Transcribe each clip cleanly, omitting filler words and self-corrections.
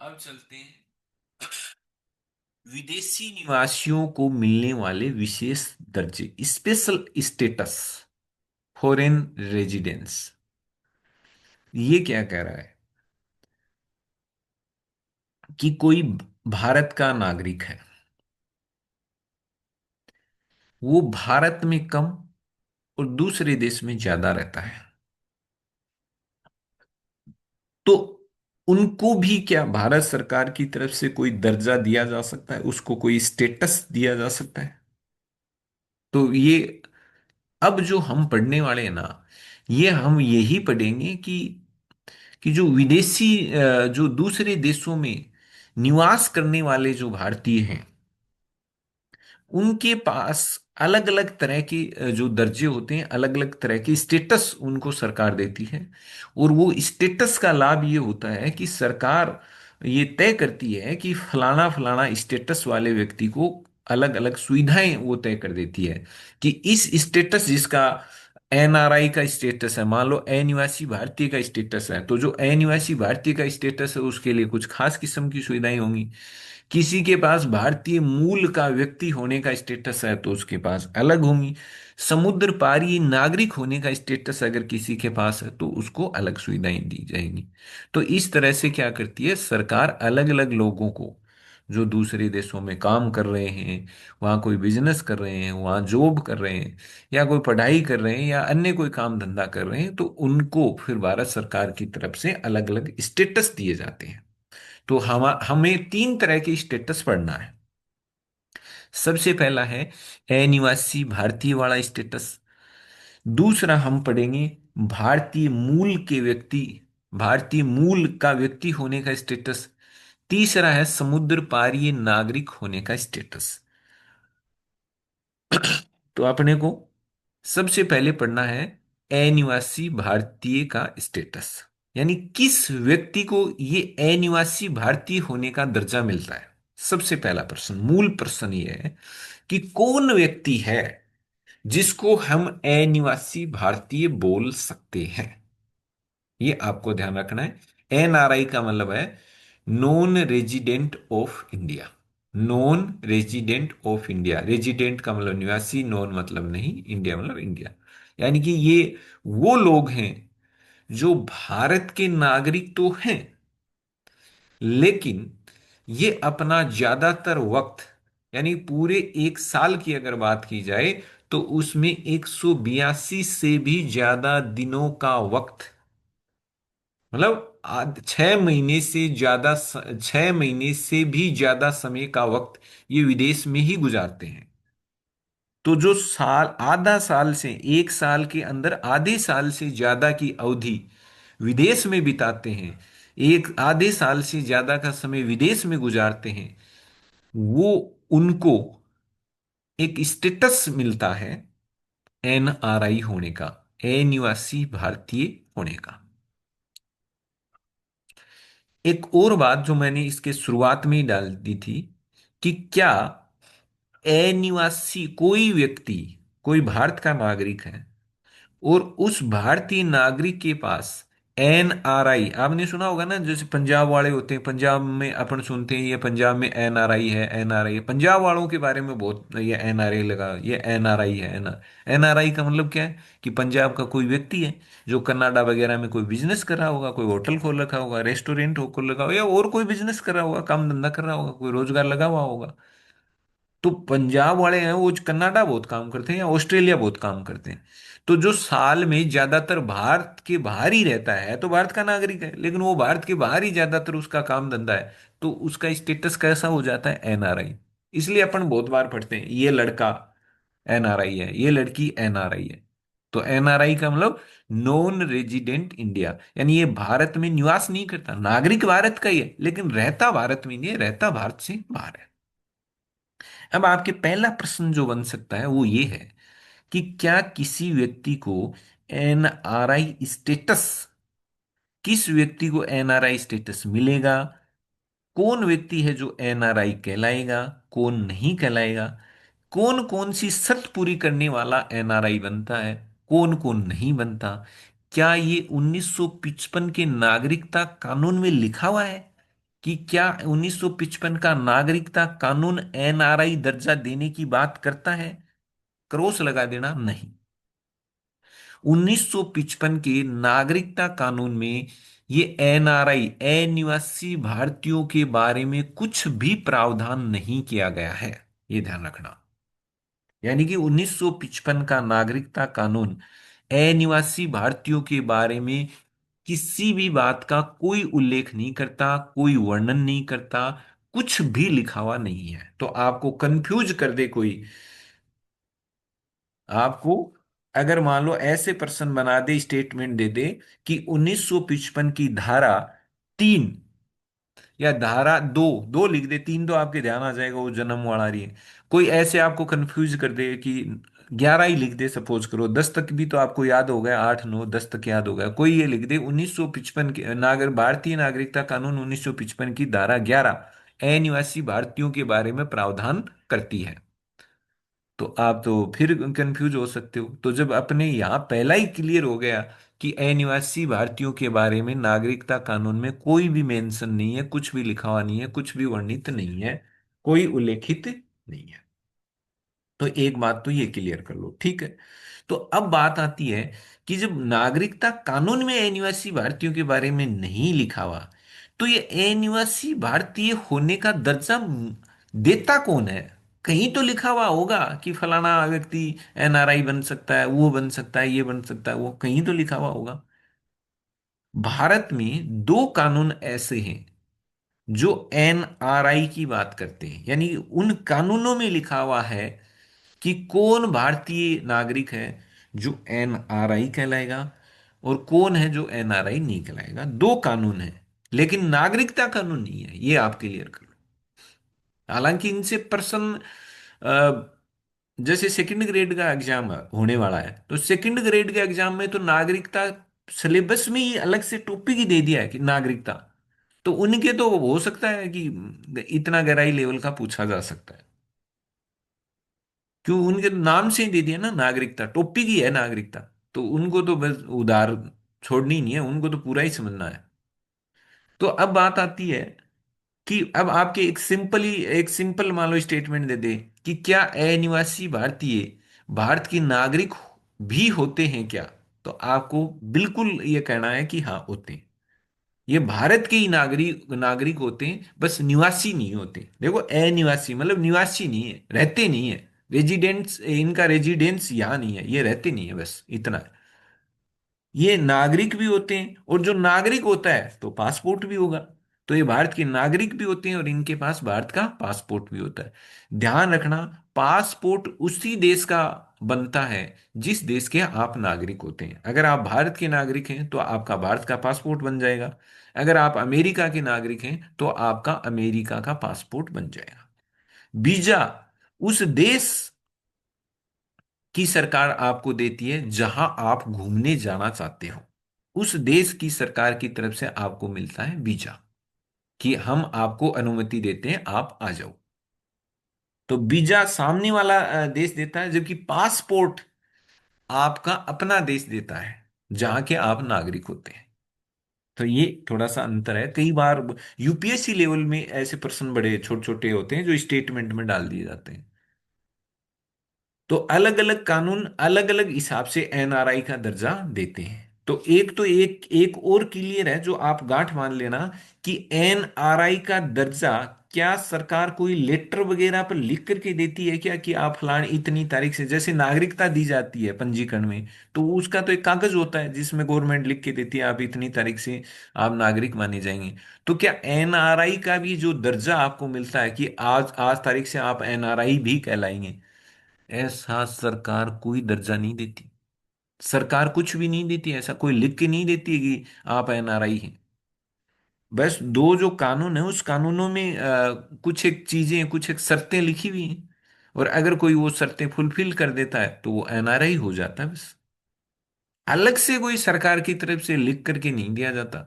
अब चलते हैं विदेशी निवासियों को मिलने वाले विशेष दर्जे, स्पेशल स्टेटस, फॉरेन रेजिडेंस। ये क्या कह रहा है कि कोई भारत का नागरिक है, वो भारत में कम और दूसरे देश में ज्यादा रहता है, तो उनको भी क्या भारत सरकार की तरफ से कोई दर्जा दिया जा सकता है, उसको कोई स्टेटस दिया जा सकता है? तो ये अब जो हम पढ़ने वाले हैं ना, ये हम यही पढ़ेंगे कि जो विदेशी जो दूसरे देशों में निवास करने वाले जो भारतीय हैं, उनके पास अलग अलग तरह के जो दर्जे होते हैं, अलग अलग तरह के स्टेटस उनको सरकार देती है। और वो स्टेटस का लाभ ये होता है कि सरकार ये तय करती है कि फलाना फलाना स्टेटस वाले व्यक्ति को अलग अलग सुविधाएं वो तय कर देती है। कि इस स्टेटस जिसका एनआरआई का स्टेटस है, मान लो अनिवासी भारतीय का स्टेटस है, तो जो अनिवासी भारतीय का स्टेटस है उसके लिए कुछ खास किस्म की सुविधाएं होंगी। किसी के पास भारतीय मूल का व्यक्ति होने का स्टेटस है तो उसके पास अलग होंगी। समुद्र पारी नागरिक होने का स्टेटस अगर किसी के पास है तो उसको अलग सुविधाएं दी जाएंगी। तो इस तरह से क्या करती है सरकार, अलग अलग लोगों को जो दूसरे देशों में काम कर रहे हैं, वहाँ कोई बिजनेस कर रहे हैं, वहाँ जॉब कर रहे हैं, या कोई पढ़ाई कर रहे हैं, या अन्य कोई काम धंधा कर रहे हैं, तो उनको फिर भारत सरकार की तरफ से अलग अलग स्टेटस दिए जाते हैं। तो हमें तीन तरह के स्टेटस पढ़ना है। सबसे पहला है अनिवासी भारतीय वाला स्टेटस। दूसरा हम पढ़ेंगे भारतीय मूल के व्यक्ति, भारतीय मूल का व्यक्ति होने का स्टेटस। तीसरा है समुद्र पारीय नागरिक होने का स्टेटस। तो अपने को सबसे पहले पढ़ना है अनिवासी भारतीय का स्टेटस, यानी किस व्यक्ति को ये अनिवासी भारतीय होने का दर्जा मिलता है। सबसे पहला प्रश्न, मूल प्रश्न ये है कि कौन व्यक्ति है जिसको हम अनिवासी भारतीय बोल सकते हैं। ये आपको ध्यान रखना है। एनआरआई का मतलब है non resident of India. Non resident of India, resident का मतलब निवासी, नॉन मतलब नहीं, इंडिया मतलब इंडिया। यानी कि ये वो लोग हैं जो भारत के नागरिक तो हैं, लेकिन ये अपना ज्यादातर वक्त, यानी पूरे एक साल की अगर बात की जाए, तो उसमें 182 से भी ज्यादा दिनों का वक्त, मतलब 6 महीने से ज्यादा, 6 महीने से भी ज्यादा समय का वक्त ये विदेश में ही गुजारते हैं। तो जो साल, आधा साल से एक साल के अंदर आधे साल से ज्यादा की अवधि विदेश में बिताते हैं, एक आधे साल से ज्यादा का समय विदेश में गुजारते हैं, वो उनको एक स्टेटस मिलता है एनआरआई होने का, अनिवासी भारतीय होने का। एक और बात जो मैंने इसके शुरुआत में ही डाल दी थी कि क्या अनिवासी कोई व्यक्ति, कोई भारत का नागरिक है और उस भारतीय नागरिक के पास एनआरआई, आपने सुना होगा ना, जैसे पंजाब वाले होते हैं, पंजाब में अपन सुनते हैं ये पंजाब में एनआरआई है, एनआरआई है, पंजाब वालों के बारे में बहुत ये एनआरआई लगा, ये एनआरआई है। एनआरआई का मतलब क्या है कि पंजाब का कोई व्यक्ति है जो कनाडा वगैरह में कोई बिजनेस कर रहा होगा, कोई होटल खोल रखा होगा, रेस्टोरेंट हो खोल रखा होगा, या और कोई बिजनेस कर रहा होगा, काम धंधा कर रहा होगा, कोई रोजगार लगा हुआ होगा। तो पंजाब वाले हैं वो कनाडा बहुत काम करते हैं या ऑस्ट्रेलिया बहुत काम करते हैं। तो जो साल में ज्यादातर भारत के बाहर ही रहता है तो भारत का नागरिक है, लेकिन वो भारत के बाहर ही ज्यादातर उसका काम धंधा है, तो उसका स्टेटस कैसा हो जाता है, एनआरआई। इसलिए अपन बहुत बार पढ़ते हैं ये लड़का एनआरआई है, ये लड़की एनआरआई है। तो एनआरआई का मतलब नॉन रेजिडेंट इंडिया, यानी ये भारत में निवास नहीं करता, नागरिक भारत का ही है लेकिन रहता भारत में नहीं है, रहता भारत से बाहर है। अब आपके पहला प्रश्न जो बन सकता है वो ये है कि क्या किसी व्यक्ति को एनआरआई स्टेटस, किस व्यक्ति को एनआरआई स्टेटस मिलेगा, कौन व्यक्ति है जो एनआरआई कहलाएगा, कौन नहीं कहलाएगा, कौन कौन सी शर्त पूरी करने वाला एनआरआई बनता है, कौन कौन नहीं बनता, क्या ये 1955 के नागरिकता कानून में लिखा हुआ है, कि क्या 1955 का नागरिकता कानून एनआरआई दर्जा देने की बात करता है? क्रॉस लगा देना नहीं। 1955 के नागरिकता कानून में ये एनआरआई अनिवासी भारतीयों के बारे में कुछ भी प्रावधान नहीं किया गया है, ये ध्यान रखना। यानी कि 1955 का नागरिकता कानून अनिवासी भारतीयों के बारे में किसी भी बात का कोई उल्लेख नहीं करता, कोई वर्णन नहीं करता, कुछ भी लिखा हुआ नहीं है। तो आपको कंफ्यूज कर दे कोई, आपको अगर मान लो ऐसे पर्सन बना दे, स्टेटमेंट दे दे कि 1955 की धारा 3 या धारा 2, 2 लिख दे, 3 तो आपके ध्यान आ जाएगा, वो जन्म वाला रही है। कोई ऐसे आपको कंफ्यूज कर दे कि 11 ही लिख दे, सपोज करो, 10 तक भी तो आपको याद हो गया, 8 9 10 तक याद हो गया। कोई ये लिख दे 1955 के भारतीय नागरिकता कानून 1955 की धारा 11 अनिवासी भारतीयों के बारे में प्रावधान करती है, तो आप तो फिर कंफ्यूज हो सकते हो। तो जब अपने यहाँ पहला ही क्लियर हो गया कि अनिवासी भारतीयों के बारे में नागरिकता कानून में कोई भी मेंशन नहीं है, कुछ भी लिखा हुआ नहीं है, कुछ भी वर्णित नहीं है, कोई उल्लेखित नहीं है, तो एक बात तो ये क्लियर कर लो, ठीक है। तो अब बात आती है कि जब नागरिकता कानून में अनिवासी भारतीयों के बारे में नहीं लिखा हुआ, तो ये अनिवासी भारतीय होने का दर्जा देता कौन है? कहीं तो लिखा हुआ होगा कि फलाना व्यक्ति एनआरआई बन सकता है, वो बन सकता है, ये बन सकता है, वो कहीं तो लिखा हुआ होगा। भारत में दो कानून ऐसे हैं जो एनआरआई की बात करते हैं, यानी उन कानूनों में लिखा हुआ है कि कौन भारतीय नागरिक है जो एनआरआई कहलाएगा और कौन है जो एनआरआई नहीं कहलाएगा। दो कानून है, लेकिन नागरिकता कानून नहीं है, ये आप क्लियर कर लो। हालांकि इनसे पर्सन, जैसे सेकंड ग्रेड का एग्जाम होने वाला है, तो सेकंड ग्रेड के एग्जाम में तो नागरिकता सिलेबस में ही अलग से टॉपिक ही दे दिया है कि नागरिकता, तो उनके तो हो सकता है कि इतना गहराई लेवल का पूछा जा सकता है। क्यों, उनके नाम से ही दे दिया ना, नागरिकता टॉपिक ही है नागरिकता, तो उनको तो बस उधार छोड़नी नहीं है, उनको तो पूरा ही समझना है। तो अब बात आती है कि अब आपके एक सिंपल मान लो स्टेटमेंट दे दे कि क्या अनिवासी भारतीय भारत के नागरिक भी होते हैं क्या, तो आपको बिल्कुल ये कहना है कि हाँ होते हैं। ये भारत के ही नागरिक नागरिक होते हैं, बस निवासी नहीं होते। देखो अनिवासी मतलब निवासी नहीं है, रहते नहीं है, रेजिडेंट्स, इनका रेजिडेंस यहाँ नहीं है, ये रहते नहीं है, बस इतना है। ये नागरिक भी होते हैं, और जो नागरिक होता है तो पासपोर्ट भी होगा। तो ये भारत के नागरिक भी होते हैं और इनके पास भारत का पासपोर्ट भी होता है। ध्यान रखना, पासपोर्ट उसी देश का बनता है जिस देश के आप नागरिक होते हैं। अगर आप भारत के नागरिक हैं तो आपका भारत का पासपोर्ट बन जाएगा, अगर आप अमेरिका के नागरिक हैं तो आपका अमेरिका का पासपोर्ट बन जाएगा। वीजा उस देश की सरकार आपको देती है जहां आप घूमने जाना चाहते हो, उस देश की सरकार की तरफ से आपको मिलता है वीजा, कि हम आपको अनुमति देते हैं, आप आ जाओ। तो वीजा सामने वाला देश देता है, जबकि पासपोर्ट आपका अपना देश देता है जहां के आप नागरिक होते हैं। तो ये थोड़ा सा अंतर है। कई बार यूपीएससी लेवल में ऐसे प्रश्न बड़े छोटे छोटे होते हैं जो स्टेटमेंट में डाल दिए जाते हैं। तो अलग अलग कानून अलग अलग हिसाब से एनआरआई का दर्जा देते हैं। तो एक एक और क्लियर है जो आप गांठ मान लेना, कि एनआरआई का दर्जा क्या सरकार कोई लेटर वगैरह पर लिख करके देती है क्या, कि आप फलान इतनी तारीख से, जैसे नागरिकता दी जाती है पंजीकरण में, तो उसका तो एक कागज होता है जिसमें गवर्नमेंट लिख के देती है आप इतनी तारीख से आप नागरिक माने जाएंगे। तो क्या एनआरआई का भी जो दर्जा आपको मिलता है कि आज आज तारीख से आप एनआरआई भी कहलाएंगे, ऐसा सरकार कोई दर्जा नहीं देती। सरकार कुछ भी नहीं देती, ऐसा कोई लिख के नहीं देती है कि आप एनआरआई हैं। बस दो जो कानून है उस कानूनों में कुछ एक चीजें, कुछ एक शर्तें लिखी हुई हैं, और अगर कोई वो शर्तें फुलफिल कर देता है तो वो एनआरआई हो जाता है बस। अलग से कोई सरकार की तरफ से लिख करके नहीं दिया जाता,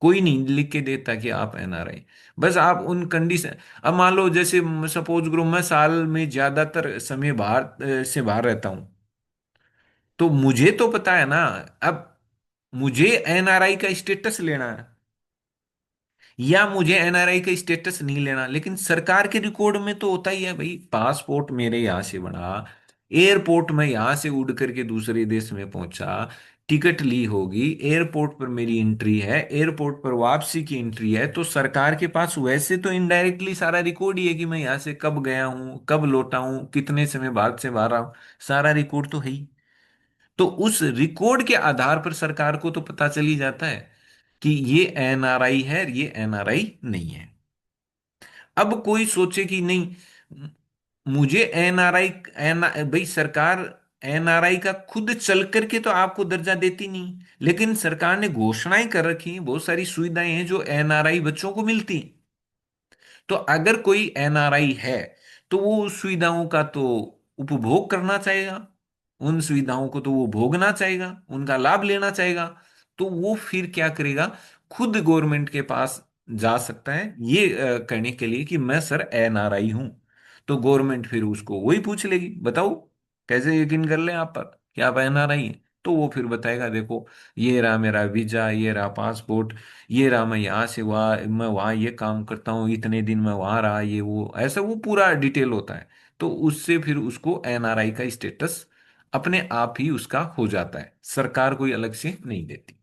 कोई नहीं लिख के देता कि आप एनआरआई। बस आप उन कंडीशन, अब मान लो जैसे सपोज करो मैं साल में ज्यादातर समय बाहर से बाहर रहता हूं, तो मुझे तो पता है ना, अब मुझे एनआरआई का स्टेटस लेना है, या मुझे एनआरआई का स्टेटस नहीं लेना। लेकिन सरकार के रिकॉर्ड में तो होता ही है भाई, पासपोर्ट मेरे यहाँ से बना, एयरपोर्ट में यहाँ से उड़ करके दूसरे देश में पहुंचा, टिकट ली होगी, एयरपोर्ट पर मेरी एंट्री है, एयरपोर्ट पर वापसी की एंट्री है, तो सरकार के पास वैसे तो इनडायरेक्टली सारा रिकॉर्ड ही है कि मैं यहाँ से कब गया हूँ, कब लौटा हूँ, कितने समय बाद से बाहर आऊँ, सारा रिकॉर्ड तो है ही। तो उस रिकॉर्ड के आधार पर सरकार को तो पता चल ही जाता है कि ये एनआरआई है, ये एनआरआई नहीं है। अब कोई सोचे कि नहीं, मुझे एनआरआई, एन भाई सरकार एनआरआई का खुद चल करके तो आपको दर्जा देती नहीं, लेकिन सरकार ने घोषणाएं कर रखी हैं, बहुत सारी सुविधाएं हैं जो एनआरआई बच्चों को मिलती हैं। तो अगर कोई एनआरआई है तो वो उस सुविधाओं का तो उपभोग करना चाहेगा, उन सुविधाओं को तो वो भोगना चाहेगा, उनका लाभ लेना चाहेगा। तो वो फिर क्या करेगा, खुद गवर्नमेंट के पास जा सकता है ये करने के लिए कि मैं सर एनआरआई हूं। तो गवर्नमेंट फिर उसको वही पूछ लेगी, बताओ कैसे यकीन कर ले आप पर कि आप एनआरआई हैं। तो वो फिर बताएगा देखो, ये रहा मेरा वीजा, ये रहा पासपोर्ट, ये रहा मैं यहाँ से वहाँ, मैं वहाँ ये काम करता हूँ, इतने दिन मैं वहाँ रहा, ये वो ऐसा वो पूरा डिटेल होता है। तो उससे फिर उसको एनआरआई का स्टेटस अपने आप ही उसका हो जाता है, सरकार कोई अलग से नहीं देती।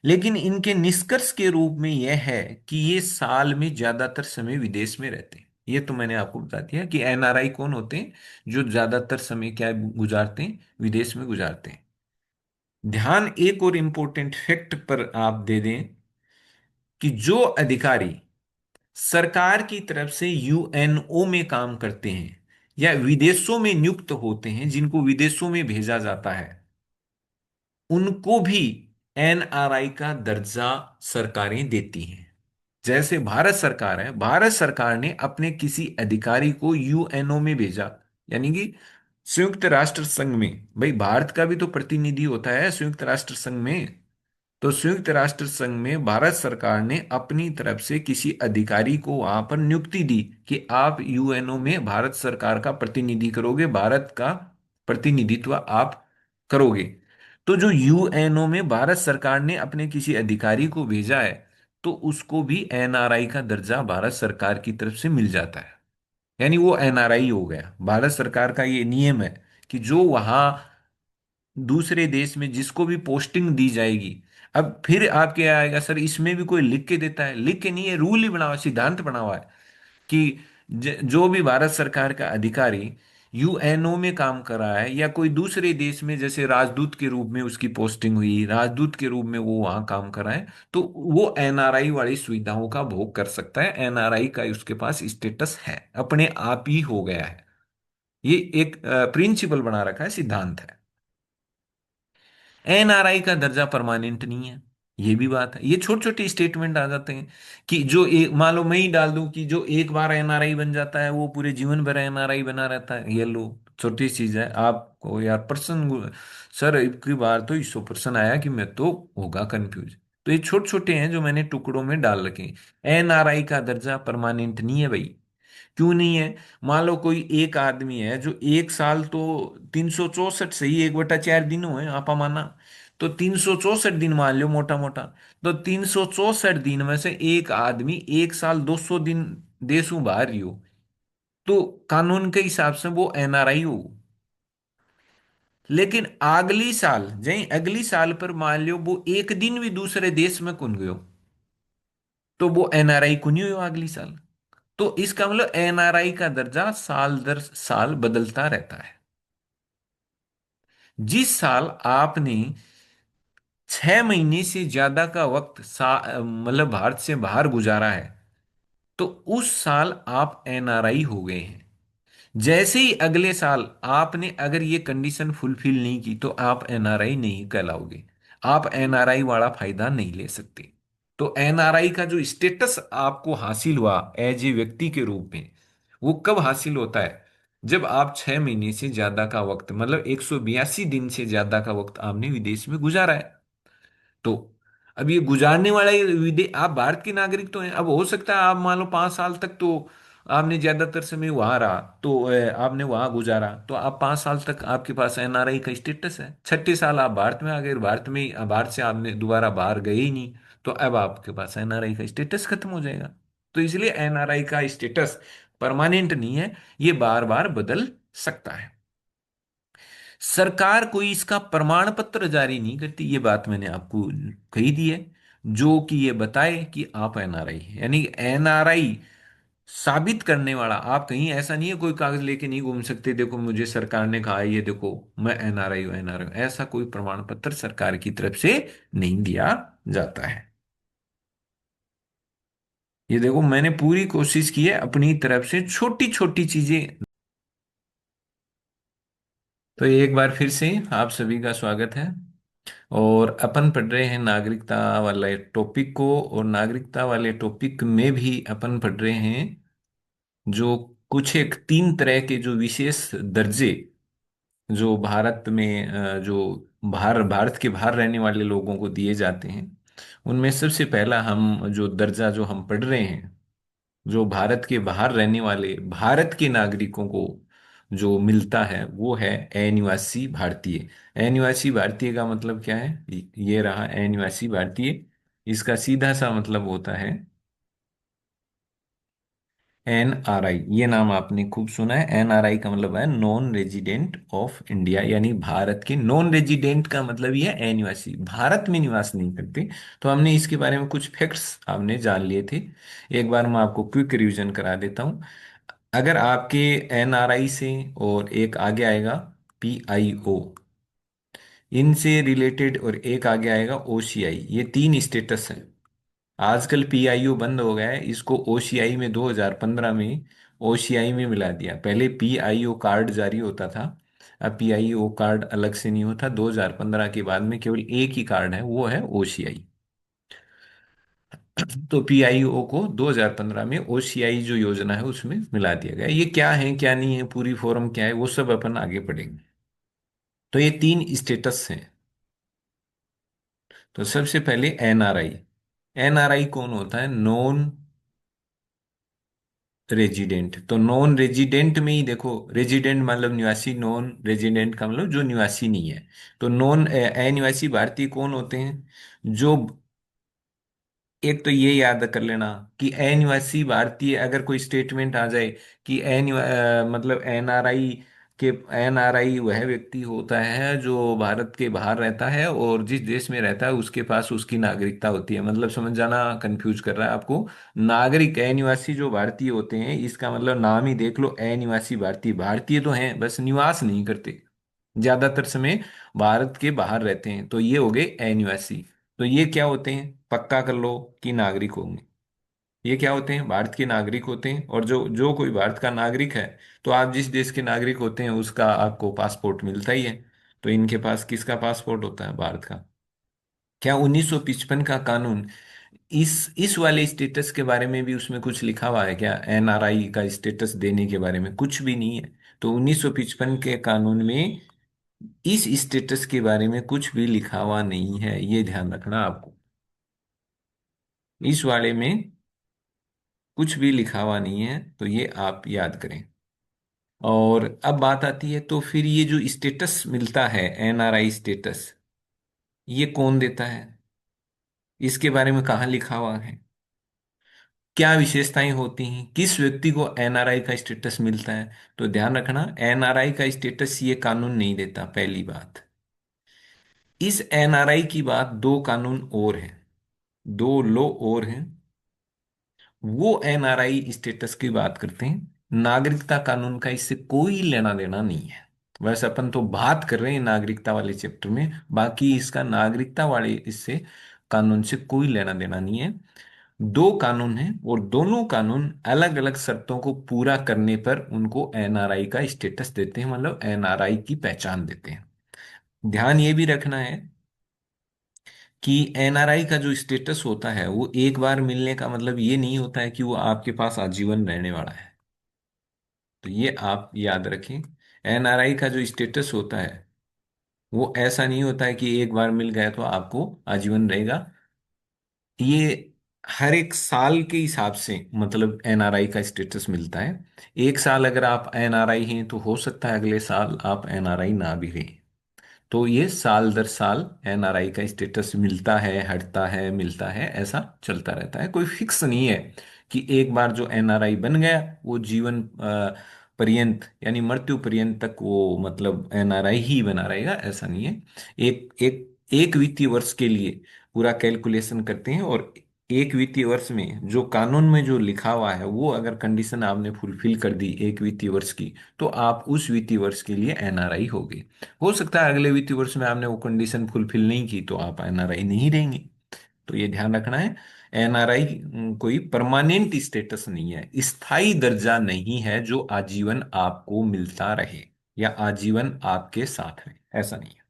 लेकिन इनके निष्कर्ष के रूप में यह है कि ये साल में ज्यादातर समय विदेश में रहते हैं। ये तो मैंने आपको बता दिया कि एनआरआई कौन होते हैं, जो ज्यादातर समय क्या गुजारते हैं, विदेश में गुजारते हैं। ध्यान एक और इम्पोर्टेंट फैक्ट पर आप दे दें कि जो अधिकारी सरकार की तरफ से यूएनओ में काम करते हैं या विदेशों में नियुक्त होते हैं, जिनको विदेशों में भेजा जाता है, उनको भी एनआरआई का दर्जा सरकारें देती हैं। जैसे भारत सरकार है, भारत सरकार ने अपने किसी अधिकारी को यूएनओ में भेजा, यानी कि संयुक्त राष्ट्र संघ में। भाई भारत का भी तो प्रतिनिधि होता है संयुक्त राष्ट्र संघ में। तो संयुक्त राष्ट्र संघ में भारत सरकार ने अपनी तरफ से किसी अधिकारी को वहां पर नियुक्ति दी कि आप यूएनओ में भारत सरकार का प्रतिनिधि करोगे, भारत का प्रतिनिधित्व आप करोगे। तो जो यूएनओ में भारत सरकार ने अपने किसी अधिकारी को भेजा है, तो उसको भी एनआरआई का दर्जा भारत सरकार की तरफ से मिल जाता है। यानी वो एनआरआई हो गया। भारत सरकार का ये नियम है कि जो वहां दूसरे देश में जिसको भी पोस्टिंग दी जाएगी, अब फिर आपके आएगा सर इसमें भी कोई लिख के देता है, लिख के नहीं है, रूल ही बना हुआ है, सिद्धांत बना हुआ है कि जो भी भारत सरकार का अधिकारी यूएनओ में काम कर रहा है या कोई दूसरे देश में, जैसे राजदूत के रूप में उसकी पोस्टिंग हुई, राजदूत के रूप में वो वहां काम कर रहा है, तो वो एनआरआई वाली सुविधाओं का भोग कर सकता है। एनआरआई का उसके पास स्टेटस है, अपने आप ही हो गया है। ये एक प्रिंसिपल बना रखा है, सिद्धांत है। एनआरआई का दर्जा परमानेंट नहीं है, ये भी बात है। ये छोटे छोटे स्टेटमेंट आ जाते हैं कि जो एक, मान लो मैं ही डाल दूं कि जो एक बार एनआरआई बन जाता है वो पूरे जीवन भर एनआरआई बना रहता है। ये लो, छोटी चीज है आपको यार, पर्सन सर एक की बार तो 100% आया कि मैं तो होगा कंफ्यूज। तो ये छोटे छोटे हैं जो मैंने टुकड़ों में डाल रखे हैं। एनआरआई का दर्जा परमानेंट नहीं है भाई। क्यों नहीं है? मान लो कोई एक आदमी है जो एक साल तो 364 से ही 1/4 दिन हुए आपा माना, तो 364 दिन मान लो मोटा मोटा। तो 364 दिन में से एक आदमी एक साल 200 दिन देशों बाहर ही हो, तो कानून के हिसाब से वो एनआरआई हो। लेकिन अगली साल जय अगली साल पर मान लो वो एक दिन भी दूसरे देश में कुन गयो, तो वो एनआरआई कुन हो अगली साल। तो इसका मतलब एनआरआई का दर्जा साल दर साल बदलता रहता है। जिस साल आपने 6 महीने से ज्यादा का वक्त मतलब भारत से बाहर गुजारा है, तो उस साल आप एनआरआई हो गए हैं। जैसे ही अगले साल आपने अगर ये कंडीशन फुलफिल नहीं की, तो आप एनआरआई नहीं कहलाओगे, आप एनआरआई वाला फायदा नहीं ले सकते। तो एनआरआई का जो स्टेटस आपको हासिल हुआ एज ए व्यक्ति के रूप में, वो कब हासिल होता है? जब आप 6 महीने से ज्यादा का वक्त, मतलब 182 दिन से ज्यादा का वक्त आपने विदेश में गुजारा है। तो अब ये गुजारने वाला ये आप भारत के नागरिक तो हैं। अब हो सकता है आप मान लो 5 साल तक तो आपने ज्यादातर समय वहां रहा, तो आपने वहां गुजारा, तो आप 5 साल तक आपके पास एनआरआई का स्टेटस है। छठे साल आप भारत में आ गए, भारत में भारत से आपने दोबारा बाहर गए ही नहीं, तो अब आपके पास एनआरआई का स्टेटस खत्म हो जाएगा। तो इसलिए एनआरआई का स्टेटस परमानेंट नहीं है, ये बार बार बदल सकता है। सरकार कोई इसका प्रमाण पत्र जारी नहीं करती, ये बात मैंने आपको कही दी है, जो कि ये बताए कि आप एनआरआई है। यानी एनआरआई साबित करने वाला, आप कहीं ऐसा नहीं है कोई कागज लेके नहीं घूम सकते, देखो मुझे सरकार ने कहा है, ये देखो मैं एनआरआई हूं, एनआरआई हूं। ऐसा कोई प्रमाण पत्र सरकार की तरफ से नहीं दिया जाता है। ये देखो मैंने पूरी कोशिश की है अपनी तरफ से छोटी छोटी चीजें। तो एक बार फिर से आप सभी का स्वागत है। और अपन पढ़ रहे हैं नागरिकता वाले टॉपिक को, और नागरिकता वाले टॉपिक में भी अपन पढ़ रहे हैं जो कुछ एक तीन तरह के जो विशेष दर्जे जो भारत में जो भारत के बाहर रहने वाले लोगों को दिए जाते हैं, उनमें सबसे पहला हम जो दर्जा जो हम पढ़ रहे हैं, जो भारत के बाहर रहने वाले भारत के नागरिकों को जो मिलता है, वो है अनिवासी भारतीय। अनिवासी भारतीय का मतलब क्या है? ये रहा अनिवासी भारतीय। इसका सीधा सा मतलब होता है एनआरआई। ये नाम आपने खूब सुना है। एनआरआई का मतलब है नॉन रेजिडेंट ऑफ इंडिया, यानी भारत के नॉन रेजिडेंट का मतलब ये है अनिवासी, भारत में निवास नहीं करते। तो हमने इसके बारे में कुछ फैक्ट्स आपने जान लिए थे, एक बार मैं आपको क्विक रिवीजन करा देता हूँ। अगर आपके एनआरआई से, और एक आगे आएगा पीआईओ, इनसे रिलेटेड, और एक आगे आएगा ओसीआई, ये तीन स्टेटस है। आजकल पीआईओ बंद हो गया है, इसको ओसीआई में 2015 में ओसीआई में मिला दिया। पहले पीआईओ कार्ड जारी होता था, अब पीआईओ कार्ड अलग से नहीं होता। 2015 के बाद में केवल एक ही कार्ड है, वो है ओसीआई। तो पीआईओ को 2015 में ओसीआई जो योजना है उसमें मिला दिया गया। ये क्या है क्या नहीं है, पूरी फॉर्म क्या है, वो सब अपन आगे पढ़ेंगे। तो ये तीन स्टेटस हैं। तो सबसे पहले एनआरआई। एनआरआई कौन होता है? Non resident. तो नॉन रेजिडेंट में ही देखो, रेजिडेंट मतलब निवासी, नॉन रेजिडेंट का मतलब जो निवासी नहीं है। तो नॉन अनिवासी भारतीय कौन होते हैं? जो, एक तो ये याद कर लेना कि अनिवासी भारतीय, अगर कोई स्टेटमेंट आ जाए कि मतलब एनआरआई के, एनआरआई वह व्यक्ति होता है जो भारत के बाहर रहता है और जिस देश में रहता है उसके पास उसकी नागरिकता होती है। मतलब समझ जाना, कंफ्यूज कर रहा है आपको। नागरिक अनिवासी जो भारतीय होते हैं, इसका मतलब नाम ही देख लो, अनिवासी भारतीय। भारतीय तो हैं, बस निवास नहीं करते, ज्यादातर समय भारत के बाहर रहते हैं, तो ये हो गए अनिवासी। तो ये क्या होते हैं? पक्का कर लो कि नागरिक होंगे। ये क्या होते हैं? भारत के नागरिक होते हैं। और जो जो कोई भारत का नागरिक है, तो आप जिस देश के नागरिक होते हैं उसका आपको पासपोर्ट मिलता ही है। तो इनके पास किसका पासपोर्ट होता है? भारत का। क्या 1955 का कानून इस वाले स्टेटस के बारे में भी उसमें कुछ लिखा हुआ है क्या? एनआरआई का स्टेटस देने के बारे में कुछ भी नहीं है। तो 1955 के कानून में इस स्टेटस के बारे में कुछ भी लिखा हुआ नहीं है, ये ध्यान रखना आपको। इस वाले में कुछ भी लिखा हुआ नहीं है, तो ये आप याद करें। और अब बात आती है, तो फिर ये जो स्टेटस मिलता है, एनआरआई स्टेटस, ये कौन देता है? इसके बारे में कहाँ लिखा हुआ है? क्या विशेषताएं होती हैं? किस व्यक्ति को एनआरआई का स्टेटस मिलता है? तो ध्यान रखना, एनआरआई का स्टेटस ये कानून नहीं देता, पहली बात। इस एनआरआई की बात, दो कानून और हैं, दो लॉ और हैं, वो एनआरआई स्टेटस की बात करते हैं। नागरिकता कानून का इससे कोई लेना देना नहीं है। वैसे अपन तो बात कर रहे हैं नागरिकता वाले चैप्टर में, बाकी इसका नागरिकता वाले इससे कानून से कोई लेना देना नहीं है। दो कानून हैं, और दोनों कानून अलग अलग शर्तों को पूरा करने पर उनको एनआरआई का स्टेटस देते हैं, मतलब एनआरआई की पहचान देते हैं। ध्यान ये भी रखना है कि एनआरआई का जो स्टेटस होता है, वो एक बार मिलने का मतलब ये नहीं होता है कि वो आपके पास आजीवन रहने वाला है। तो ये आप याद रखें। एनआरआई का जो स्टेटस होता है, वो ऐसा नहीं होता है कि एक बार मिल गया तो आपको आजीवन रहेगा। ये हर एक साल के हिसाब से मतलब एनआरआई का स्टेटस मिलता है। एक साल अगर आप एनआरआई हैं, तो हो सकता है अगले साल आप एनआरआई ना भी रहें। तो ये साल दर साल एनआरआई का स्टेटस मिलता है, हटता है, मिलता है, ऐसा चलता रहता है। कोई फिक्स नहीं है कि एक बार जो एनआरआई बन गया वो जीवन पर्यंत यानी मृत्यु पर्यंत तक वो मतलब एनआरआई ही बना रहेगा, ऐसा नहीं है। एक एक एक वित्तीय वर्ष के लिए पूरा कैलकुलेशन करते हैं, और एक वित्तीय वर्ष में जो कानून में जो लिखा हुआ है वो अगर कंडीशन आपने फुलफिल कर दी एक वित्तीय वर्ष की, तो आप उस वित्तीय वर्ष के लिए एनआरआई हो गए। हो सकता है अगले वित्तीय वर्ष में आपने वो कंडीशन फुलफिल नहीं की तो आप एनआरआई नहीं रहेंगे। तो ये ध्यान रखना है। एनआरआई कोई परमानेंट स्टेटस नहीं है, स्थायी दर्जा नहीं है जो आजीवन आपको मिलता रहे या आजीवन आपके साथ रहे, ऐसा नहीं है।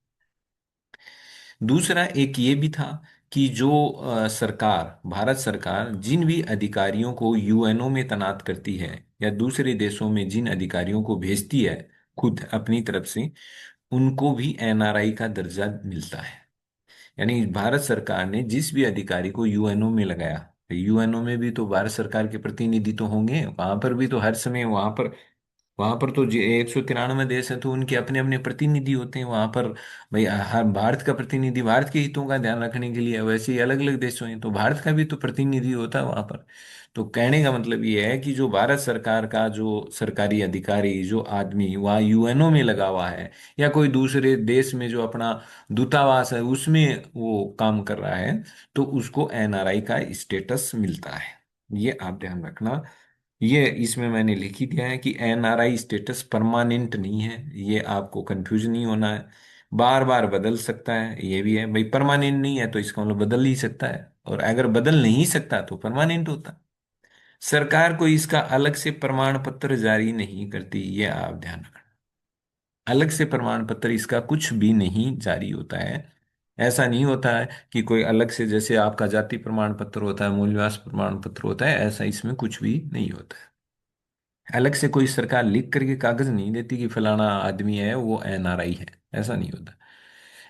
दूसरा एक ये भी था कि जो सरकार, भारत सरकार जिन भी अधिकारियों को यूएनओ में तैनात करती है या दूसरे देशों में जिन अधिकारियों को भेजती है खुद अपनी तरफ से, उनको भी एनआरआई का दर्जा मिलता है। यानी भारत सरकार ने जिस भी अधिकारी को यूएनओ में लगाया, यूएनओ में भी तो भारत सरकार के प्रतिनिधि तो होंगे, वहां पर भी तो हर समय वहां पर तो 193 देश हैं तो उनके अपने अपने प्रतिनिधि होते हैं वहां पर। भाई हर भारत का प्रतिनिधि भारत के हितों का ध्यान रखने के लिए, वैसे ही अलग अलग देशों हैं तो भारत का भी तो प्रतिनिधि होता है वहां पर। तो कहने का मतलब ये है कि जो भारत सरकार का जो सरकारी अधिकारी, जो आदमी वहाँ यूएनओ में लगा हुआ है या कोई दूसरे देश में जो अपना दूतावास है उसमें वो काम कर रहा है, तो उसको एनआरआई का स्टेटस मिलता है। ये आप ध्यान रखना। ये इसमें मैंने लिख ही दिया है कि एनआरआई स्टेटस परमानेंट नहीं है, ये आपको कंफ्यूज नहीं होना है। बार बार बदल सकता है, ये भी है भाई। परमानेंट नहीं है तो इसका मतलब बदल ही सकता है, और अगर बदल नहीं सकता तो परमानेंट होता है। सरकार कोई इसका अलग से प्रमाण पत्र जारी नहीं करती, ये आप ध्यान रखना। अलग से प्रमाण पत्र इसका कुछ भी नहीं जारी होता है। ऐसा नहीं होता है कि कोई अलग से, जैसे आपका जाति प्रमाण पत्र होता है, मूल निवास प्रमाण पत्र होता है, ऐसा इसमें कुछ भी नहीं होता है। अलग से कोई सरकार लिख करके कागज नहीं देती कि फलाना आदमी है वो एनआरआई है, ऐसा नहीं होता।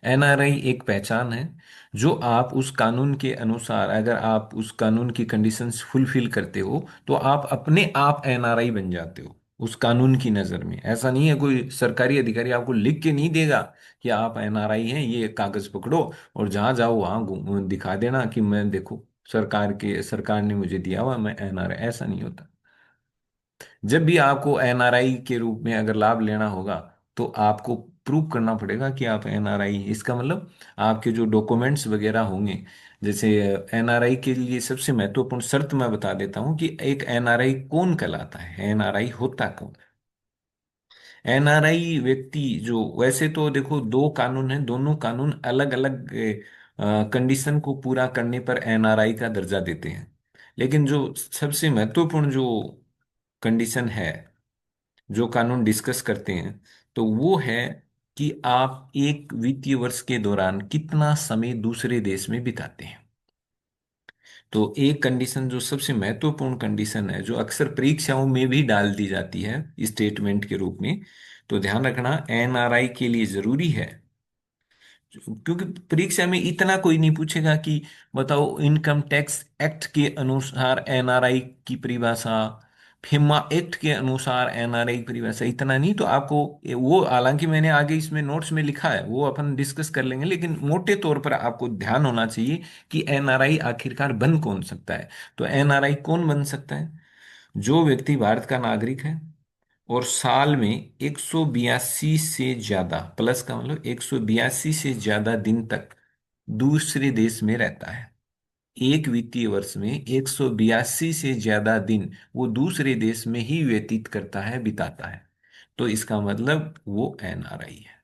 एनआरआई एक पहचान है जो आप उस कानून के अनुसार, अगर आप उस कानून की कंडीशंस फुलफिल करते हो तो आप अपने आप एनआरआई बन जाते हो उस कानून की नजर में। ऐसा नहीं है कोई सरकारी अधिकारी आपको लिख के नहीं देगा कि आप एनआरआई हैं, ये कागज पकड़ो और जहां जाओ वहां दिखा देना कि मैं देखो सरकार ने मुझे दिया हुआ मैं एनआरआई, ऐसा नहीं होता। जब भी आपको एनआरआई के रूप में अगर लाभ लेना होगा तो आपको प्रूव करना पड़ेगा कि आप एनआरआई, इसका मतलब आपके जो डॉक्यूमेंट्स वगैरह होंगे। जैसे एनआरआई के लिए सबसे महत्वपूर्ण शर्त मैं बता देता हूँ कि एक एनआरआई कौन कहलाता है, एनआरआई होता कौन है। एनआरआई व्यक्ति जो, वैसे तो देखो दो कानून हैं, दोनों कानून अलग अलग कंडीशन को पूरा करने पर एनआरआई का दर्जा देते हैं। लेकिन जो सबसे महत्वपूर्ण जो कंडीशन है, जो कानून डिस्कस करते हैं, तो वो है कि आप एक वित्तीय वर्ष के दौरान कितना समय दूसरे देश में बिताते हैं। तो एक कंडीशन जो सबसे महत्वपूर्ण कंडीशन है, जो अक्सर परीक्षाओं में भी डाल दी जाती है स्टेटमेंट के रूप में, तो ध्यान रखना एनआरआई के लिए जरूरी है। क्योंकि परीक्षा में इतना कोई नहीं पूछेगा कि बताओ इनकम टैक्स एक्ट के अनुसार एनआरआई की परिभाषा, फेमा एक्ट के अनुसार एनआरआई की परिभाषा, इतना नहीं। तो आपको वो, हालांकि मैंने आगे इसमें नोट्स में लिखा है वो अपन डिस्कस कर लेंगे, लेकिन मोटे तौर पर आपको ध्यान होना चाहिए कि एनआरआई आखिरकार बन कौन सकता है। तो एनआरआई कौन बन सकता है? जो व्यक्ति भारत का नागरिक है और साल में 182 से ज्यादा, प्लस का मतलब 182 से ज्यादा दिन तक दूसरे देश में रहता है। एक वित्तीय वर्ष में 182 से ज्यादा दिन वो दूसरे देश में ही व्यतीत करता है, बिताता है, तो इसका मतलब वो एनआरआई है।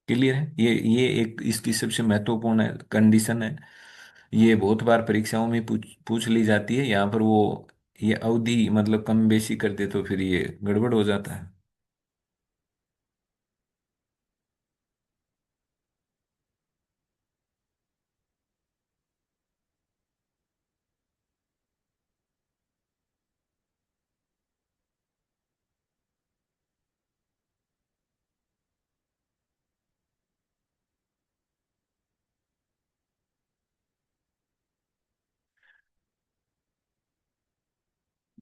क्लियर है? ये एक इसकी सबसे महत्वपूर्ण कंडीशन है। ये बहुत बार परीक्षाओं में पूछ ली जाती है। यहाँ पर वो ये अवधि मतलब कम बेशी कर दे तो फिर ये गड़बड़ हो जाता है।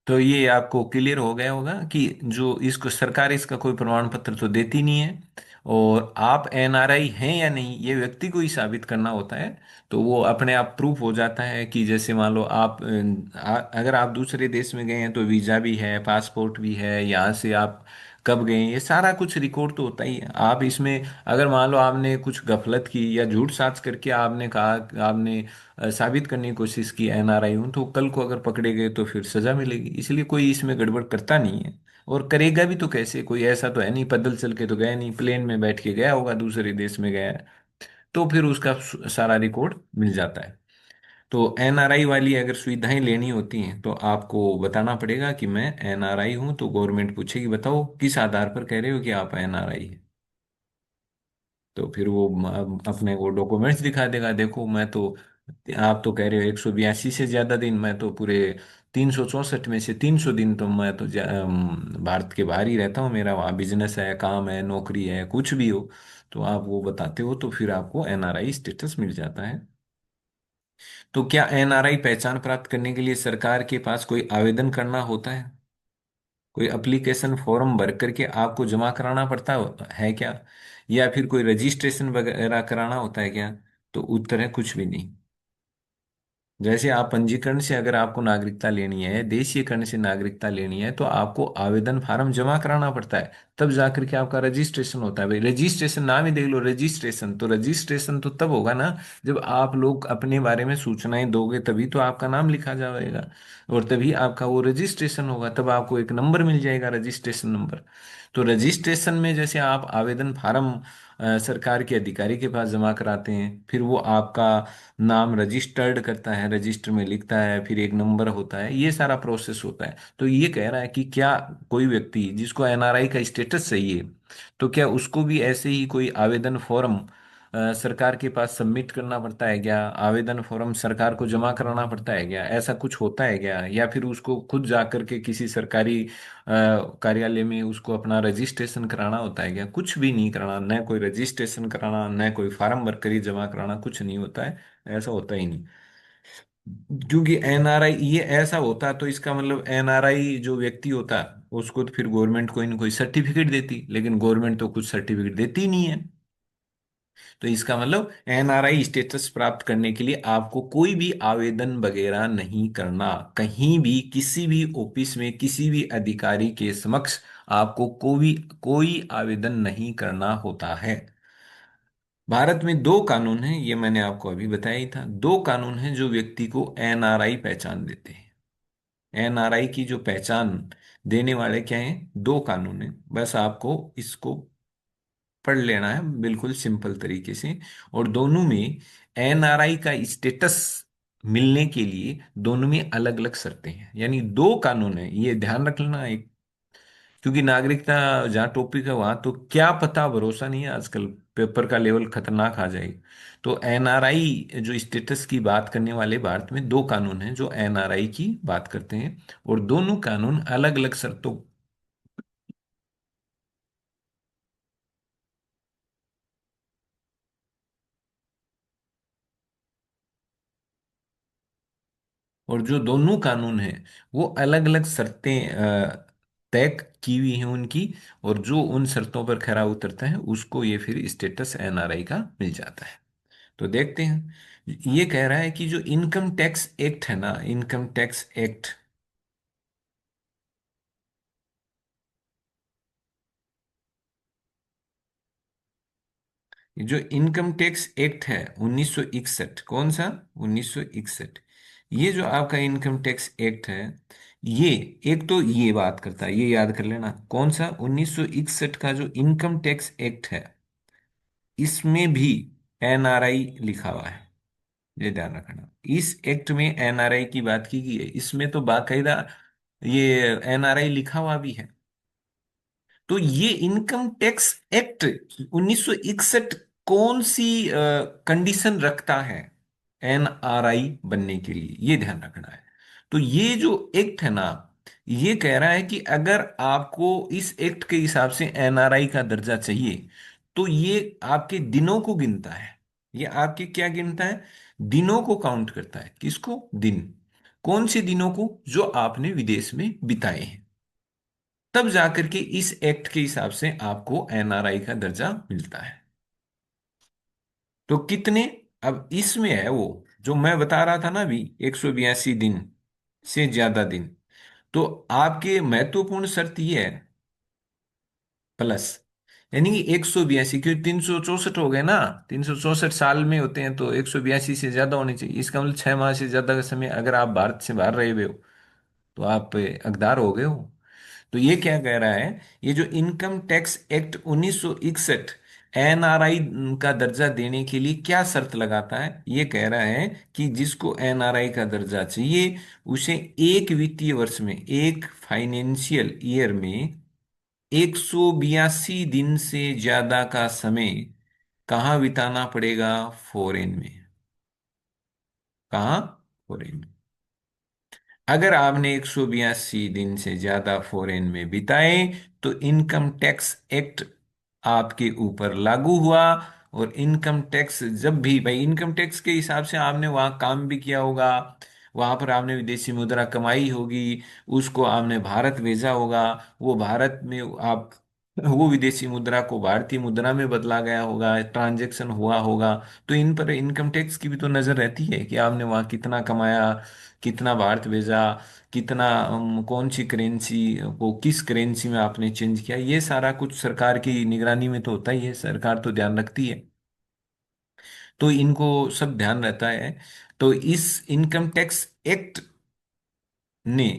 तो ये आपको क्लियर हो गया होगा कि जो इसको सरकार इसका कोई प्रमाण पत्र तो देती नहीं है, और आप एनआरआई हैं या नहीं ये व्यक्ति को ही साबित करना होता है। तो वो अपने आप प्रूफ हो जाता है कि जैसे मान लो आप अगर आप दूसरे देश में गए हैं तो वीजा भी है, पासपोर्ट भी है, यहाँ से आप कब गए हैं, ये सारा कुछ रिकॉर्ड तो होता ही है। आप इसमें अगर मान लो आपने कुछ गफलत की या झूठ साज करके आपने कहा, आपने साबित करने की कोशिश की एनआरआई हूं, तो कल को अगर पकड़े गए तो फिर सजा मिलेगी। इसलिए कोई इसमें गड़बड़ करता नहीं है, और करेगा भी तो कैसे, कोई ऐसा तो है नहीं, पैदल चल के तो गया नहीं, प्लेन में बैठ के गया होगा, दूसरे देश में गया है, तो फिर उसका सारा रिकॉर्ड मिल जाता है। तो एनआरआई वाली अगर सुविधाएं लेनी होती हैं तो आपको बताना पड़ेगा कि मैं एनआरआई हूं, तो गवर्नमेंट पूछेगी बताओ किस आधार पर कह रहे हो कि आप एनआरआई हैं। तो फिर वो अपने वो डॉक्यूमेंट्स दिखा देगा, देखो मैं तो, आप तो कह रहे हो 182 से ज्यादा दिन, मैं तो पूरे 364 में से 300 दिन तो मैं तो भारत के बाहर ही रहता हूँ, मेरा वहाँ बिजनेस है, काम है, नौकरी है, कुछ भी हो। तो आप वो बताते हो तो फिर आपको एनआरआई स्टेटस मिल जाता है। तो क्या एनआरआई पहचान प्राप्त करने के लिए सरकार के पास कोई आवेदन करना होता है, कोई एप्लीकेशन फॉर्म भर करके आपको जमा कराना पड़ता है क्या, या फिर कोई रजिस्ट्रेशन वगैरह कराना होता है क्या? तो उत्तर है कुछ भी नहीं। जैसे आप पंजीकरण से अगर आपको नागरिकता लेनी है, देशीयकरण से नागरिकता लेनी है, तो आपको आवेदन फार्म जमा कराना पड़ता है, तब जाकर के आपका रजिस्ट्रेशन होता है। भाई रजिस्ट्रेशन नाम ही देख लो, रजिस्ट्रेशन, तो रजिस्ट्रेशन तो तब होगा ना जब आप लोग अपने बारे में सूचनाएं दोगे, तभी तो आपका नाम लिखा जाएगा, और तभी आपका वो रजिस्ट्रेशन होगा, तब आपको एक नंबर मिल जाएगा, रजिस्ट्रेशन नंबर। तो रजिस्ट्रेशन में जैसे आप आवेदन फार्म सरकार के अधिकारी के पास जमा कराते हैं, फिर वो आपका नाम रजिस्टर्ड करता है, रजिस्टर में लिखता है, फिर एक नंबर होता है, ये सारा प्रोसेस होता है। तो ये कह रहा है कि क्या कोई व्यक्ति जिसको एनआरआई का स्टेटस चाहिए, तो क्या उसको भी ऐसे ही कोई आवेदन फॉर्म सरकार के पास सबमिट करना पड़ता है क्या, आवेदन फॉर्म सरकार को जमा कराना पड़ता है क्या, ऐसा कुछ होता है क्या, या फिर उसको खुद जाकर के किसी सरकारी कार्यालय में उसको अपना रजिस्ट्रेशन कराना होता है क्या? कुछ भी नहीं कराना, न कोई रजिस्ट्रेशन कराना, न कोई फार्म भर कर ही जमा कराना, कुछ नहीं होता है, ऐसा होता ही नहीं। क्योंकि एनआरआई ये ऐसा होता तो इसका मतलब एनआरआई जो व्यक्ति होता उसको तो फिर गवर्नमेंट कोई ना कोई सर्टिफिकेट देती, लेकिन गवर्नमेंट तो कुछ सर्टिफिकेट देती नहीं है। तो इसका मतलब एनआरआई स्टेटस प्राप्त करने के लिए आपको कोई भी आवेदन वगैरह नहीं करना, कहीं भी किसी भी ऑफिस में किसी भी अधिकारी के समक्ष आपको कोई कोई आवेदन नहीं करना होता है। भारत में दो कानून हैं, ये मैंने आपको अभी बताया ही था, दो कानून हैं जो व्यक्ति को एनआरआई पहचान देते हैं। एनआरआई की जो पहचान देने वाले क्या हैं, दो कानून हैं, बस आपको इसको पढ़ लेना है बिल्कुल सिंपल तरीके से। और दोनों में एनआरआई का स्टेटस मिलने के लिए दोनों में अलग अलग शर्तें हैं, यानी दो कानून है, ये ध्यान रख लेना एक। क्योंकि नागरिकता जहाँ टॉपिक है वहां तो क्या पता, भरोसा नहीं है आजकल, पेपर का लेवल खतरनाक आ जाए। तो एनआरआई जो स्टेटस की बात करने वाले भारत में दो कानून हैं जो एनआरआई की बात करते हैं, और दोनों कानून अलग अलग शर्तों, और जो दोनों कानून हैं वो अलग अलग शर्तें तय की हुई हैं उनकी, और जो उन शर्तों पर खरा उतरता है उसको ये फिर स्टेटस एनआरआई का मिल जाता है। तो देखते हैं, ये कह रहा है कि जो इनकम टैक्स एक्ट है ना, इनकम टैक्स एक्ट, जो इनकम टैक्स एक्ट है 1961, कौन सा? 1961। ये जो आपका इनकम टैक्स एक्ट है, ये एक तो ये बात करता है, ये याद कर लेना, कौन सा? 1961 का जो इनकम टैक्स एक्ट है, इसमें भी एनआरआई लिखा हुआ है, ये ध्यान रखना। इस एक्ट में एनआरआई की बात की गई है, इसमें तो बाकायदा ये एनआरआई लिखा हुआ भी है। तो ये इनकम टैक्स एक्ट 1961 कौन सी कंडीशन रखता है एनआरआई बनने के लिए, ये ध्यान रखना है। तो ये जो एक्ट है ना, ये कह रहा है कि अगर आपको इस एक्ट के हिसाब से एनआरआई का दर्जा चाहिए, तो ये आपके दिनों को गिनता है। ये आपके क्या गिनता है? दिनों को काउंट करता है। किसको? दिन। कौन से दिनों को? जो आपने विदेश में बिताए हैं। तब जाकर के इस एक्ट के हिसाब से आपको एनआरआई का दर्जा मिलता है। तो कितने? अब इसमें है वो जो मैं बता रहा था ना अभी, 182 दिन से ज्यादा दिन। तो आपके महत्वपूर्ण शर्त ये है, प्लस, यानी कि 182, क्योंकि 364 हो गए ना, 364 साल में होते हैं, तो 182 से ज्यादा होने चाहिए। इसका मतलब 6 माह से ज्यादा का समय अगर आप भारत से बाहर रहे हुए हो तो आप हकदार हो गए हो। तो ये क्या कह रहा है, ये जो इनकम टैक्स एक्ट 1961 एनआरआई का दर्जा देने के लिए क्या शर्त लगाता है, ये कह रहा है कि जिसको एनआरआई का दर्जा चाहिए उसे एक वित्तीय वर्ष में, एक फाइनेंशियल ईयर में 182 दिन से ज्यादा का समय कहाँ बिताना पड़ेगा? फॉरेन में। कहाँ? फॉरेन में। अगर आपने 182 दिन से ज्यादा फॉरेन में बिताए तो इनकम टैक्स एक्ट आपके ऊपर लागू हुआ। और इनकम टैक्स जब भी, भाई इनकम टैक्स के हिसाब से आपने वहां काम भी किया होगा, वहां पर आपने विदेशी मुद्रा कमाई होगी, उसको आपने भारत भेजा होगा, वो भारत में आप वो विदेशी मुद्रा को भारतीय मुद्रा में बदला गया होगा, ट्रांजैक्शन हुआ होगा। तो इन पर इनकम टैक्स की भी तो नजर रहती है कि आपने वहां कितना कमाया, कितना भारत भेजा, कितना कौन सी करेंसी को किस करेंसी में आपने चेंज किया। ये सारा कुछ सरकार की निगरानी में तो होता ही है, सरकार तो ध्यान रखती है। तो इनको सब ध्यान रहता है। तो इस इनकम टैक्स एक्ट ने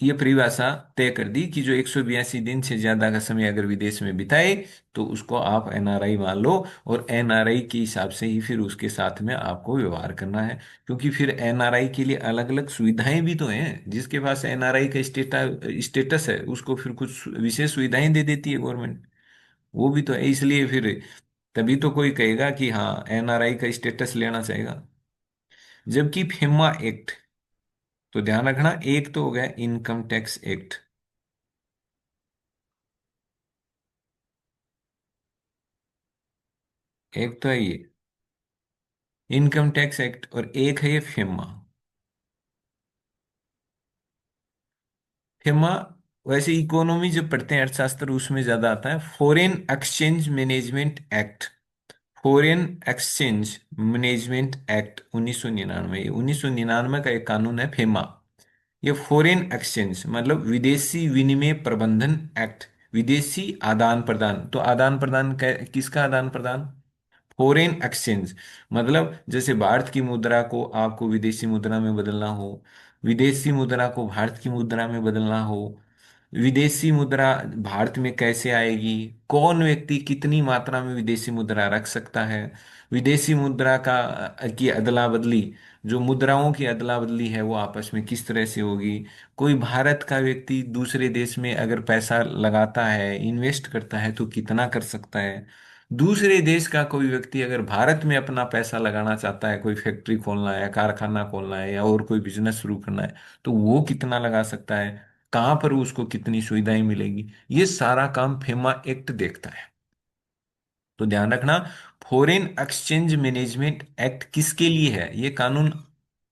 ये परिभाषा तय कर दी कि जो 182 दिन से ज्यादा का समय अगर विदेश में बिताए तो उसको आप एनआरआई मान लो। और एनआरआई के हिसाब से ही फिर उसके साथ में आपको व्यवहार करना है। क्योंकि फिर एनआरआई के लिए अलग अलग सुविधाएं भी तो हैं। जिसके पास एनआरआई का स्टेटस है उसको फिर कुछ विशेष सुविधाएं दे देती है गवर्नमेंट। वो भी तो है, इसलिए फिर तभी तो कोई कहेगा कि हाँ एनआरआई का स्टेटस लेना चाहेगा। जबकि फेमा एक्ट, तो ध्यान रखना, एक तो हो गया इनकम टैक्स एक्ट, एक तो है ये इनकम टैक्स एक्ट, और एक है ये फेमा। फेमा वैसे इकोनॉमी जब पढ़ते हैं अर्थशास्त्र उसमें ज्यादा आता है। Foreign exchange management act, foreign exchange management act 1999, ये 1999 का एक कानून है फेमा। ये फॉरेन एक्सचेंज मतलब विदेशी विनिमय प्रबंधन एक्ट, विदेशी आदान प्रदान। तो आदान प्रदान किसका आदान प्रदान? Foreign exchange. मतलब जैसे भारत की मुद्रा को आपको विदेशी मुद्रा में बदलना हो, विदेशी मुद्रा को भारत की मुद्रा में बदलना हो, विदेशी मुद्रा भारत में कैसे आएगी, कौन व्यक्ति कितनी मात्रा में विदेशी मुद्रा रख सकता है, विदेशी मुद्रा का की अदला बदली, जो मुद्राओं की अदला बदली है वो आपस में किस तरह से होगी, कोई भारत का व्यक्ति दूसरे देश में अगर पैसा लगाता है, इन्वेस्ट करता है तो कितना कर सकता है, दूसरे देश का कोई व्यक्ति अगर भारत में अपना पैसा लगाना चाहता है, कोई फैक्ट्री खोलना है, कारखाना खोलना है या और कोई बिजनेस शुरू करना है, तो वो कितना लगा सकता है, कहाँ पर उसको कितनी सुविधाएं मिलेगी, ये सारा काम फेमा एक्ट देखता है। तो ध्यान रखना, फॉरेन एक्सचेंज मैनेजमेंट एक्ट किसके लिए है? ये कानून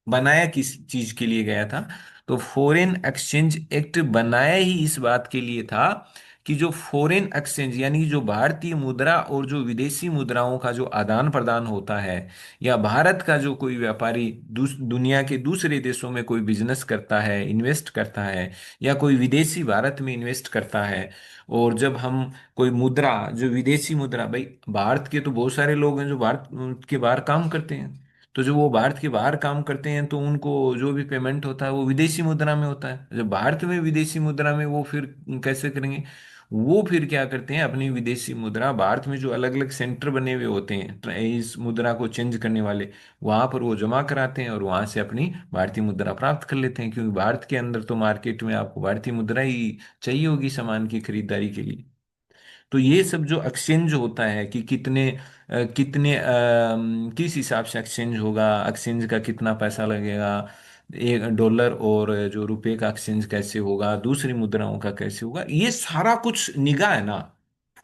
बनाया किस चीज के लिए गया था? तो फॉरेन एक्सचेंज एक्ट बनाया ही इस बात के लिए था कि जो फॉरेन एक्सचेंज यानी कि जो भारतीय मुद्रा और जो विदेशी मुद्राओं का जो आदान प्रदान होता है, या भारत का जो कोई व्यापारी दुनिया के दूसरे देशों में कोई बिजनेस करता है, इन्वेस्ट करता है, या कोई विदेशी भारत में इन्वेस्ट करता है, और जब हम कोई मुद्रा, जो विदेशी मुद्रा, भाई भारत के तो बहुत सारे लोग हैं जो भारत के बाहर काम करते हैं, तो जो वो भारत के बाहर काम करते हैं तो उनको जो भी पेमेंट होता है वो विदेशी मुद्रा में होता है। जब भारत में विदेशी मुद्रा में, वो फिर कैसे करेंगे? वो फिर क्या करते हैं, अपनी विदेशी मुद्रा भारत में जो अलग अलग सेंटर बने हुए होते हैं इस मुद्रा को चेंज करने वाले, वहां पर वो जमा कराते हैं और वहां से अपनी भारतीय मुद्रा प्राप्त कर लेते हैं। क्योंकि भारत के अंदर तो मार्केट में आपको भारतीय मुद्रा ही चाहिए होगी सामान की खरीदारी के लिए। तो ये सब जो एक्सचेंज होता है कि कितने किस हिसाब से एक्सचेंज होगा, एक्सचेंज का कितना पैसा लगेगा, एक डॉलर और जो रुपए का एक्सचेंज कैसे होगा, दूसरी मुद्राओं का कैसे होगा, ये सारा कुछ निगाह है ना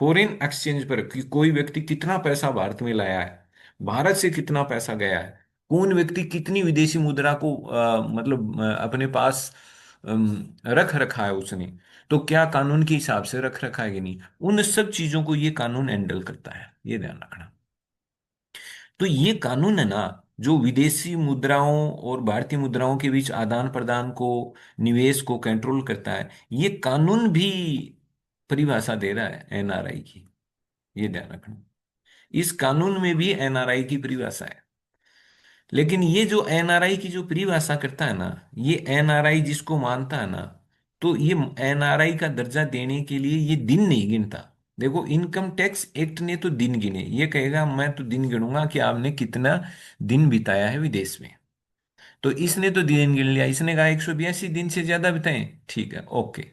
फॉरेन एक्सचेंज पर कि कोई व्यक्ति कितना पैसा भारत में लाया है, भारत से कितना पैसा गया है, कौन व्यक्ति कितनी विदेशी मुद्रा को मतलब अपने पास रख रखा है उसने, तो क्या कानून के हिसाब से रख रखा है कि नहीं, उन सब चीजों को ये कानून हैंडल करता है, ये ध्यान रखना। तो ये कानून है ना, जो विदेशी मुद्राओं और भारतीय मुद्राओं के बीच आदान प्रदान को, निवेश को कंट्रोल करता है, ये कानून भी परिभाषा दे रहा है एनआरआई की, ये ध्यान रखना। इस कानून में भी एनआरआई की परिभाषा है। लेकिन ये जो एनआरआई की जो परिभाषा करता है ना, ये एनआरआई जिसको मानता है ना, तो ये एनआरआई का दर्जा देने के लिए ये दिन नहीं गिनता। देखो, इनकम टैक्स एक्ट ने तो दिन गिने, ये कहेगा मैं तो दिन गिनूंगा कि आपने कितना दिन बिताया है विदेश में। तो इसने तो दिन गिन लिया, इसने कहा 182 दिन से ज्यादा बिताए, ठीक है, ओके,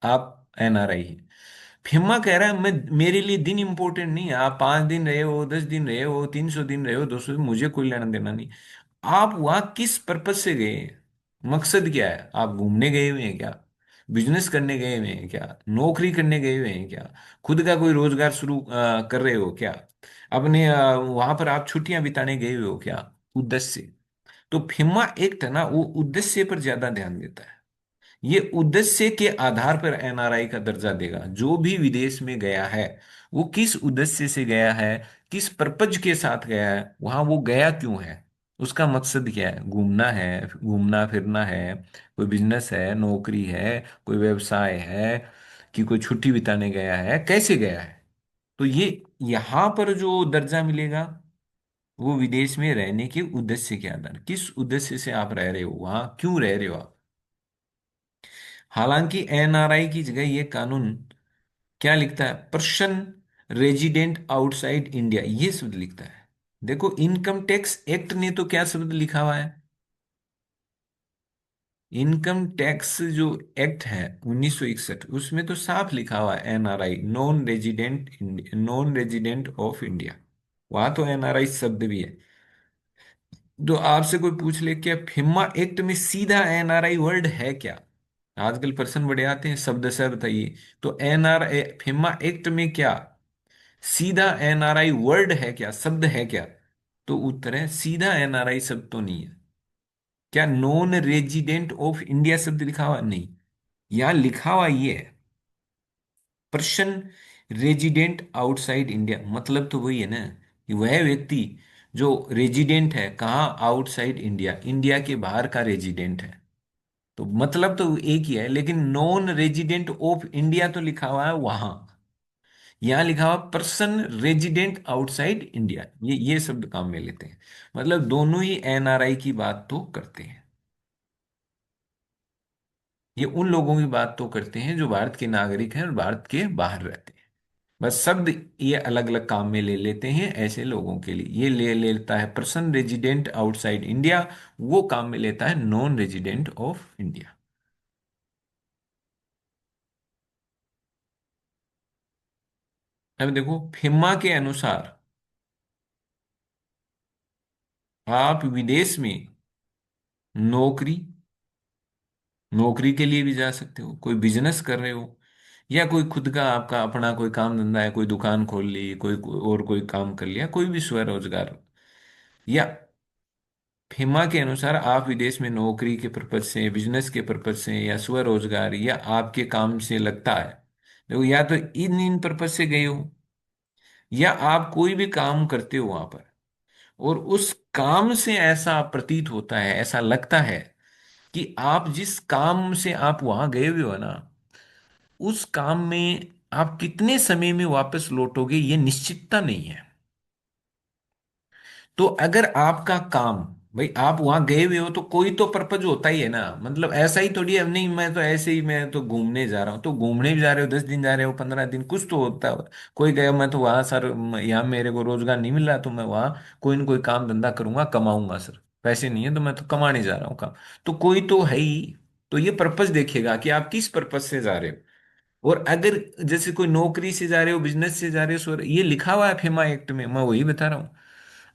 आप एनआरआई है। फेमा कह रहा है मैं, मेरे लिए दिन इंपॉर्टेंट नहीं है, आप 5 दिन रहे हो, 10 दिन रहे हो, 300 दिन रहे हो, 200 दिन, मुझे कोई लेना देना नहीं। आप वहां किस पर्पज से गए हैं? मकसद क्या है? आप घूमने गए हुए हैं क्या? बिजनेस करने गए हुए हैं क्या? नौकरी करने गए हुए हैं क्या? खुद का कोई रोजगार शुरू कर रहे हो क्या? अपने वहां पर आप छुट्टियां बिताने गए हुए हो क्या? उद्देश्य। तो फिल्मा एक्ट है ना, वो उद्देश्य पर ज्यादा ध्यान देता है। ये उद्देश्य के आधार पर एनआरआई का दर्जा देगा। जो भी विदेश में गया है, वो किस उद्देश्य से गया है, किस पर्पज के साथ गया है, वहां वो गया क्यों है, उसका मकसद क्या है, घूमना है, घूमना फिरना है, कोई बिजनेस है, नौकरी है, कोई व्यवसाय है, कि कोई छुट्टी बिताने गया है, कैसे गया है। तो ये यहां पर जो दर्जा मिलेगा, वो विदेश में रहने के उद्देश्य के आधार, किस उद्देश्य से आप रह रहे हो, वहां क्यों रह रहे हो आप। हालांकि एनआरआई की जगह ये कानून क्या लिखता है, पर्सन रेजिडेंट आउटसाइड इंडिया, ये शब्द लिखता है। देखो, इनकम टैक्स एक्ट ने तो क्या शब्द लिखा हुआ है, इनकम टैक्स जो एक्ट है 1961, उसमें तो साफ लिखा हुआ है NRI, non resident, non resident of India, वहां तो एनआरआई शब्द भी है। तो आपसे कोई पूछ ले क्या फिम्मा एक्ट में सीधा एनआरआई वर्ड है क्या, आजकल प्रश्न बड़े आते हैं, शब्द से बताइए। तो फिम्मा एक्ट में क्या सीधा एनआरआई वर्ड है क्या, शब्द है क्या? तो उत्तर है सीधा एनआरआई शब्द तो नहीं है। क्या नॉन रेजिडेंट ऑफ इंडिया शब्द लिखा हुआ? नहीं। यहां लिखा हुआ ये है, पर्सन रेजिडेंट आउटसाइड इंडिया, मतलब तो वही है ना, कि वह व्यक्ति जो रेजिडेंट है कहाँ, आउटसाइड इंडिया, इंडिया के बाहर का रेजिडेंट है। तो मतलब तो एक ही है, लेकिन नॉन रेजिडेंट ऑफ इंडिया तो लिखा हुआ है वहां, यहां लिखा हुआ पर्सन रेजिडेंट आउटसाइड इंडिया, ये शब्द काम में लेते हैं। मतलब दोनों ही एनआरआई की बात तो करते हैं। ये उन लोगों की बात तो करते हैं जो भारत के नागरिक हैं और भारत के बाहर रहते हैं। बस शब्द ये अलग अलग काम में ले लेते हैं, ऐसे लोगों के लिए ये ले लेता है पर्सन रेजिडेंट आउटसाइड इंडिया, वो काम में लेता है नॉन रेजिडेंट ऑफ इंडिया। अब देखो, फिम्मा के अनुसार आप विदेश में नौकरी, नौकरी के लिए भी जा सकते हो, कोई बिजनेस कर रहे हो, या कोई खुद का आपका अपना कोई काम धंधा है, कोई दुकान खोल ली, और कोई काम कर लिया, कोई भी स्वरोजगार, या फेमा के अनुसार आप विदेश में नौकरी के पर्पज से, बिजनेस के पर्पज से, या स्वरोजगार, या आपके काम से लगता है, देखो या तो इन इन पर्पज से गए हो, या आप कोई भी काम करते हो वहां पर, और उस काम से ऐसा प्रतीत होता है, ऐसा लगता है कि आप जिस काम से आप वहां गए हुए हो ना, उस काम में आप कितने समय में वापस लौटोगे ये निश्चितता नहीं है। तो अगर आपका काम, भाई आप वहां गए हुए हो तो कोई तो पर्पज होता ही है ना, मतलब ऐसा ही थोड़ी है, नहीं मैं तो ऐसे ही, मैं तो घूमने जा रहा हूँ, तो घूमने भी जा रहे हो, 10 दिन जा रहे हो, 15 दिन, कुछ तो होता है। कोई कहे मैं तो वहां सर, यहाँ मेरे को रोजगार नहीं मिल रहा, तो मैं वहां कोई ना कोई काम धंधा करूंगा, कमाऊंगा सर, पैसे नहीं है तो मैं तो कमाने जा रहा हूँ काम, तो कोई तो है ही। तो ये पर्पज देखेगा कि आप किस पर्पज से जा रहे हो। और अगर जैसे कोई नौकरी से जा रहे हो, बिजनेस से जा रहे हो, ये लिखा हुआ है फेमा एक्ट में, मैं वही बता रहा हूँ।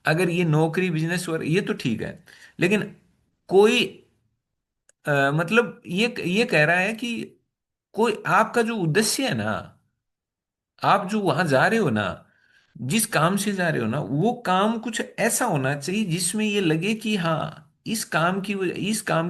अगर ये नौकरी बिजनेस और ये तो ठीक है, लेकिन कोई मतलब ये कह रहा है कि कोई आपका जो उद्देश्य है ना, आप जो वहां जा रहे हो ना, जिस काम से जा रहे हो ना, वो काम कुछ ऐसा होना चाहिए जिसमें ये लगे कि हाँ, इस काम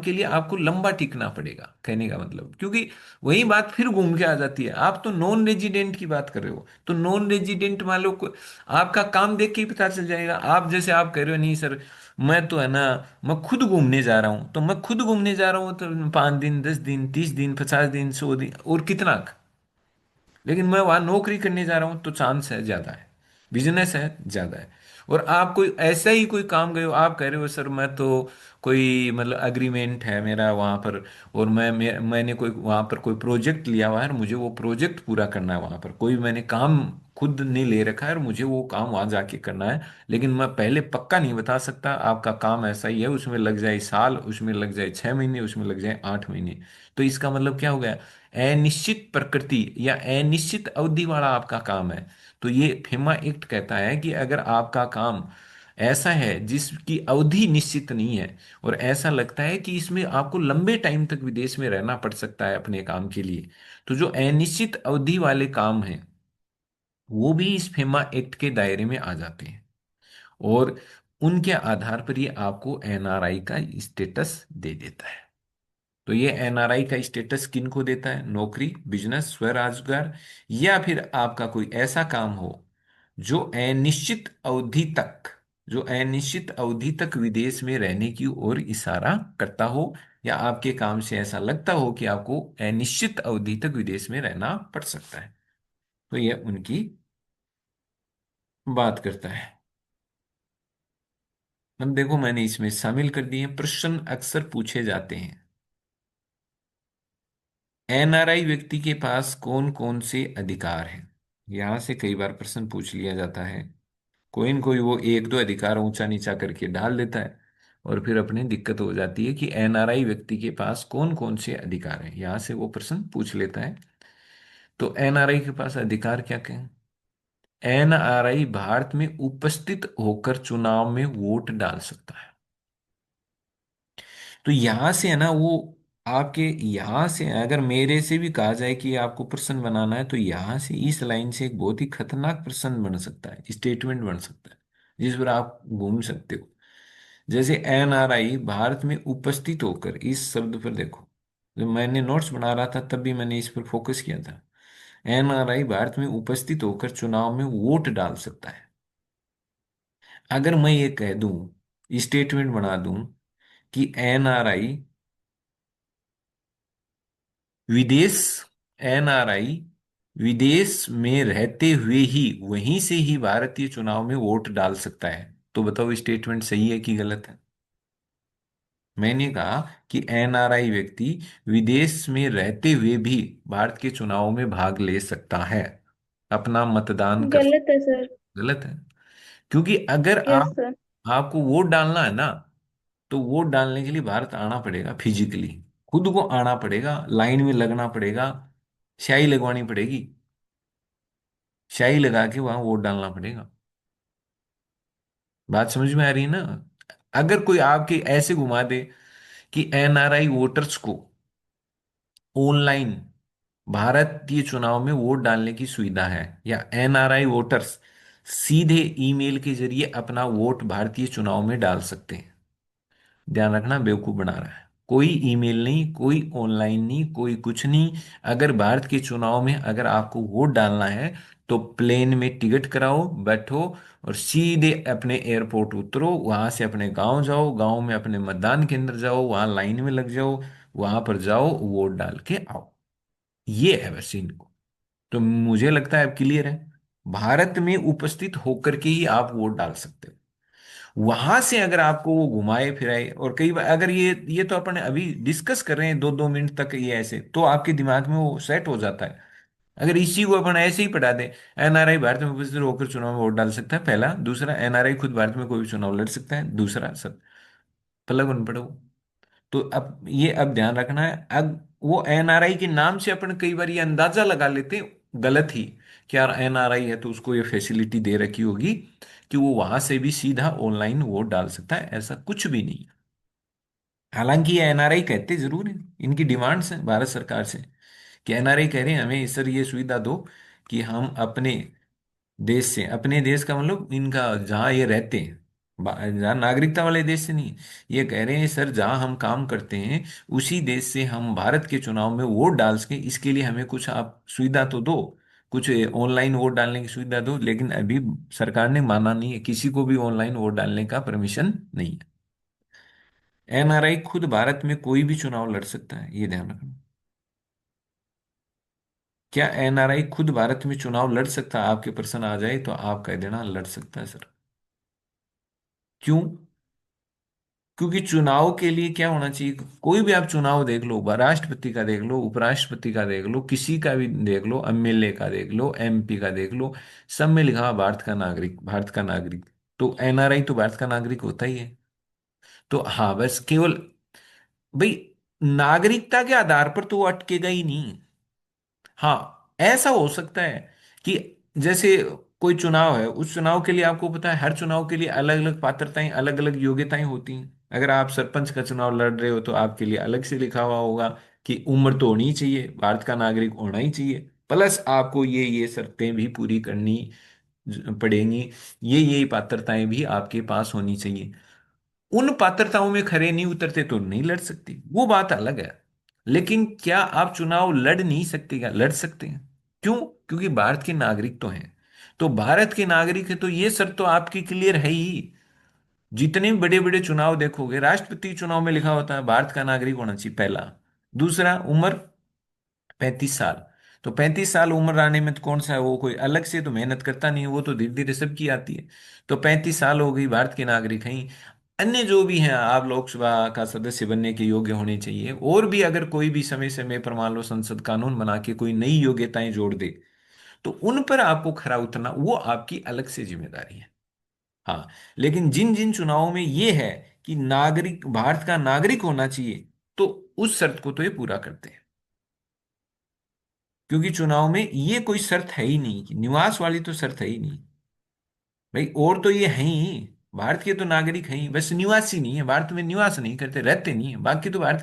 के लिए आपको लंबा टिकना पड़ेगा, कहने का मतलब। क्योंकि वही बात फिर घूम के आ जाती है, आप तो नॉन रेजिडेंट की बात कर रहे हो, तो नॉन रेजिडेंट वालों को आपका काम देख के ही पता चल जाएगा। आप जैसे आप कह रहे हो, नहीं सर मैं तो है ना, मैं खुद घूमने जा रहा हूँ, तो मैं खुद घूमने जा रहा हूँ तो 5 दिन, 10 दिन, 30 दिन, 50 दिन, 100 दिन, और कितना। लेकिन मैं वहां नौकरी करने जा रहा हूं तो चांस है ज्यादा है, बिजनेस है ज्यादा है। और आप कोई ऐसा ही कोई काम गए हो, आप कह रहे हो सर मैं तो कोई मतलब एग्रीमेंट है मेरा वहां पर, और मैंने कोई वहां पर कोई प्रोजेक्ट लिया हुआ है, और मुझे वो प्रोजेक्ट पूरा करना है वहां पर, कोई मैंने काम खुद नहीं ले रखा है और मुझे वो काम वहां जाके करना है। लेकिन मैं पहले पक्का नहीं बता सकता, आपका काम ऐसा ही है, उसमें लग जाए साल, उसमें लग जाए 6 महीने, उसमें लग जाए 8 महीने। तो इसका मतलब क्या हो गया, अनिश्चित प्रकृति या अनिश्चित अवधि वाला आपका काम है। तो ये फेमा एक्ट कहता है कि अगर आपका काम ऐसा है जिसकी अवधि निश्चित नहीं है, और ऐसा लगता है कि इसमें आपको लंबे टाइम तक विदेश में रहना पड़ सकता है अपने काम के लिए, तो जो अनिश्चित अवधि वाले काम हैं वो भी इस फेमा एक्ट के दायरे में आ जाते हैं। और उनके आधार पर ये आपको एनआरआई का स्टेटस दे देता है। तो ये एनआरआई का स्टेटस किन को देता है, नौकरी, बिजनेस, स्वरोजगार, या फिर आपका कोई ऐसा काम हो जो अनिश्चित अवधि तक जो अनिश्चित अवधि तक विदेश में रहने की ओर इशारा करता हो, या आपके काम से ऐसा लगता हो कि आपको अनिश्चित अवधि तक विदेश में रहना पड़ सकता है। तो ये उनकी बात करता है। अब देखो मैंने इसमें शामिल कर दिए प्रश्न अक्सर पूछे जाते हैं। एनआरआई व्यक्ति के पास कौन कौन से अधिकार हैं, यहां से कई बार प्रश्न पूछ लिया जाता है। कोई न कोई वो एक दो अधिकार ऊंचा नीचा करके डाल देता है, और फिर अपनी दिक्कत हो जाती है कि एनआरआई व्यक्ति के पास कौन कौन से अधिकार हैं, यहां से वो प्रश्न पूछ लेता है। तो एनआरआई के पास अधिकार क्या क्या है। एनआरआई भारत में उपस्थित होकर चुनाव में वोट डाल सकता है। तो यहां से है ना वो, आपके यहां से अगर मेरे से भी कहा जाए कि आपको प्रश्न बनाना है, तो यहां से इस लाइन से एक बहुत ही खतरनाक प्रश्न बन सकता है, स्टेटमेंट बन सकता है, जिस पर आप घूम सकते हो। जैसे एनआरआई भारत में उपस्थित होकर, इस शब्द पर देखो, जब मैंने नोट्स बना रहा था तब भी मैंने इस पर फोकस किया था। एनआरआई भारत में उपस्थित होकर चुनाव में वोट डाल सकता है। अगर मैं ये कह दूं, स्टेटमेंट बना दूं कि एनआरआई विदेश एनआरआई विदेश में रहते हुए ही वहीं से ही भारतीय चुनाव में वोट डाल सकता है, तो बताओ स्टेटमेंट सही है कि गलत है। मैंने कहा कि एनआरआई व्यक्ति विदेश में रहते हुए भी भारत के चुनाव में भाग ले सकता है, अपना मतदान कर। गलत है सर। गलत है, क्योंकि अगर यस आप सर। आपको वोट डालना है ना, तो वोट डालने के लिए भारत आना पड़ेगा फिजिकली, खुद को आना पड़ेगा, लाइन में लगना पड़ेगा, स्याही लगवानी पड़ेगी, स्याही लगा के वहां वोट डालना पड़ेगा। बात समझ में आ रही है ना। अगर कोई आपके ऐसे घुमा दे कि एनआरआई वोटर्स को ऑनलाइन भारतीय चुनाव में वोट डालने की सुविधा है, या एनआरआई वोटर्स सीधे ईमेल के जरिए अपना वोट भारतीय चुनाव में डाल सकते हैं, ध्यान रखना, बेवकूफ बना रहा है। कोई ईमेल नहीं, कोई ऑनलाइन नहीं, कोई कुछ नहीं। अगर भारत के चुनाव में अगर आपको वोट डालना है, तो प्लेन में टिकट कराओ, बैठो, और सीधे अपने एयरपोर्ट उतरो, वहां से अपने गांव जाओ, गांव में अपने मतदान केंद्र जाओ, वहां लाइन में लग जाओ, वहां पर जाओ, वोट डाल के आओ। ये है वैसे इनको। तो मुझे लगता है अब क्लियर है, भारत में उपस्थित होकर के ही आप वोट डाल सकते हो। वहां से अगर आपको वो घुमाए फिराए, और कई बार अगर ये तो अपन अभी डिस्कस कर रहे हैं 2-2 मिनट तक, ये ऐसे तो आपके दिमाग में वो सेट हो जाता है। अगर इसी को अपन ऐसे ही पढ़ा दें, एनआरआई भारत में उपस्थित होकर चुनाव में वोट डाल सकता है, पहला। दूसरा, एनआरआई खुद भारत में कोई भी चुनाव लड़ सकता है, दूसरा सब पलग बन पड़ो। तो अब ये, अब ध्यान रखना है, अब वो एनआरआई के नाम से अपन कई बार ये अंदाजा लगा लेते हैं, गलत ही, कि यार एनआरआई है तो उसको ये फैसिलिटी दे रखी होगी कि वो वहां से भी सीधा ऑनलाइन वोट डाल सकता है, ऐसा कुछ भी नहीं। हालांकि ये एनआरआई कहते जरूर हैं, इनकी डिमांड्स हैं भारत सरकार से, कि एनआरआई कह रहे हैं हमें सर ये सुविधा दो कि हम अपने देश से, अपने देश का मतलब इनका जहाँ ये रहते हैं, जहाँ नागरिकता वाले देश से नहीं। ये कह रहे हैं सर जहाँ हम काम करते हैं उसी देश से हम भारत के चुनाव में वोट डाल सके, इसके लिए हमें कुछ आप सुविधा तो दो, कुछ ऑनलाइन वोट डालने की सुविधा दो। लेकिन अभी सरकार ने माना नहीं है, किसी को भी ऑनलाइन वोट डालने का परमिशन नहीं है। एनआरआई खुद भारत में कोई भी चुनाव लड़ सकता है, ये ध्यान रखना। क्या एनआरआई खुद भारत में चुनाव लड़ सकता है? आपके प्रश्न आ जाए तो आप कह देना लड़ सकता है सर। क्यों? क्योंकि चुनाव के लिए क्या होना चाहिए, कोई भी आप चुनाव देख लो, राष्ट्रपति का देख लो, उपराष्ट्रपति का देख लो, किसी का भी देख लो, एमएलए का देख लो, एमपी का देख लो, सब में लिखा हुआ भारत का नागरिक, भारत का नागरिक। तो एनआरआई तो भारत का नागरिक होता ही है। तो हाँ, बस केवल भाई नागरिकता के आधार पर तो वो अटकेगा ही नहीं। हाँ, ऐसा हो सकता है कि जैसे कोई चुनाव है, उस चुनाव के लिए आपको पता है हर चुनाव के लिए अलग अलग पात्रताएं, अलग अलग योग्यताएं होती हैं। अगर आप सरपंच का चुनाव लड़ रहे हो तो आपके लिए अलग से लिखा हुआ होगा कि उम्र तो होनी ही चाहिए, भारत का नागरिक होना ही चाहिए, प्लस आपको ये शर्तें भी पूरी करनी पड़ेंगी, ये पात्रताएं भी आपके पास होनी चाहिए। उन पात्रताओं में खरे नहीं उतरते तो नहीं लड़ सकते, वो बात अलग है। लेकिन क्या आप चुनाव लड़ नहीं सकते? क्या लड़ सकते हैं? क्यों? क्योंकि भारत के नागरिक तो हैं। तो भारत के नागरिक है तो ये शर्त तो आपकी क्लियर है ही। जितने भी बड़े बड़े चुनाव देखोगे, राष्ट्रपति चुनाव में लिखा होता है भारत का नागरिक होना चाहिए पहला। दूसरा, उम्र 35 साल। तो 35 साल उम्र आने में तो कौन सा है, वो कोई अलग से तो मेहनत करता नहीं है, वो तो धीरे धीरे सबकी आती है। तो 35 साल हो गई, भारत के नागरिक हैं। अन्य जो भी हैं, आप लोकसभा का सदस्य बनने के योग्य होने चाहिए, और भी अगर कोई भी समय समय पर मान लो संसद कानून बना के कोई नई योग्यताएं जोड़ दे, तो उन पर आपको खरा उतरना वो आपकी अलग से जिम्मेदारी है। हाँ, लेकिन जिन जिन चुनावों में ये है कि नागरिक, भारत का नागरिक होना चाहिए, तो उस शर्त को तो ये पूरा करते हैं। क्योंकि चुनाव में ये कोई शर्त है ही नहीं, कि निवास वाली तो शर्त है ही नहीं। भाई और तो ये है ही, भारत के तो नागरिक हैं ही, बस निवासी नहीं है, भारत में निवास नहीं करते, रहते नहीं है, बाकी तो भारत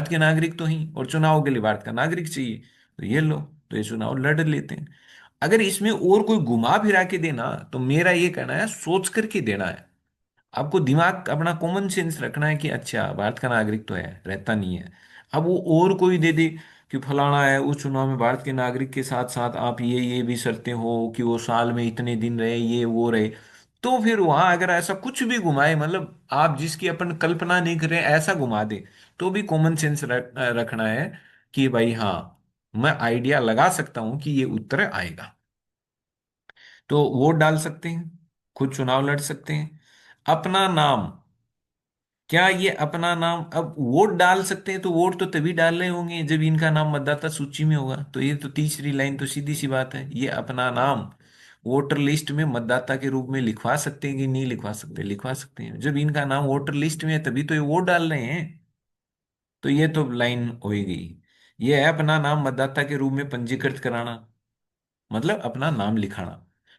के नागरिक तो ही, और चुनाव के लिए भारत का नागरिक चाहिए। तो ये लो, तो ये चुनाव लड़ लेते हैं। अगर इसमें और कोई घुमा फिरा के देना, तो मेरा ये कहना है सोच करके देना है। आपको दिमाग अपना कॉमन सेंस रखना है कि अच्छा भारत का नागरिक तो है, रहता नहीं है। अब वो और कोई दे दे कि फलाना है, उस चुनाव में भारत के नागरिक के साथ साथ आप ये भी शर्तें हो कि वो साल में इतने दिन रहे, ये वो रहे, तो फिर वहां अगर ऐसा कुछ भी घुमाए, मतलब आप जिसकी अपन कल्पना नहीं कर रहे ऐसा घुमा दे, तो भी कॉमन सेंस रखना है कि भाई हाँ, मैं आइडिया लगा सकता हूं कि ये उत्तर आएगा। तो वोट डाल सकते हैं, खुद चुनाव लड़ सकते हैं। अपना नाम, क्या ये अपना नाम अब वोट डाल सकते हैं? तो वोट तो तभी डाल रहे होंगे जब इनका नाम मतदाता सूची में होगा। तो ये तो तीसरी लाइन तो सीधी सी बात है, ये अपना नाम वोटर लिस्ट में मतदाता के रूप में लिखवा सकते हैं कि नहीं लिखवा सकते? लिखवा सकते हैं। जब इनका नाम वोटर लिस्ट में है तभी तो ये वोट डाल रहे हैं। तो ये तो लाइन हो ही गई। ये है अपना नाम मतदाता के रूप में पंजीकृत कराना, मतलब अपना नाम लिखाना।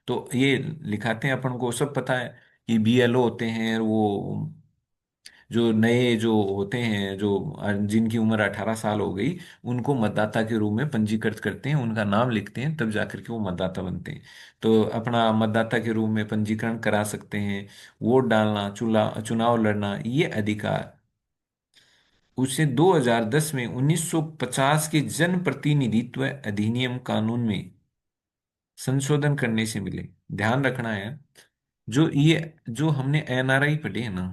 तो ये लिखाते हैं, अपन को सब पता है कि बीएलओ होते हैं वो, जो नए जो होते हैं, जो जिनकी उम्र 18 साल हो गई, उनको मतदाता के रूप में पंजीकृत करते हैं, उनका नाम लिखते हैं, तब जाकर के वो मतदाता बनते हैं। तो अपना मतदाता के रूप में पंजीकरण करा सकते हैं। वोट डालना, चुनाव लड़ना, ये अधिकार उसे 2010 में 1950 के जन प्रतिनिधित्व अधिनियम कानून में संशोधन करने से मिले। ध्यान रखना है, जो ये जो हमने एनआरआई पढ़े हैं ना,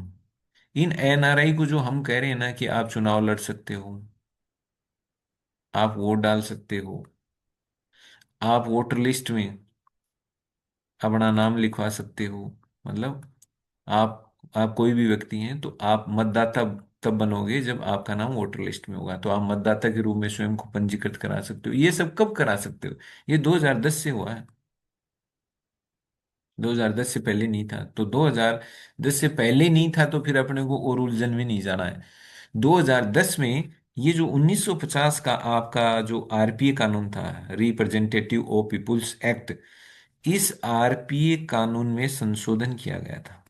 इन एनआरआई को जो हम कह रहे हैं ना कि आप चुनाव लड़ सकते हो, आप वोट डाल सकते हो, आप वोटर लिस्ट में अपना नाम लिखवा सकते हो, मतलब आप कोई भी व्यक्ति हैं तो आप मतदाता तब बनोगे जब आपका नाम वोटर लिस्ट में होगा, तो आप मतदाता के रूप में स्वयं को पंजीकृत करा सकते हो। ये सब कब करा सकते हो? ये 2010 से हुआ है। 2010 से पहले नहीं था। तो 2010 से पहले नहीं था तो फिर अपने को और उलझन में नहीं जाना है। 2010 में ये जो 1950 का आपका जो आरपीए कानून था, रिप्रेजेंटेटिव ऑफ पीपुल्स एक्ट, इस आरपीए कानून में संशोधन किया गया था।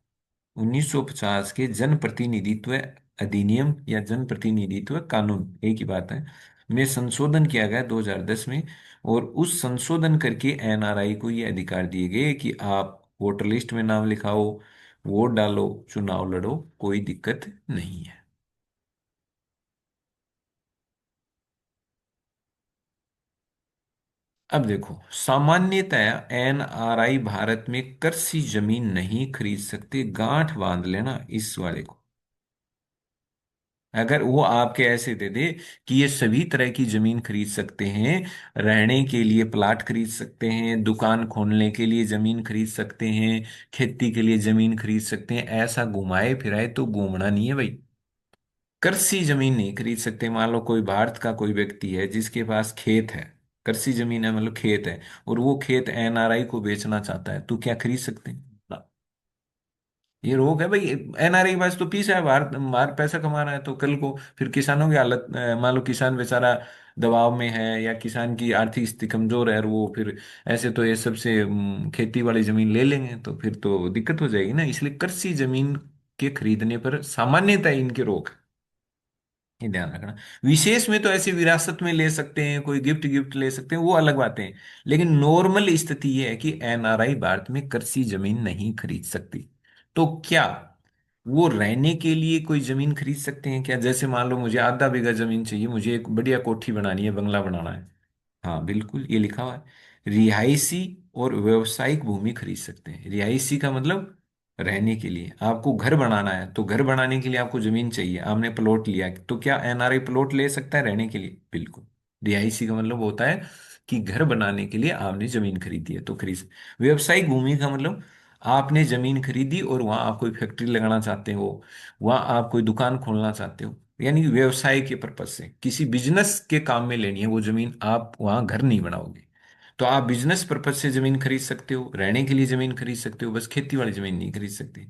1950 के जन प्रतिनिधित्व अधिनियम या जन प्रतिनिधित्व कानून एक ही बात है, में संशोधन किया गया 2010 में। और उस संशोधन करके एनआरआई को ये अधिकार दिए गए कि आप वोटर लिस्ट में नाम लिखाओ, वोट डालो, चुनाव लड़ो, कोई दिक्कत नहीं है। अब देखो, सामान्यतया एनआरआई भारत में कृषि जमीन नहीं खरीद सकते। गांठ बांध लेना इस वाले को। अगर वो आपके ऐसे दे दे कि ये सभी तरह की जमीन खरीद सकते हैं, रहने के लिए प्लाट खरीद सकते हैं, दुकान खोलने के लिए जमीन खरीद सकते हैं, खेती के लिए जमीन खरीद सकते हैं, ऐसा घुमाए फिराए तो घूमना नहीं है भाई। कृषि जमीन नहीं खरीद सकते। मान लो कोई भारत का कोई व्यक्ति है जिसके पास खेत है, कृषि जमीन है, मतलब खेत है, और वो खेत एनआरआई को बेचना चाहता है, तो क्या खरीद सकते हैं? ये रोग है भाई। एनआरआई के पास तो पीस है, बाहर बाहर पैसा कमा रहा है, तो कल को फिर किसानों की हालत, मान लो किसान बेचारा दबाव में है, या किसान की आर्थिक स्थिति कमजोर है, और वो फिर ऐसे तो ये सबसे खेती वाली जमीन ले लेंगे, तो फिर तो दिक्कत हो जाएगी ना। इसलिए कृषि जमीन के खरीदने पर सामान्यतः इनके रोक है, ये ध्यान रखना। विशेष में तो ऐसे विरासत में ले सकते हैं, कोई गिफ्ट गिफ्ट ले सकते हैं, वो अलग बातें हैं। लेकिन नॉर्मल स्थिति ये है कि एनआरआई भारत में कृषि जमीन नहीं खरीद सकती। तो क्या वो रहने के लिए कोई जमीन खरीद सकते हैं क्या? जैसे मान लो मुझे आधा बीघा जमीन चाहिए, मुझे एक बढ़िया कोठी बनानी है, बंगला बनाना है। हाँ बिल्कुल, ये लिखा हुआ है। रिहायशी और व्यवसायिक भूमि खरीद सकते हैं। रिहायशी का मतलब रहने के लिए, आपको घर बनाना है, तो घर बनाने के लिए आपको जमीन चाहिए, आपने प्लॉट लिया, तो क्या एनआरआई प्लॉट ले सकता है रहने के लिए? बिल्कुल। रिहायशी का मतलब होता है कि घर बनाने के लिए आपने जमीन खरीदी है, तो व्यवसायिक भूमि का मतलब आपने जमीन खरीदी और वहां आप कोई फैक्ट्री लगाना चाहते हो, वहां आप कोई दुकान खोलना चाहते हो, यानी कि व्यवसाय के पर्पज से किसी बिजनेस के काम में लेनी है वो जमीन, आप वहां घर नहीं बनाओगे। तो आप बिजनेस पर्पज से जमीन खरीद सकते हो, रहने के लिए जमीन खरीद सकते हो, बस खेती वाली जमीन नहीं खरीद सकते।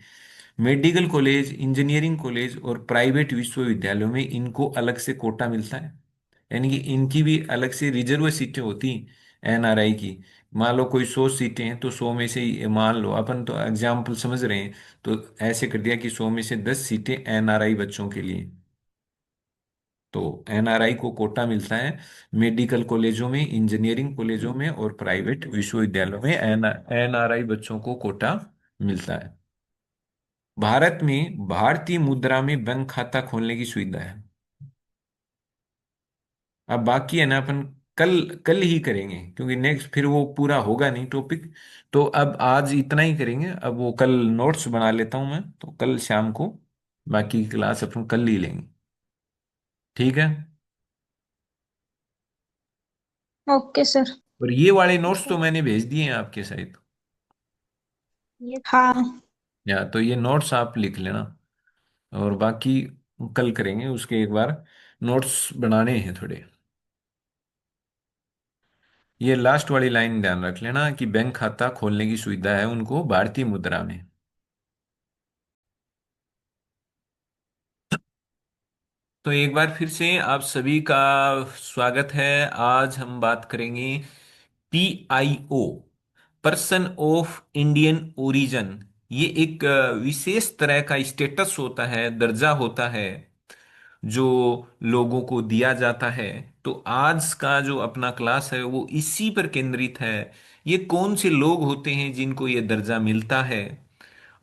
मेडिकल कॉलेज, इंजीनियरिंग कॉलेज और प्राइवेट विश्वविद्यालयों में इनको अलग से कोटा मिलता है, यानी कि इनकी भी अलग से रिजर्व सीटें होती एनआरआई की। मान लो कोई 100 सीटें हैं, तो 100 में से मान लो, अपन तो एग्जाम्पल समझ रहे हैं, तो ऐसे कर दिया कि 100 में से 10 सीटें एनआरआई बच्चों के लिए। तो एनआरआई को कोटा मिलता है मेडिकल कॉलेजों में, इंजीनियरिंग कॉलेजों में और प्राइवेट विश्वविद्यालयों में एनआरआई बच्चों को कोटा मिलता है। भारत में भारतीय मुद्रा में बैंक खाता खोलने की सुविधा है। अब बाकी है ना, अपन कल कल ही करेंगे, क्योंकि नेक्स्ट फिर वो पूरा होगा नहीं टॉपिक। तो अब आज इतना ही करेंगे, अब वो कल नोट्स बना लेता हूं मैं, तो कल शाम को बाकी की क्लास अपन कल ही लेंगे। ठीक है। Okay sir. और ये वाले नोट्स तो मैंने भेज दिए हैं आपके साथ। हाँ। या तो ये नोट्स आप लिख लेना, और बाकी कल करेंगे उसके एक बार। नोट्स बनाने हैं थोड़े। ये लास्ट वाली लाइन ध्यान रख लेना कि बैंक खाता खोलने की सुविधा है उनको भारतीय मुद्रा में। तो एक बार फिर से आप सभी का स्वागत है। आज हम बात करेंगे PIO, person of Indian origin. ये एक विशेष तरह का स्टेटस होता है, दर्जा होता है, जो लोगों को दिया जाता है। तो आज का जो अपना क्लास है वो इसी पर केंद्रित है। ये कौन से लोग होते हैं जिनको ये दर्जा मिलता है,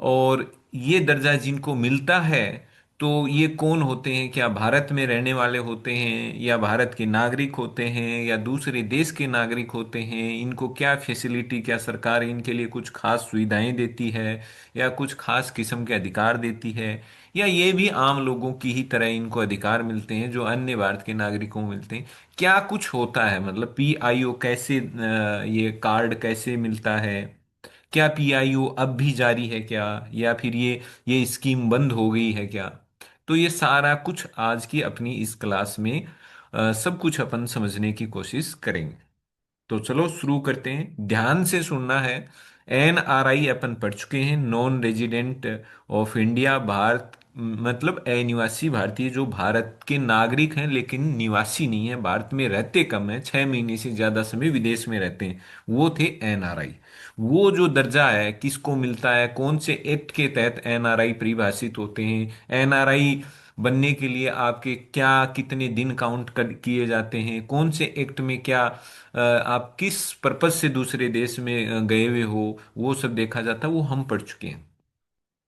और ये दर्जा जिनको मिलता है, तो ये कौन होते हैं? क्या भारत में रहने वाले होते हैं, या भारत के नागरिक होते हैं, या दूसरे देश के नागरिक होते हैं? इनको क्या फैसिलिटी, क्या सरकार इनके लिए कुछ खास सुविधाएं देती है, या कुछ खास किस्म के अधिकार देती है, या ये भी आम लोगों की ही तरह इनको अधिकार मिलते हैं जो अन्य भारत के नागरिकों को मिलते हैं? क्या कुछ होता है, मतलब पीआईओ कैसे, ये कार्ड कैसे मिलता है? क्या पीआईओ अब भी जारी है क्या, या फिर ये स्कीम बंद हो गई है क्या? तो ये सारा कुछ आज की अपनी इस क्लास में सब कुछ अपन समझने की कोशिश करेंगे। तो चलो शुरू करते हैं, ध्यान से सुनना है। एनआरआई अपन पढ़ चुके हैं, non resident of India. Bharat मतलब अनिवासी भारतीय, जो भारत के नागरिक हैं लेकिन निवासी नहीं है, भारत में रहते कम है, 6 महीने से ज्यादा समय विदेश में रहते हैं, वो थे एनआरआई। वो जो दर्जा है किसको मिलता है, कौन से एक्ट के तहत एनआरआई परिभाषित होते हैं? एनआरआई बनने के लिए आपके क्या कितने दिन काउंट कर किए जाते हैं, कौन से एक्ट में क्या आप किस पर्पज से दूसरे देश में गए हुए हो, वो सब देखा जाता है, वो हम पढ़ चुके हैं।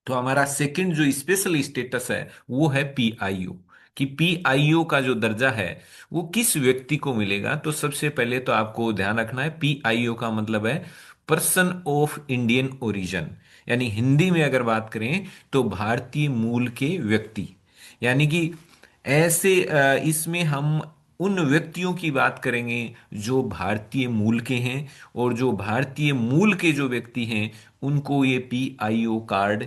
तो हमारा सेकंड जो स्पेशल स्टेटस है वो है पीआईओ, कि पीआईओ का जो दर्जा है वो किस व्यक्ति को मिलेगा। तो सबसे पहले तो आपको ध्यान रखना है, पीआईओ का मतलब है पर्सन ऑफ इंडियन ओरिजिन, यानी हिंदी में अगर बात करें तो भारतीय मूल के व्यक्ति। यानी कि ऐसे इसमें हम उन व्यक्तियों की बात करेंगे जो भारतीय मूल के हैं, और जो भारतीय मूल के जो व्यक्ति हैं उनको ये पीआईओ कार्ड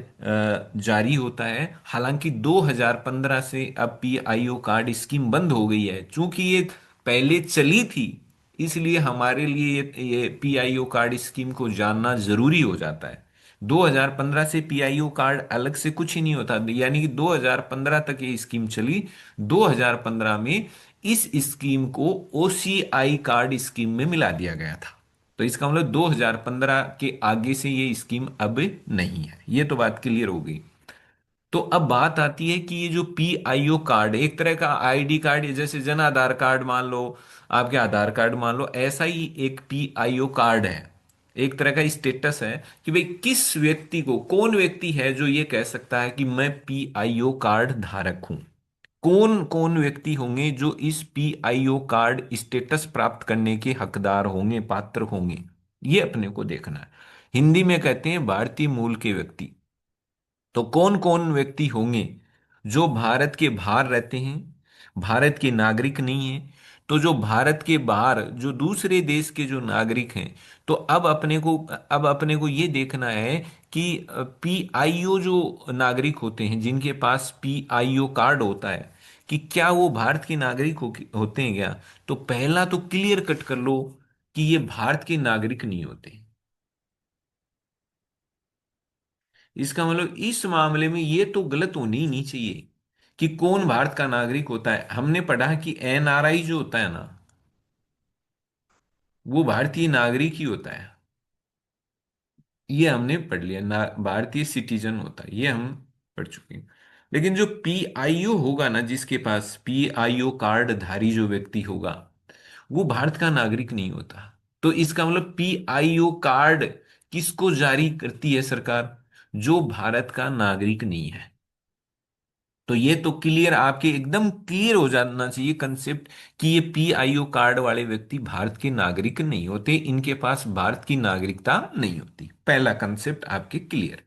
जारी होता है। हालांकि 2015 से अब पीआईओ कार्ड स्कीम बंद हो गई है, चूंकि ये पहले चली थी, इसलिए हमारे लिए ये पीआईओ कार्ड स्कीम को जानना जरूरी हो जाता है। 2015 से पीआईओ कार्ड अलग से कुछ ही नहीं होता, यानी कि 2015 तक ये स्कीम चली। 2015 में इस स्कीम को ओसीआई कार्ड स्कीम में मिला दिया गया था। तो इसका मतलब 2015 के आगे से ये स्कीम अब नहीं है। ये तो बात क्लियर हो गई। तो अब बात आती है कि ये जो पीआईओ कार्ड एक तरह का आईडी कार्ड है, जैसे जन आधार कार्ड मान लो, आपके आधार कार्ड मान लो, ऐसा ही एक पीआईओ कार्ड है। एक तरह का स्टेटस है कि भाई किस व्यक्ति को, कौन व्यक्ति है जो ये कह सकता है कि मैं पीआईओ कार्ड धारक हूं। कौन कौन व्यक्ति होंगे जो इस पीआईओ कार्ड स्टेटस प्राप्त करने के हकदार होंगे, पात्र होंगे, ये अपने को देखना है। हिंदी में कहते हैं भारतीय मूल के व्यक्ति। तो कौन कौन व्यक्ति होंगे जो भारत के बाहर रहते हैं, भारत के नागरिक नहीं है। तो जो भारत के बाहर जो दूसरे देश के जो नागरिक हैं, तो अब अपने को ये देखना है कि पीआईओ जो नागरिक होते हैं जिनके पास पीआईओ कार्ड होता है, कि क्या वो भारत के नागरिक होते हैं क्या। तो पहला तो क्लियर कट कर लो कि ये भारत के नागरिक नहीं होते। इसका मतलब इस मामले में ये तो गलत होनी ही नहीं चाहिए कि कौन भारत का नागरिक होता है। हमने पढ़ा कि एनआरआई जो होता है ना, वो भारतीय नागरिक ही होता है। ये हमने पढ़ लिया ना, भारतीय सिटीजन होता है, ये हम पढ़ चुके हैं। लेकिन जो पीआईओ होगा ना, जिसके पास पीआईओ कार्ड धारी जो व्यक्ति होगा, वो भारत का नागरिक नहीं होता। तो इसका मतलब पीआईओ कार्ड किसको जारी करती है सरकार, जो भारत का नागरिक नहीं है। तो ये तो क्लियर, आपके एकदम क्लियर हो जाना चाहिए कंसेप्ट कि ये पीआईओ कार्ड वाले व्यक्ति भारत के नागरिक नहीं होते, इनके पास भारत की नागरिकता नहीं होती। पहला कंसेप्ट आपके क्लियर।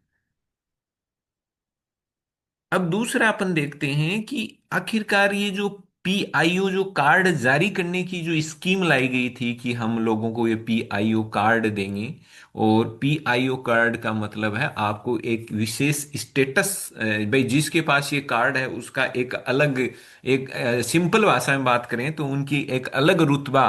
अब दूसरा अपन देखते हैं कि आखिरकार ये जो पीआईओ जो कार्ड जारी करने की जो स्कीम लाई गई थी कि हम लोगों को ये पीआईओ कार्ड देंगे, और पीआईओ कार्ड का मतलब है आपको एक विशेष स्टेटस, भाई जिसके पास ये कार्ड है उसका एक अलग, एक सिंपल भाषा में बात करें तो उनकी एक अलग रुतबा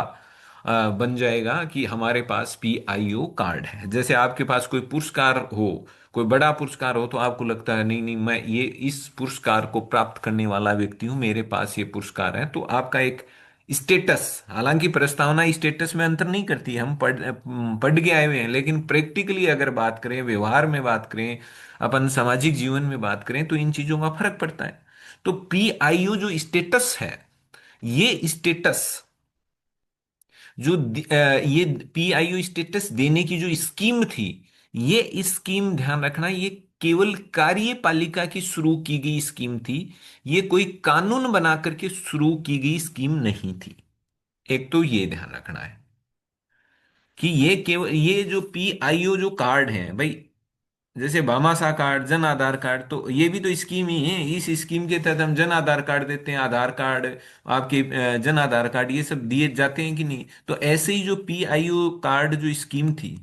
बन जाएगा कि हमारे पास पीआईओ कार्ड है। जैसे आपके पास कोई पुरस्कार हो, कोई बड़ा पुरस्कार हो, तो आपको लगता है नहीं नहीं मैं ये इस पुरस्कार को प्राप्त करने वाला व्यक्ति हूं, मेरे पास ये पुरस्कार है, तो आपका एक स्टेटस। हालांकि प्रस्तावना स्टेटस में अंतर नहीं करती, हम पढ़ के आए हुए हैं, लेकिन प्रैक्टिकली अगर बात करें, व्यवहार में बात करें, अपन सामाजिक जीवन में बात करें, तो इन चीजों का फर्क पड़ता है। तो पीआईओ जो स्टेटस है, ये स्टेटस ये पीआईओ स्टेटस देने की जो स्कीम थी, ये स्कीम ध्यान रखना, ये केवल कार्यपालिका की शुरू की गई स्कीम थी। ये कोई कानून बना करके शुरू की गई स्कीम नहीं थी। एक तो ये ध्यान रखना है कि ये केवल ये जो पीआईओ जो कार्ड है भाई, जैसे भामाशाह कार्ड, जन आधार कार्ड, तो ये भी तो स्कीम ही है। इस स्कीम के तहत हम जन आधार कार्ड देते हैं, आधार कार्ड, आपके जन आधार कार्ड, ये सब दिए जाते हैं कि नहीं। तो ऐसे ही जो पीआईओ कार्ड जो स्कीम थी,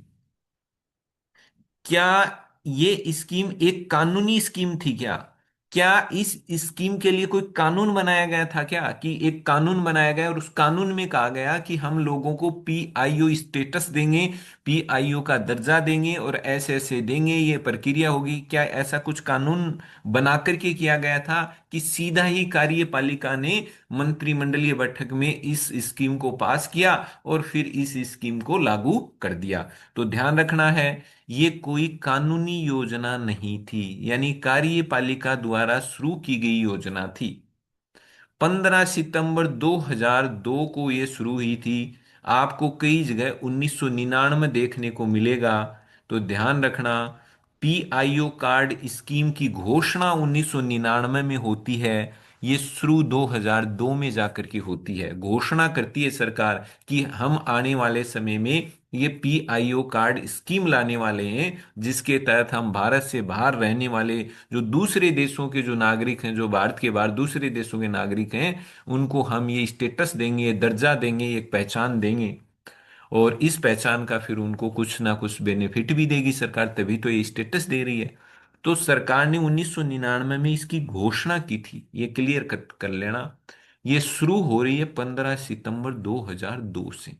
क्या ये स्कीम एक कानूनी स्कीम थी क्या? क्या इस स्कीम के लिए कोई कानून बनाया गया था क्या, कि एक कानून बनाया गया और उस कानून में कहा गया कि हम लोगों को पीआईओ स्टेटस देंगे, पीआईओ का दर्जा देंगे और ऐसे ऐसे देंगे, ये प्रक्रिया होगी? क्या ऐसा कुछ कानून बना करके किया गया था, कि सीधा ही कार्यपालिका ने मंत्रिमंडलीय बैठक में इस स्कीम को पास किया और फिर इस स्कीम को लागू कर दिया? तो ध्यान रखना है ये कोई कानूनी योजना नहीं थी, यानी कार्यपालिका द्वारा शुरू की गई योजना थी। 15 सितंबर 2002 को ये शुरू हुई थी। आपको कई जगह 1999 देखने को मिलेगा। तो ध्यान रखना, पीआईओ कार्ड स्कीम की घोषणा 1999 में होती है। ये शुरू 2002 में जाकर के होती है। घोषणा करती है सरकार कि हम आने वाले समय में ये पीआईओ कार्ड स्कीम लाने वाले हैं, जिसके तहत हम भारत से बाहर रहने वाले जो दूसरे देशों के जो नागरिक हैं, जो भारत के बाहर दूसरे देशों के नागरिक हैं, उनको हम ये स्टेटस देंगे, ये दर्जा देंगे, एक पहचान देंगे। और इस पहचान का फिर उनको कुछ ना कुछ बेनिफिट भी देगी सरकार, तभी तो ये स्टेटस दे रही है। तो सरकार ने 1999 में इसकी घोषणा की थी, ये क्लियर कर लेना। ये शुरू हो रही है 15 सितंबर 2002 से।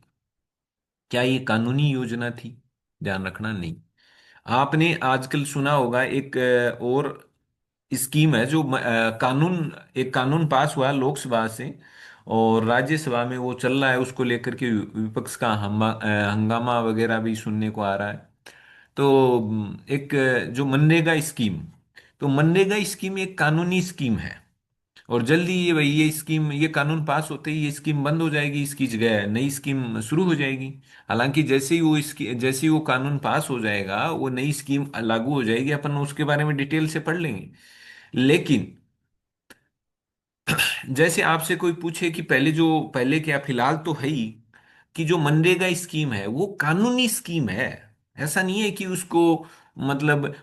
क्या ये कानूनी योजना थी? ध्यान रखना, नहीं। आपने आजकल सुना होगा एक और स्कीम है, जो कानून, एक कानून पास हुआ लोकसभा से और राज्यसभा में वो चल रहा है, उसको लेकर के विपक्ष का हंगामा वगैरह भी सुनने को आ रहा है। तो एक जो मनरेगा स्कीम, तो मनरेगा स्कीम एक कानूनी स्कीम है। और जल्दी ये भाई ये स्कीम, ये कानून पास होते ही ये स्कीम बंद हो जाएगी, इसकी जगह नई स्कीम शुरू हो जाएगी। हालांकि जैसे ही वो कानून पास हो जाएगा, वो नई स्कीम लागू हो जाएगी, अपन उसके बारे में डिटेल से पढ़ लेंगे। लेकिन जैसे आपसे कोई पूछे कि पहले क्या, फिलहाल तो है ही कि जो मनरेगा स्कीम है वो कानूनी स्कीम है। ऐसा नहीं है कि उसको मतलब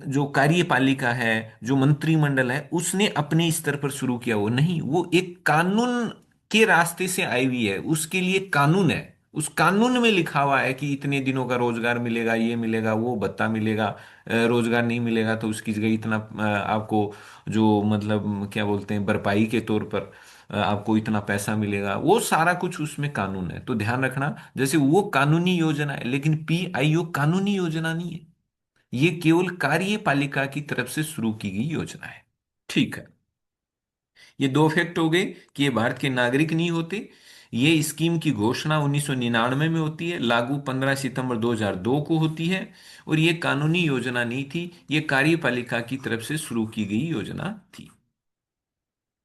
जो कार्यपालिका है, जो मंत्रिमंडल है, उसने अपने स्तर पर शुरू किया, वो नहीं, वो एक कानून के रास्ते से आई हुई है। उसके लिए कानून है, उस कानून में लिखा हुआ है कि इतने दिनों का रोजगार मिलेगा, ये मिलेगा, वो भत्ता मिलेगा। रोजगार नहीं मिलेगा तो उसकी जगह इतना आपको जो मतलब क्या बोलते हैं, भरपाई के तौर पर आपको इतना पैसा मिलेगा। वो सारा कुछ उसमें कानून है। तो ध्यान रखना, जैसे वो कानूनी योजना है, लेकिन पीआईओ कानूनी योजना नहीं है। ये केवल कार्यपालिका की तरफ से शुरू की गई योजना है। ठीक है। ये दो फैक्ट हो गए कि ये भारत के नागरिक नहीं होते। ये स्कीम की घोषणा 1999 में होती है, लागू 15 सितंबर 2002 को होती है। और ये कानूनी योजना नहीं थी, ये कार्यपालिका की तरफ से शुरू की गई योजना थी।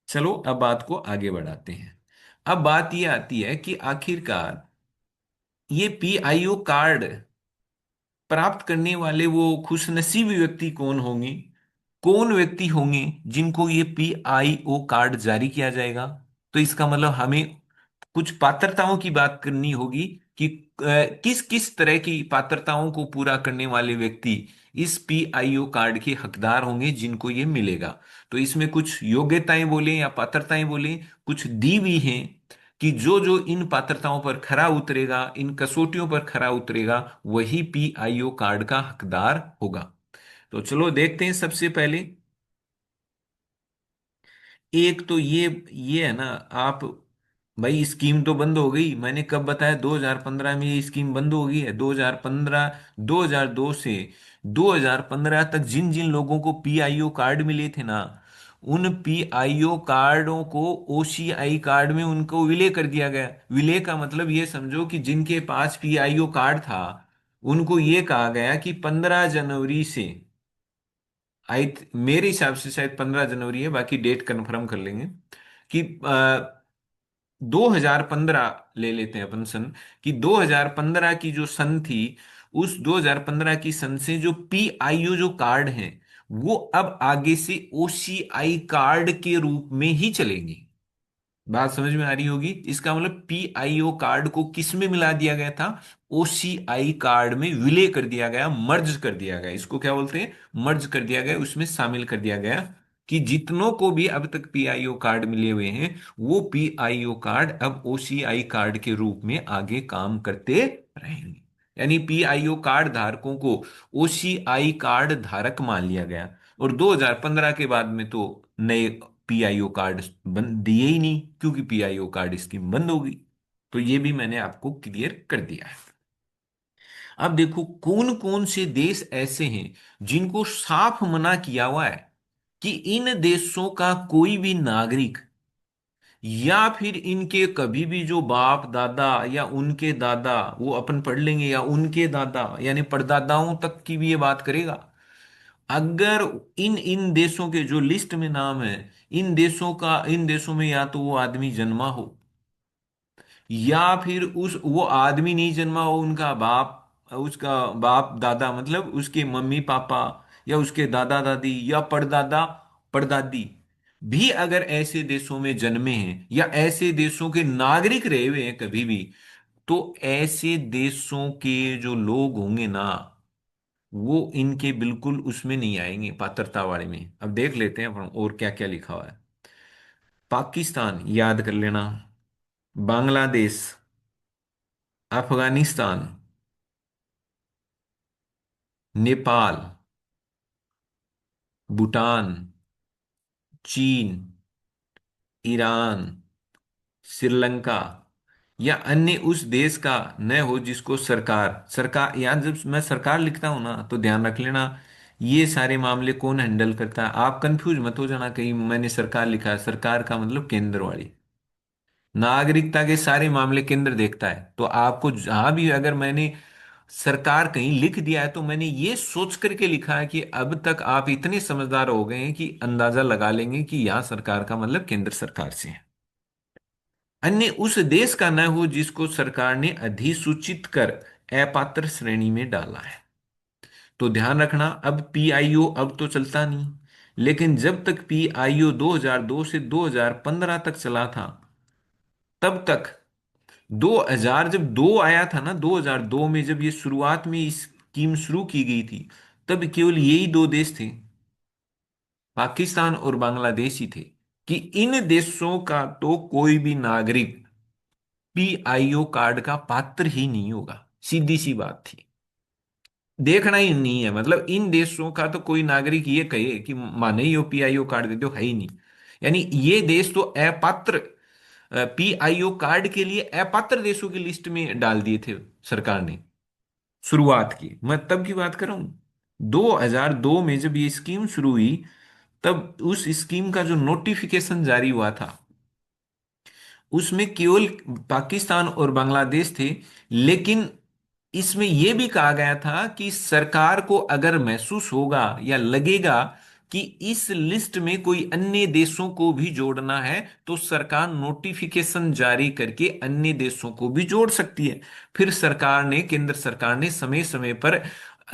चलो अब बात को आगे बढ़ाते हैं। अब बात ये आती है कि आखिरकार ये पीआईओ कार्ड प्राप्त करने वाले वो खुशनसीब व्यक्ति कौन होंगे? कौन व्यक्ति होंगे जिनको ये पीआईओ कार्ड जारी किया जाएगा? तो इसका मतलब हमें कुछ पात्रताओं की बात करनी होगी कि किस किस तरह की पात्रताओं को पूरा करने वाले व्यक्ति इस पीआईओ कार्ड के हकदार होंगे, जिनको ये मिलेगा। तो इसमें कुछ योग्यताएं बोले या पात्रताएं बोले, कुछ दी हुई हैं कि जो जो इन पात्रताओं पर खरा उतरेगा, इन कसौटियों पर खरा उतरेगा, वही पीआईओ कार्ड का हकदार होगा। तो चलो देखते हैं। सबसे पहले एक तो ये है ना, आप भाई स्कीम तो बंद हो गई, मैंने कब बताया? 2015 में ये स्कीम बंद हो गई है। 2015, 2002 से 2015 तक जिन जिन लोगों को पीआईओ कार्ड मिले थे ना, उन पीआईओ कार्डों को ओसीआई कार्ड में उनको विलय कर दिया गया। विलय का मतलब ये समझो कि जिनके पास पीआईओ कार्ड था, उनको ये कहा गया कि 15 जनवरी से, मेरे हिसाब से शायद 15 जनवरी है, बाकी डेट कंफर्म कर लेंगे, कि 2015 ले लेते हैं अपन सन, कि 2015 की जो सन थी, उस 2015 की सन से जो पीआईओ जो कार्ड हैं, वो अब आगे से ओसीआई कार्ड के रूप में ही चलेंगे। बात समझ में आ रही होगी। इसका मतलब पीआईओ कार्ड को किस में मिला दिया गया था? ओसीआई कार्ड में विलय कर दिया गया, मर्ज कर दिया गया। इसको क्या बोलते हैं? मर्ज कर दिया गया, उसमें शामिल कर दिया गया। कि जितनों को भी अब तक पीआईओ कार्ड मिले हुए हैं, वो पीआईओ कार्ड अब ओसीआई कार्ड के रूप में आगे काम करते रहेंगे। यानी पीआईओ कार्ड धारकों को ओसीआई कार्ड धारक मान लिया गया। और 2015 के बाद में तो नए पीआईओ कार्ड बंद दिए ही नहीं, क्योंकि पीआईओ कार्ड स्कीम बंद हो गई। तो ये भी मैंने आपको क्लियर कर दिया है। अब देखो कौन कौन से देश ऐसे हैं जिनको साफ मना किया हुआ है कि इन देशों का कोई भी नागरिक या फिर इनके कभी भी जो बाप दादा या उनके दादा, वो अपन पढ़ लेंगे, या उनके दादा यानी परदादाओं तक की भी ये बात करेगा। अगर इन इन देशों के जो लिस्ट में नाम है, इन देशों में या तो वो आदमी जन्मा हो, या फिर उस वो आदमी नहीं जन्मा हो, उसका बाप दादा मतलब उसके मम्मी पापा, या उसके दादा दादी या परदादा परदादी भी अगर ऐसे देशों में जन्मे हैं या ऐसे देशों के नागरिक रहे हुए हैं कभी भी, तो ऐसे देशों के जो लोग होंगे ना, वो इनके बिल्कुल उसमें नहीं आएंगे पात्रता वाले में। अब देख लेते हैं अपन और क्या क्या लिखा हुआ है। पाकिस्तान याद कर लेना, बांग्लादेश, अफगानिस्तान, नेपाल, भूटान, चीन, ईरान, श्रीलंका, या अन्य उस देश का न हो जिसको सरकार सरकार यहाँ जब मैं सरकार लिखता हूं ना तो ध्यान रख लेना, ये सारे मामले कौन हैंडल करता है। आप कंफ्यूज मत हो जाना कहीं मैंने सरकार लिखा है, सरकार का मतलब केंद्र वाली। नागरिकता के सारे मामले केंद्र देखता है, तो आपको जहां भी अगर मैंने सरकार कहीं लिख दिया है तो मैंने ये सोच करके लिखा है कि अब तक आप इतने समझदार हो गए हैं कि अंदाजा लगा लेंगे कि यहां सरकार का मतलब केंद्र सरकार से है। अन्य उस देश का न हो जिसको सरकार ने अधिसूचित कर अपात्र श्रेणी में डाला है। तो ध्यान रखना, अब पीआईओ अब तो चलता नहीं, लेकिन जब तक पीआईओ 2002 से 2015 तक चला था, तब तक 2000 जब दो आया था ना, 2002 में जब ये शुरुआत में इस स्कीम शुरू की गई थी, तब केवल यही दो देश थे, पाकिस्तान और बांग्लादेश ही थे, कि इन देशों का तो कोई भी नागरिक पीआईओ कार्ड का पात्र ही नहीं होगा। सीधी सी बात थी, देखना ही नहीं है। मतलब इन देशों का तो कोई नागरिक ये कहे कि माने ही हो पीआईओ कार्ड दे दो, है ही नहीं। यानी ये देश तो अपात्र, पीआईओ कार्ड के लिए अपात्र देशों की लिस्ट में डाल दिए थे सरकार ने। शुरुआत की मैं तब की बात कर रहा हूं, 2002 में जब ये स्कीम शुरू हुई, तब उस स्कीम का जो नोटिफिकेशन जारी हुआ था, उसमें केवल पाकिस्तान और बांग्लादेश थे। लेकिन इसमें यह भी कहा गया था कि सरकार को अगर महसूस होगा या लगेगा कि इस लिस्ट में कोई अन्य देशों को भी जोड़ना है, तो सरकार नोटिफिकेशन जारी करके अन्य देशों को भी जोड़ सकती है। फिर केंद्र सरकार ने समय समय पर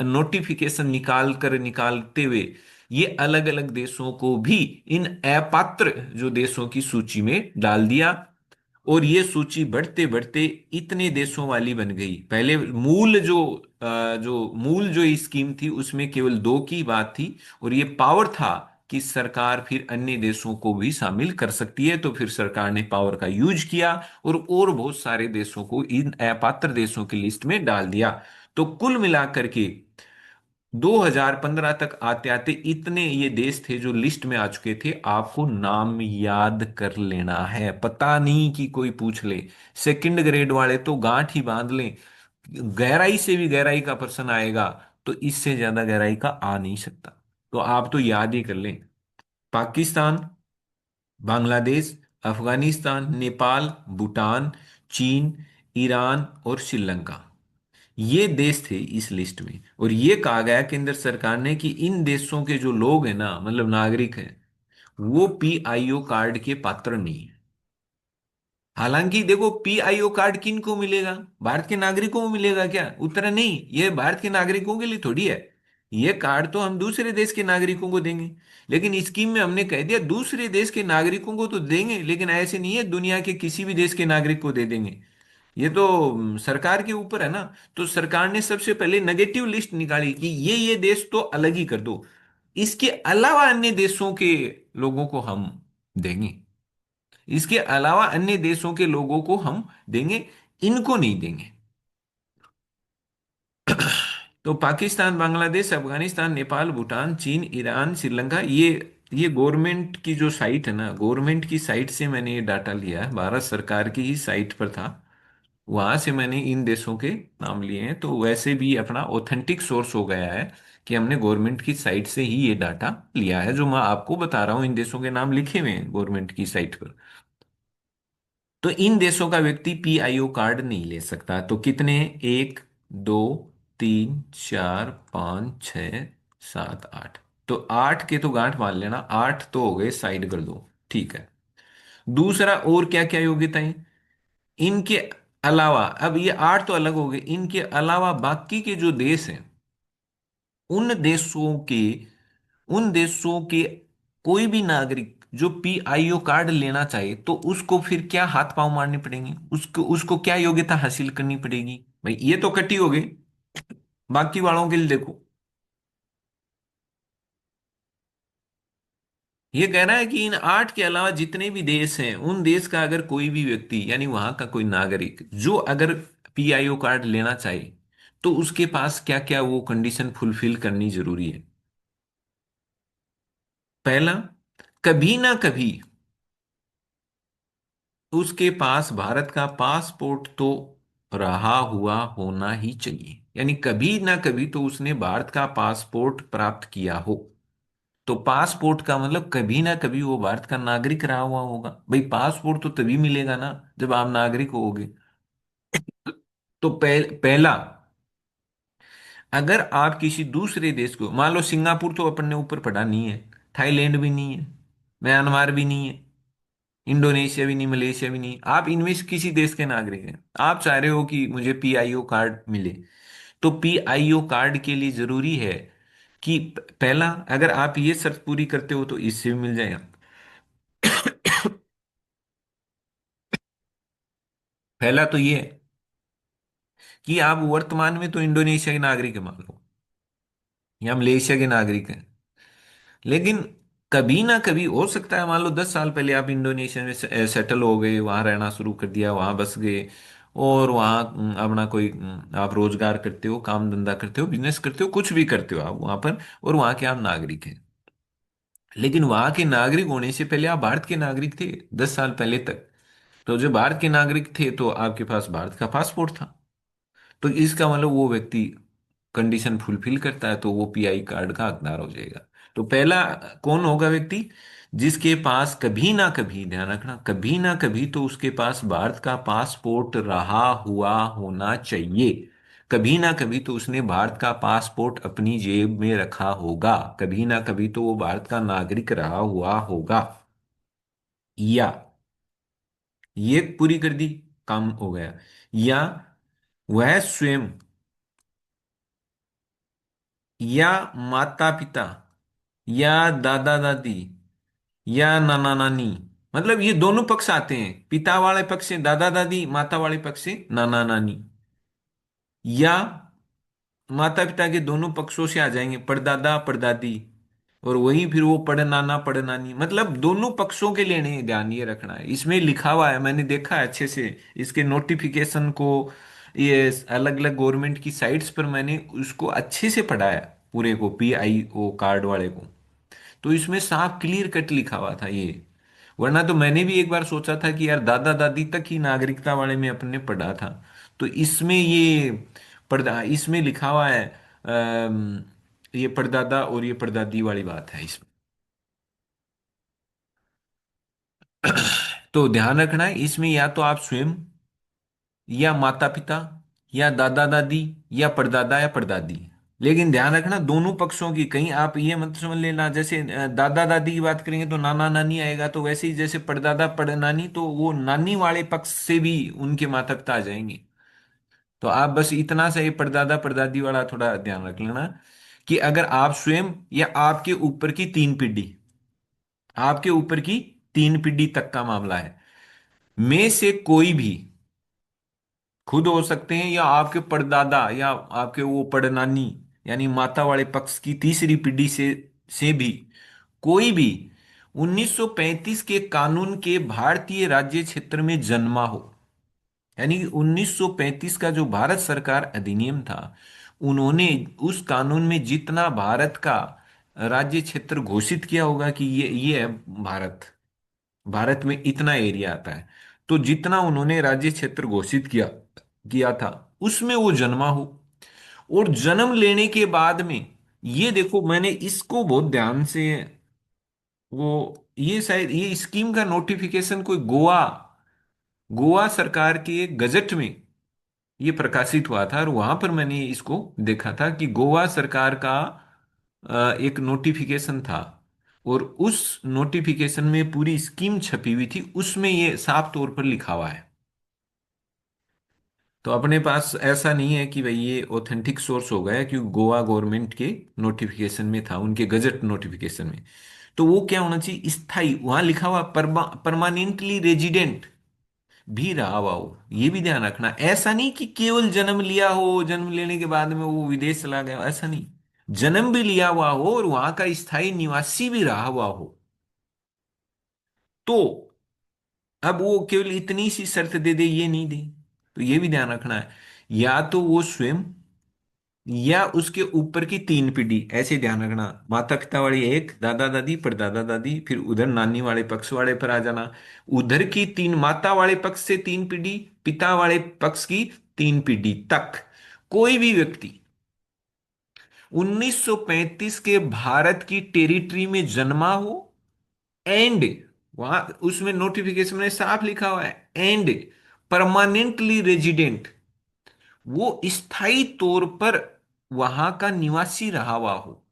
नोटिफिकेशन निकालते हुए ये अलग अलग देशों को भी इन अपात्र जो देशों की सूची में डाल दिया। और ये सूची बढ़ते बढ़ते इतने देशों वाली बन गई। पहले मूल जो स्कीम थी उसमें केवल दो की बात थी, और ये पावर था कि सरकार फिर अन्य देशों को भी शामिल कर सकती है। तो फिर सरकार ने पावर का यूज किया और बहुत सारे देशों को इन अपात्र देशों की लिस्ट में डाल दिया। तो कुल मिलाकर के 2015 तक आते आते इतने ये देश थे जो लिस्ट में आ चुके थे। आपको नाम याद कर लेना है, पता नहीं कि कोई पूछ ले। सेकंड ग्रेड वाले तो गांठ ही बांध लें, गहराई से भी गहराई का प्रश्न आएगा तो इससे ज्यादा गहराई का आ नहीं सकता। तो आप तो याद ही कर लें, पाकिस्तान, बांग्लादेश, अफगानिस्तान, नेपाल, भूटान, चीन, ईरान और श्रीलंका, ये देश थे इस लिस्ट में। और ये कहा गया केंद्र सरकार ने कि इन देशों के जो लोग हैं ना, मतलब नागरिक हैं, वो पीआईओ कार्ड के पात्र नहीं है। हालांकि देखो, पीआईओ कार्ड किन को मिलेगा? भारत के नागरिकों को मिलेगा क्या? उत्तर नहीं, ये भारत के नागरिकों के लिए थोड़ी है। ये कार्ड तो हम दूसरे देश के नागरिकों को देंगे। लेकिन स्कीम में हमने कह दिया दूसरे देश के नागरिकों को तो देंगे, लेकिन ऐसे नहीं है दुनिया के किसी भी देश के नागरिक को दे देंगे। ये तो सरकार के ऊपर है ना। तो सरकार ने सबसे पहले नेगेटिव लिस्ट निकाली कि ये देश तो अलग ही कर दो, इसके अलावा अन्य देशों के लोगों को हम देंगे, इसके अलावा अन्य देशों के लोगों को हम देंगे, इनको नहीं देंगे। तो पाकिस्तान, बांग्लादेश, अफगानिस्तान, नेपाल, भूटान, चीन, ईरान, श्रीलंका, ये गवर्नमेंट की जो साइट है ना, गवर्नमेंट की साइट से मैंने ये डाटा लिया है, भारत सरकार की ही साइट पर था, वहां से मैंने इन देशों के नाम लिए हैं। तो वैसे भी अपना ऑथेंटिक सोर्स हो गया है कि हमने गवर्नमेंट की साइट से ही ये डाटा लिया है। जो मैं आपको बता रहा हूँ इन देशों के नाम लिखे हुए हैं गवर्नमेंट की साइट पर। तो इन देशों का व्यक्ति पीआईओ कार्ड नहीं ले सकता। तो कितने? एक, दो, तीन, चार, पाँच, छ, सात, आठ। तो आठ के तो गांठ मान लेना, आठ तो हो गए, साइड कर दो। ठीक है। दूसरा, और क्या क्या योग्यताएं इनके अलावा? अब ये आठ तो अलग हो गए, इनके अलावा बाकी के जो देश हैं, उन देशों के उन देशों के कोई भी नागरिक जो पीआईओ कार्ड लेना चाहे, तो उसको फिर क्या हाथ पांव मारने पड़ेंगे, उसको उसको क्या योग्यता हासिल करनी पड़ेगी? भाई ये तो कटी हो गई। बाकी वालों के लिए देखो, ये कह रहा है कि इन आठ के अलावा जितने भी देश हैं, उन देश का अगर कोई भी व्यक्ति यानी वहां का कोई नागरिक जो अगर पीआईओ कार्ड लेना चाहे, तो उसके पास क्या क्या वो कंडीशन फुलफिल करनी जरूरी है। पहला, कभी ना कभी उसके पास भारत का पासपोर्ट तो रहा हुआ होना ही चाहिए, यानी कभी ना कभी तो उसने भारत का पासपोर्ट प्राप्त किया हो। तो पासपोर्ट का मतलब कभी ना कभी वो भारत का नागरिक रहा हुआ होगा। भाई पासपोर्ट तो तभी मिलेगा ना जब आप नागरिक होगे। तो पहला, अगर आप किसी दूसरे देश को, मान लो सिंगापुर तो अपन ने ऊपर पढ़ा नहीं है, थाईलैंड भी नहीं है, म्यांमार भी नहीं है, इंडोनेशिया भी नहीं, मलेशिया भी नहीं, आप इनमें से किसी देश के नागरिक हैं, आप चाह रहे हो कि मुझे पीआईओ कार्ड मिले। तो पीआईओ कार्ड के लिए जरूरी है कि पहला, अगर आप ये शर्त पूरी करते हो तो इससे भी मिल जाएगा। पहला तो ये है कि आप वर्तमान में तो इंडोनेशिया के नागरिक हैं, मान लो, या मलेशिया के नागरिक हैं, लेकिन कभी ना कभी हो सकता है, मान लो 10 साल पहले आप इंडोनेशिया में सेटल हो गए, वहां रहना शुरू कर दिया, वहां बस गए, और वहां अपना कोई आप रोजगार करते हो, काम धंधा करते हो, बिजनेस करते हो, कुछ भी करते हो आप वहां पर, और वहां के आप नागरिक हैं। लेकिन वहां के नागरिक होने से पहले आप भारत के नागरिक थे, 10 साल पहले तक। तो जब भारत के नागरिक थे तो आपके पास भारत का पासपोर्ट था। तो इसका मतलब वो व्यक्ति कंडीशन फुलफिल करता है, तो वो पीआई कार्ड का हकदार हो जाएगा। तो पहला कौन होगा व्यक्ति? जिसके पास कभी ना कभी, ध्यान रखना, कभी ना कभी तो उसके पास भारत का पासपोर्ट रहा हुआ होना चाहिए। कभी ना कभी तो उसने भारत का पासपोर्ट अपनी जेब में रखा होगा, कभी ना कभी तो वो भारत का नागरिक रहा हुआ होगा। या ये पूरी कर दी, काम हो गया। या वह स्वयं, या माता पिता, या दादा दादी, या नाना नानी, मतलब ये दोनों पक्ष आते हैं, पिता वाले पक्ष से दादा दादी, माता वाले पक्ष से नाना नानी। या माता पिता के दोनों पक्षों से आ जाएंगे, परदादा परदादी, और वही फिर वो पड़नाना पड़नानी, मतलब दोनों पक्षों के लिए नहीं, ध्यान ये रखना है, इसमें लिखा हुआ है, मैंने देखा है अच्छे से इसके नोटिफिकेशन को, ये अलग अलग गवर्नमेंट की साइट्स पर मैंने उसको अच्छे से पढ़ा है, पूरे को, पीआईओ कार्ड वाले को। तो इसमें साफ क्लियर कट लिखा हुआ था ये। वरना तो मैंने भी एक बार सोचा था कि यार दादा दादी तक ही नागरिकता वाले में अपने पढ़ा था। तो इसमें ये पर्दा इसमें लिखा हुआ है, ये परदादा और ये परदादी वाली बात है इसमें। तो ध्यान रखना है, इसमें या तो आप स्वयं, या माता पिता, या दादा दादी, या परदादा या परदादी। लेकिन ध्यान रखना दोनों पक्षों की, कहीं आप ये मत समझ लेना जैसे दादा दादी की बात करेंगे तो नाना नानी आएगा, तो वैसे ही जैसे परदादा परनानी, तो वो नानी वाले पक्ष से भी उनके माता पिता आ जाएंगे। तो आप बस इतना सा ये परदादा परदादी वाला थोड़ा ध्यान रख लेना, कि अगर आप स्वयं, या आपके ऊपर की 3 पीढ़ी, आपके ऊपर की 3 पीढ़ी तक का मामला है, में से कोई भी, खुद हो सकते हैं या आपके परदादा या आपके वो परनानी, यानी माता वाले पक्ष की तीसरी पीढ़ी से भी कोई भी 1935 के कानून के भारतीय राज्य क्षेत्र में जन्मा हो, यानी 1935 का जो भारत सरकार अधिनियम था, उन्होंने उस कानून में जितना भारत का राज्य क्षेत्र घोषित किया होगा कि ये है भारत, भारत में इतना एरिया आता है, तो जितना उन्होंने राज्य क्षेत्र घोषित किया किया था, उसमें वो जन्मा हो। और जन्म लेने के बाद में, ये देखो मैंने इसको बहुत ध्यान से, वो ये शायद ये स्कीम का नोटिफिकेशन कोई गोवा गोवा सरकार के गजट में ये प्रकाशित हुआ था, और वहां पर मैंने इसको देखा था कि गोवा सरकार का एक नोटिफिकेशन था, और उस नोटिफिकेशन में पूरी स्कीम छपी हुई थी, उसमें ये साफ तौर पर लिखा हुआ है। तो अपने पास ऐसा नहीं है कि भाई ये ऑथेंटिक सोर्स हो गया, क्योंकि गोवा गवर्नमेंट के नोटिफिकेशन में था, उनके गजट नोटिफिकेशन में। तो वो क्या होना चाहिए, स्थाई, वहां लिखा हुआ परमानेंटली रेजिडेंट भी रहा हुआ हो, ये भी ध्यान रखना। ऐसा नहीं कि केवल जन्म लिया हो, जन्म लेने के बाद में वो विदेश चला गया, ऐसा नहीं। जन्म भी लिया हुआ हो और वहां का स्थायी निवासी भी रहा हुआ हो। तो अब वो केवल इतनी सी शर्त दे दे, ये नहीं दे। तो ये भी ध्यान रखना है, या तो वो स्वयं या उसके ऊपर की तीन पीढ़ी, ऐसे ध्यान रखना। माता पिता वाली एक, दादा दादी, परदादा दादी, फिर उधर नानी वाले पक्ष वाले पर आ जाना। उधर की तीन, माता वाले पक्ष से तीन पीढ़ी, पिता वाले पक्ष की तीन पीढ़ी तक कोई भी व्यक्ति 1935 के भारत की टेरिटरी में जन्मा हो, एंड वहां उसमें नोटिफिकेशन में साफ लिखा हुआ है, एंड परमानेंटली रेजिडेंट, वो स्थायी तौर पर वहां का निवासी रहा हुआ हो।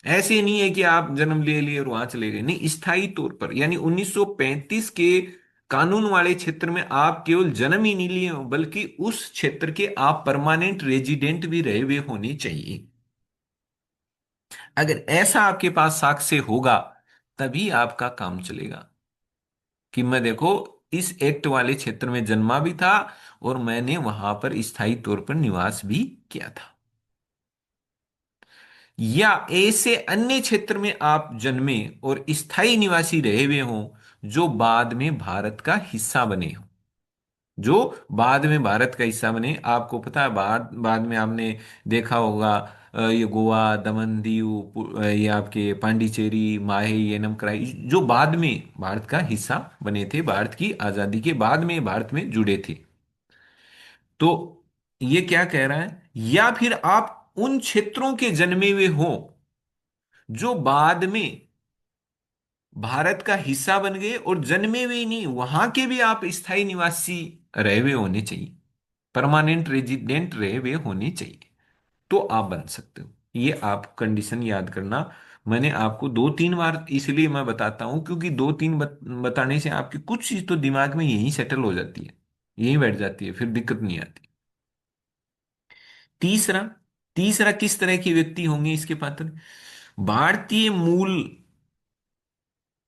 ऐसे नहीं है कि आप जन्म ले लिए और वहां चले गए, नहीं, स्थायी तौर पर, यानी 1935 के कानून वाले क्षेत्र में आप केवल जन्म ही नहीं लिए हो, बल्कि उस क्षेत्र के आप परमानेंट रेजिडेंट भी रहे हुए होने चाहिए। अगर ऐसा आपके पास साक्ष्य होगा, तभी आपका काम चलेगा कि मैं देखो इस एक्ट वाले क्षेत्र में जन्मा भी था, और मैंने वहां पर स्थायी तौर पर निवास भी किया था। या ऐसे अन्य क्षेत्र में आप जन्मे और स्थायी निवासी रहे हुए हों, जो बाद में भारत का हिस्सा बने हो, जो बाद में भारत का हिस्सा बने। आपको पता है, बाद बाद में आपने देखा होगा, ये गोवा, दमन, दीव, ये आपके पांडिचेरी, माहे, येनम, कराई, जो बाद में भारत का हिस्सा बने थे, भारत की आजादी के बाद में भारत में जुड़े थे। तो ये क्या कह रहा है, या फिर आप उन क्षेत्रों के जन्मे हुए हो जो बाद में भारत का हिस्सा बन गए, और जन्मे हुए ही नहीं, वहां के भी आप स्थायी निवासी रहे हुए होने चाहिए, परमानेंट रेजिडेंट रहे हुए होने चाहिए, तो आप बन सकते हो। ये आप कंडीशन याद करना। मैंने आपको दो तीन बार इसलिए मैं बताता हूं, क्योंकि दो तीन बताने से आपकी कुछ चीज तो दिमाग में यही सेटल हो जाती है, यही बैठ जाती है, फिर दिक्कत नहीं आती। तीसरा, तीसरा किस तरह के व्यक्ति होंगे इसके पात्र, भारतीय मूल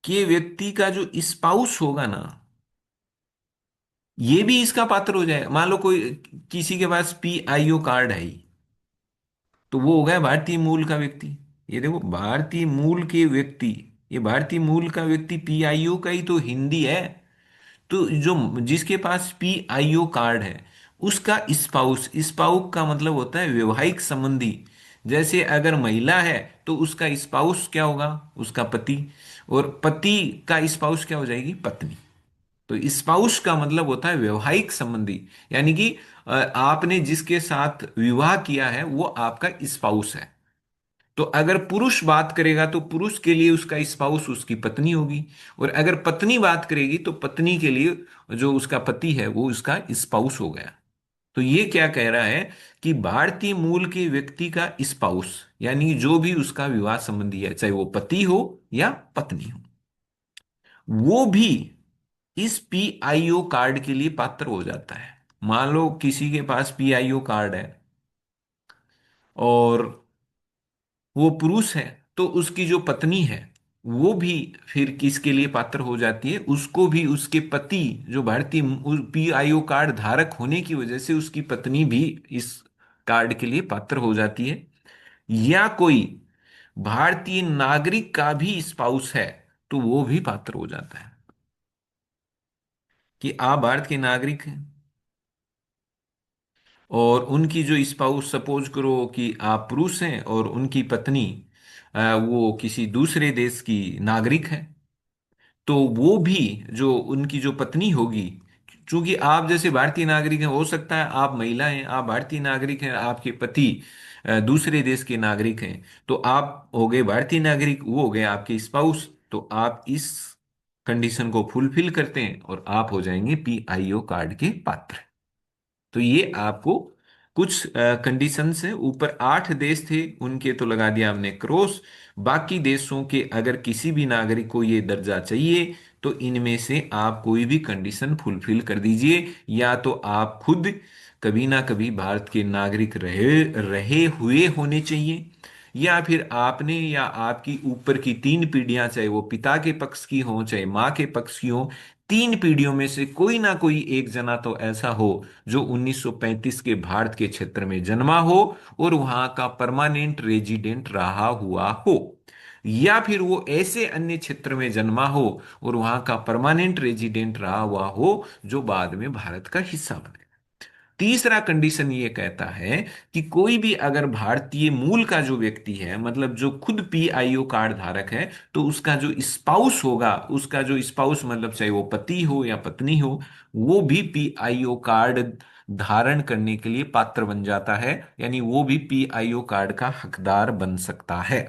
के व्यक्ति का जो स्पाउस होगा ना, ये भी इसका पात्र हो जाएगा। मान लो कोई, किसी के पास PIO कार्ड है ही, तो वो हो गया भारतीय मूल का व्यक्ति। ये देखो, भारतीय मूल के व्यक्ति, ये भारतीय मूल का व्यक्ति PIO का ही तो हिंदी है। तो जो जिसके पास PIO कार्ड है, उसका स्पाउस, स्पाउस का मतलब होता है वैवाहिक संबंधी। जैसे अगर महिला है तो उसका स्पाउस क्या होगा, उसका पति, और पति का स्पाउस क्या हो जाएगी, पत्नी। तो स्पाउस का मतलब होता है वैवाहिक संबंधी, यानी कि आपने जिसके साथ विवाह किया है वो आपका स्पाउस है। तो अगर पुरुष बात करेगा तो पुरुष के लिए उसका स्पाउस उसकी पत्नी होगी, और अगर पत्नी बात करेगी तो पत्नी के लिए जो उसका पति है वो उसका स्पाउस हो गया। तो ये क्या कह रहा है कि भारतीय मूल के व्यक्ति का स्पाउस, यानी जो भी उसका विवाह संबंधी है, चाहे वो पति हो या पत्नी हो, वो भी इस PIO कार्ड के लिए पात्र हो जाता है। मान लो किसी के पास PIO कार्ड है और वो पुरुष है, तो उसकी जो पत्नी है वो भी फिर किसके लिए पात्र हो जाती है, उसको भी उसके पति, जो भारतीय PIO कार्ड धारक होने की वजह से उसकी पत्नी भी इस कार्ड के लिए पात्र हो जाती है। या कोई भारतीय नागरिक का भी स्पाउस है, तो वो भी पात्र हो जाता है कि आप भारत के नागरिक हैं, और उनकी जो स्पाउस, सपोज करो कि आप पुरुष हैं और उनकी पत्नी वो किसी दूसरे देश की नागरिक है, तो वो भी, जो उनकी जो पत्नी होगी, चूंकि आप जैसे भारतीय नागरिक हैं, हो सकता है आप महिला हैं, आप भारतीय नागरिक हैं, आपके पति दूसरे देश के नागरिक हैं, तो आप हो गए भारतीय नागरिक, वो हो गए आपके स्पाउस। तो आप इस कंडीशन को फुलफिल करते हैं और आप हो जाएंगे पीआईओ कार्ड के पात्र। तो ये आपको कुछ कंडीशंस हैं। ऊपर 8 देश थे, उनके तो लगा दिया हमने क्रॉस। बाकी देशों के अगर किसी भी नागरिक को ये दर्जा चाहिए तो इनमें से आप कोई भी कंडीशन फुलफिल कर दीजिए। या तो आप खुद कभी ना कभी भारत के नागरिक रहे रहे हुए होने चाहिए, या फिर आपने या आपकी ऊपर की 3 पीढ़ियां, चाहे वो पिता के पक्ष की हो चाहे माँ के पक्ष की हो, 3 पीढ़ियों में से कोई ना कोई एक जना तो ऐसा हो जो 1935 के भारत के क्षेत्र में जन्मा हो और वहां का परमानेंट रेजिडेंट रहा हुआ हो, या फिर वो ऐसे अन्य क्षेत्र में जन्मा हो और वहां का परमानेंट रेजिडेंट रहा हुआ हो जो बाद में भारत का हिस्सा बने। तीसरा कंडीशन ये कहता है कि कोई भी अगर भारतीय मूल का जो व्यक्ति है, मतलब जो खुद पीआईओ कार्ड धारक है, तो उसका जो स्पाउस होगा, उसका जो स्पाउस मतलब चाहे वो पति हो या पत्नी हो, वो भी पीआईओ कार्ड धारण करने के लिए पात्र बन जाता है, यानी वो भी पीआईओ कार्ड का हकदार बन सकता है।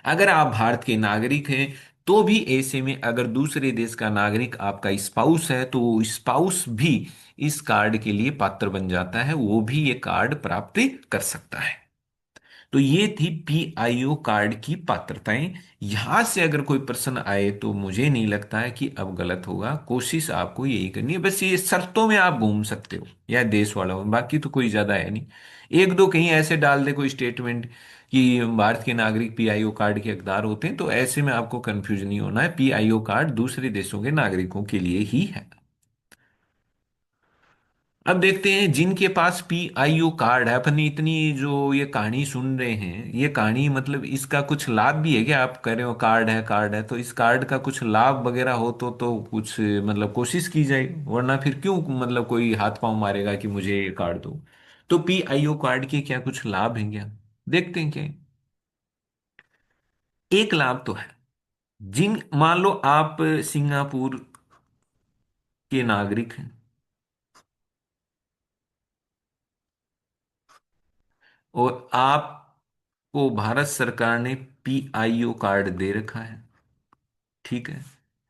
अगर आप भारत के नागरिक हैं तो भी ऐसे में अगर दूसरे देश का नागरिक आपका स्पाउस है तो वो स्पाउस भी इस कार्ड के लिए पात्र बन जाता है, वो भी ये कार्ड प्राप्त कर सकता है। तो ये थी पीआईओ कार्ड की पात्रताएं। यहां से अगर कोई प्रश्न आए तो मुझे नहीं लगता है कि अब गलत होगा। कोशिश आपको यही करनी है, बस ये शर्तों में आप घूम सकते हो या देश वाला हो, बाकी तो कोई ज्यादा है नहीं। एक दो कहीं ऐसे डाल दे कोई स्टेटमेंट कि भारत के नागरिक पीआईओ कार्ड के हकदार होते हैं, तो ऐसे में आपको कंफ्यूज नहीं होना है, पीआईओ कार्ड दूसरे देशों के नागरिकों के लिए ही है। अब देखते हैं जिनके पास पीआईओ कार्ड है। अपन इतनी जो ये कहानी सुन रहे हैं, ये कहानी मतलब इसका कुछ लाभ भी है क्या? आप कह रहे हो कार्ड है तो इस कार्ड का कुछ लाभ वगैरह हो तो कुछ मतलब कोशिश की जाए, वरना फिर क्यों मतलब कोई हाथ पांव मारेगा कि मुझे ये कार्ड दो। तो पीआईओ कार्ड के क्या कुछ लाभ हैं क्या? देखते हैं क्या है। एक लाभ तो है, जिन मान लो आप सिंगापुर के नागरिक हैं और आपको भारत सरकार ने पीआईओ कार्ड दे रखा है, ठीक है।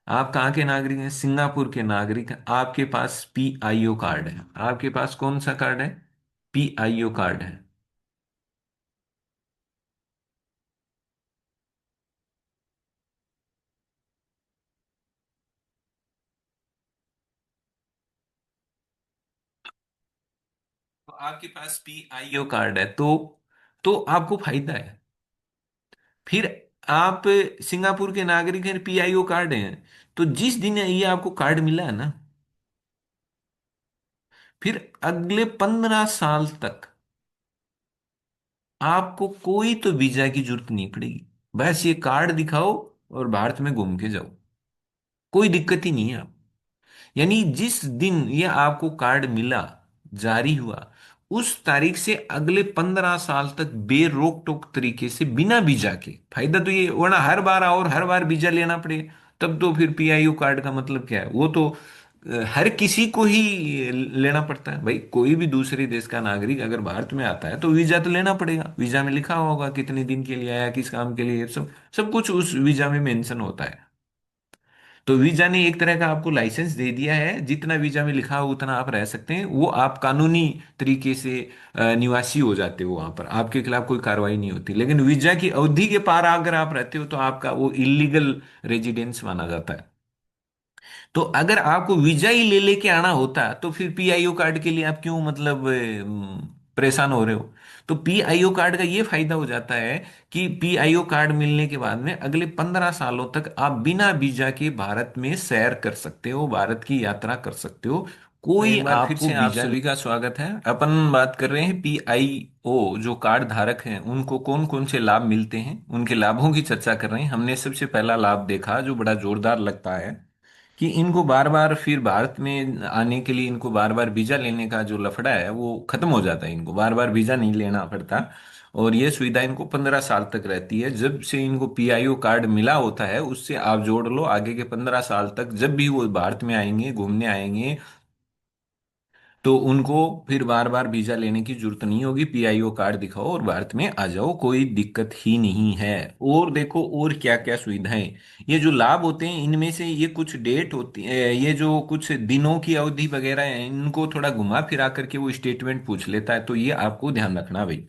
आप कहाँ के नागरिक हैं? सिंगापुर के नागरिक हैं। आपके पास पीआईओ कार्ड है। आपके पास कौन सा कार्ड है? पीआईओ कार्ड है। तो आपके पास पीआईओ कार्ड है तो आपको फायदा है। फिर आप सिंगापुर के नागरिक हैं, पीआईओ कार्ड हैं, तो जिस दिन ये आपको कार्ड मिला है ना, फिर अगले 15 साल तक आपको कोई तो वीजा की जरूरत नहीं पड़ेगी। बस ये कार्ड दिखाओ और भारत में घूम के जाओ, कोई दिक्कत ही नहीं है। यानी जिस दिन ये आपको कार्ड मिला, जारी हुआ, उस तारीख से अगले 15 साल तक बेरोक टोक तरीके से बिना वीजा के फायदा तो ये, वरना हर बार आओ और हर बार वीजा लेना पड़े, तब तो फिर पीआईओ कार्ड का मतलब क्या है? वो तो हर किसी को ही लेना पड़ता है भाई। कोई भी दूसरे देश का नागरिक अगर भारत में आता है तो वीजा तो लेना पड़ेगा। वीजा में लिखा होगा कितने दिन के लिए आया, किस काम के लिए, सब सब कुछ उस वीजा में मेंशन होता है। तो वीजा ने एक तरह का आपको लाइसेंस दे दिया है, जितना वीजा में लिखा हो उतना आप रह सकते हैं, वो आप कानूनी तरीके से निवासी हो जाते हो, वहां पर आपके खिलाफ कोई कार्रवाई नहीं होती। लेकिन वीजा की अवधि के पार अगर आप रहते हो तो आपका वो इलीगल रेजिडेंस माना जाता है। तो अगर आपको वीजा ही ले लेके आना होता तो फिर पीआईओ कार्ड के लिए आप क्यों मतलब परेशान हो रहे हो? तो पीआईओ कार्ड का ये फायदा हो जाता है कि पीआईओ कार्ड मिलने के बाद में अगले 15 सालों तक आप बिना वीजा के भारत में सैर कर सकते हो, भारत की यात्रा कर सकते हो। कोई एक बार फिर आपको से आप वीजा सभी का स्वागत है। अपन बात कर रहे हैं पीआईओ जो कार्ड धारक हैं उनको कौन कौन से लाभ मिलते हैं, उनके लाभों की चर्चा कर रहे हैं। हमने सबसे पहला लाभ देखा जो बड़ा जोरदार लगता है कि इनको बार बार फिर भारत में आने के लिए इनको बार बार वीजा लेने का जो लफड़ा है वो खत्म हो जाता है, इनको बार बार वीजा नहीं लेना पड़ता। और ये सुविधा इनको 15 साल तक रहती है। जब से इनको पीआईओ कार्ड मिला होता है उससे आप जोड़ लो आगे के 15 साल तक, जब भी वो भारत में आएंगे घूमने आएंगे तो उनको फिर बार बार वीजा लेने की जरूरत नहीं होगी, पीआईओ कार्ड दिखाओ और भारत में आ जाओ, कोई दिक्कत ही नहीं है। और देखो और क्या क्या सुविधाएं, ये जो लाभ होते हैं इनमें से ये कुछ डेट होती है, ये जो कुछ दिनों की अवधि वगैरह है इनको थोड़ा घुमा फिरा करके वो स्टेटमेंट पूछ लेता है, तो ये आपको ध्यान रखना भाई।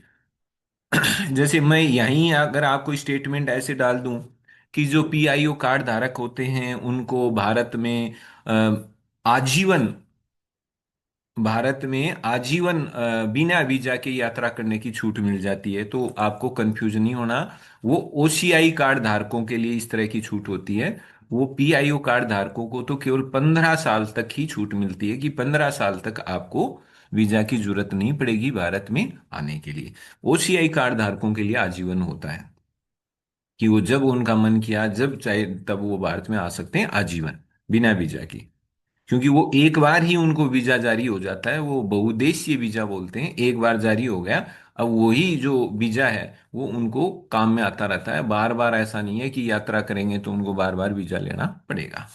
जैसे मैं यहीं अगर आपको स्टेटमेंट ऐसे डाल दूं कि जो पीआईओ कार्ड धारक होते हैं उनको आजीवन भारत में आजीवन बिना वीजा के यात्रा करने की छूट मिल जाती है, तो आपको कंफ्यूजन नहीं होना। वो ओसीआई कार्ड धारकों के लिए इस तरह की छूट होती है। वो पीआईओ कार्ड धारकों को तो केवल 15 साल तक ही छूट मिलती है कि 15 साल तक आपको वीजा की जरूरत नहीं पड़ेगी भारत में आने के लिए। ओसीआई कार्ड धारकों के लिए आजीवन होता है कि वो जब उनका मन किया जब चाहे तब वो भारत में आ सकते हैं आजीवन, बिना वीजा की। क्योंकि वो एक बार ही उनको वीजा जारी हो जाता है, वो बहुउद्देशीय वीजा बोलते हैं, एक बार जारी हो गया। अब वही जो वीजा है वो उनको काम में आता रहता है, बार बार ऐसा नहीं है कि यात्रा करेंगे तो उनको बार बार वीजा लेना पड़ेगा।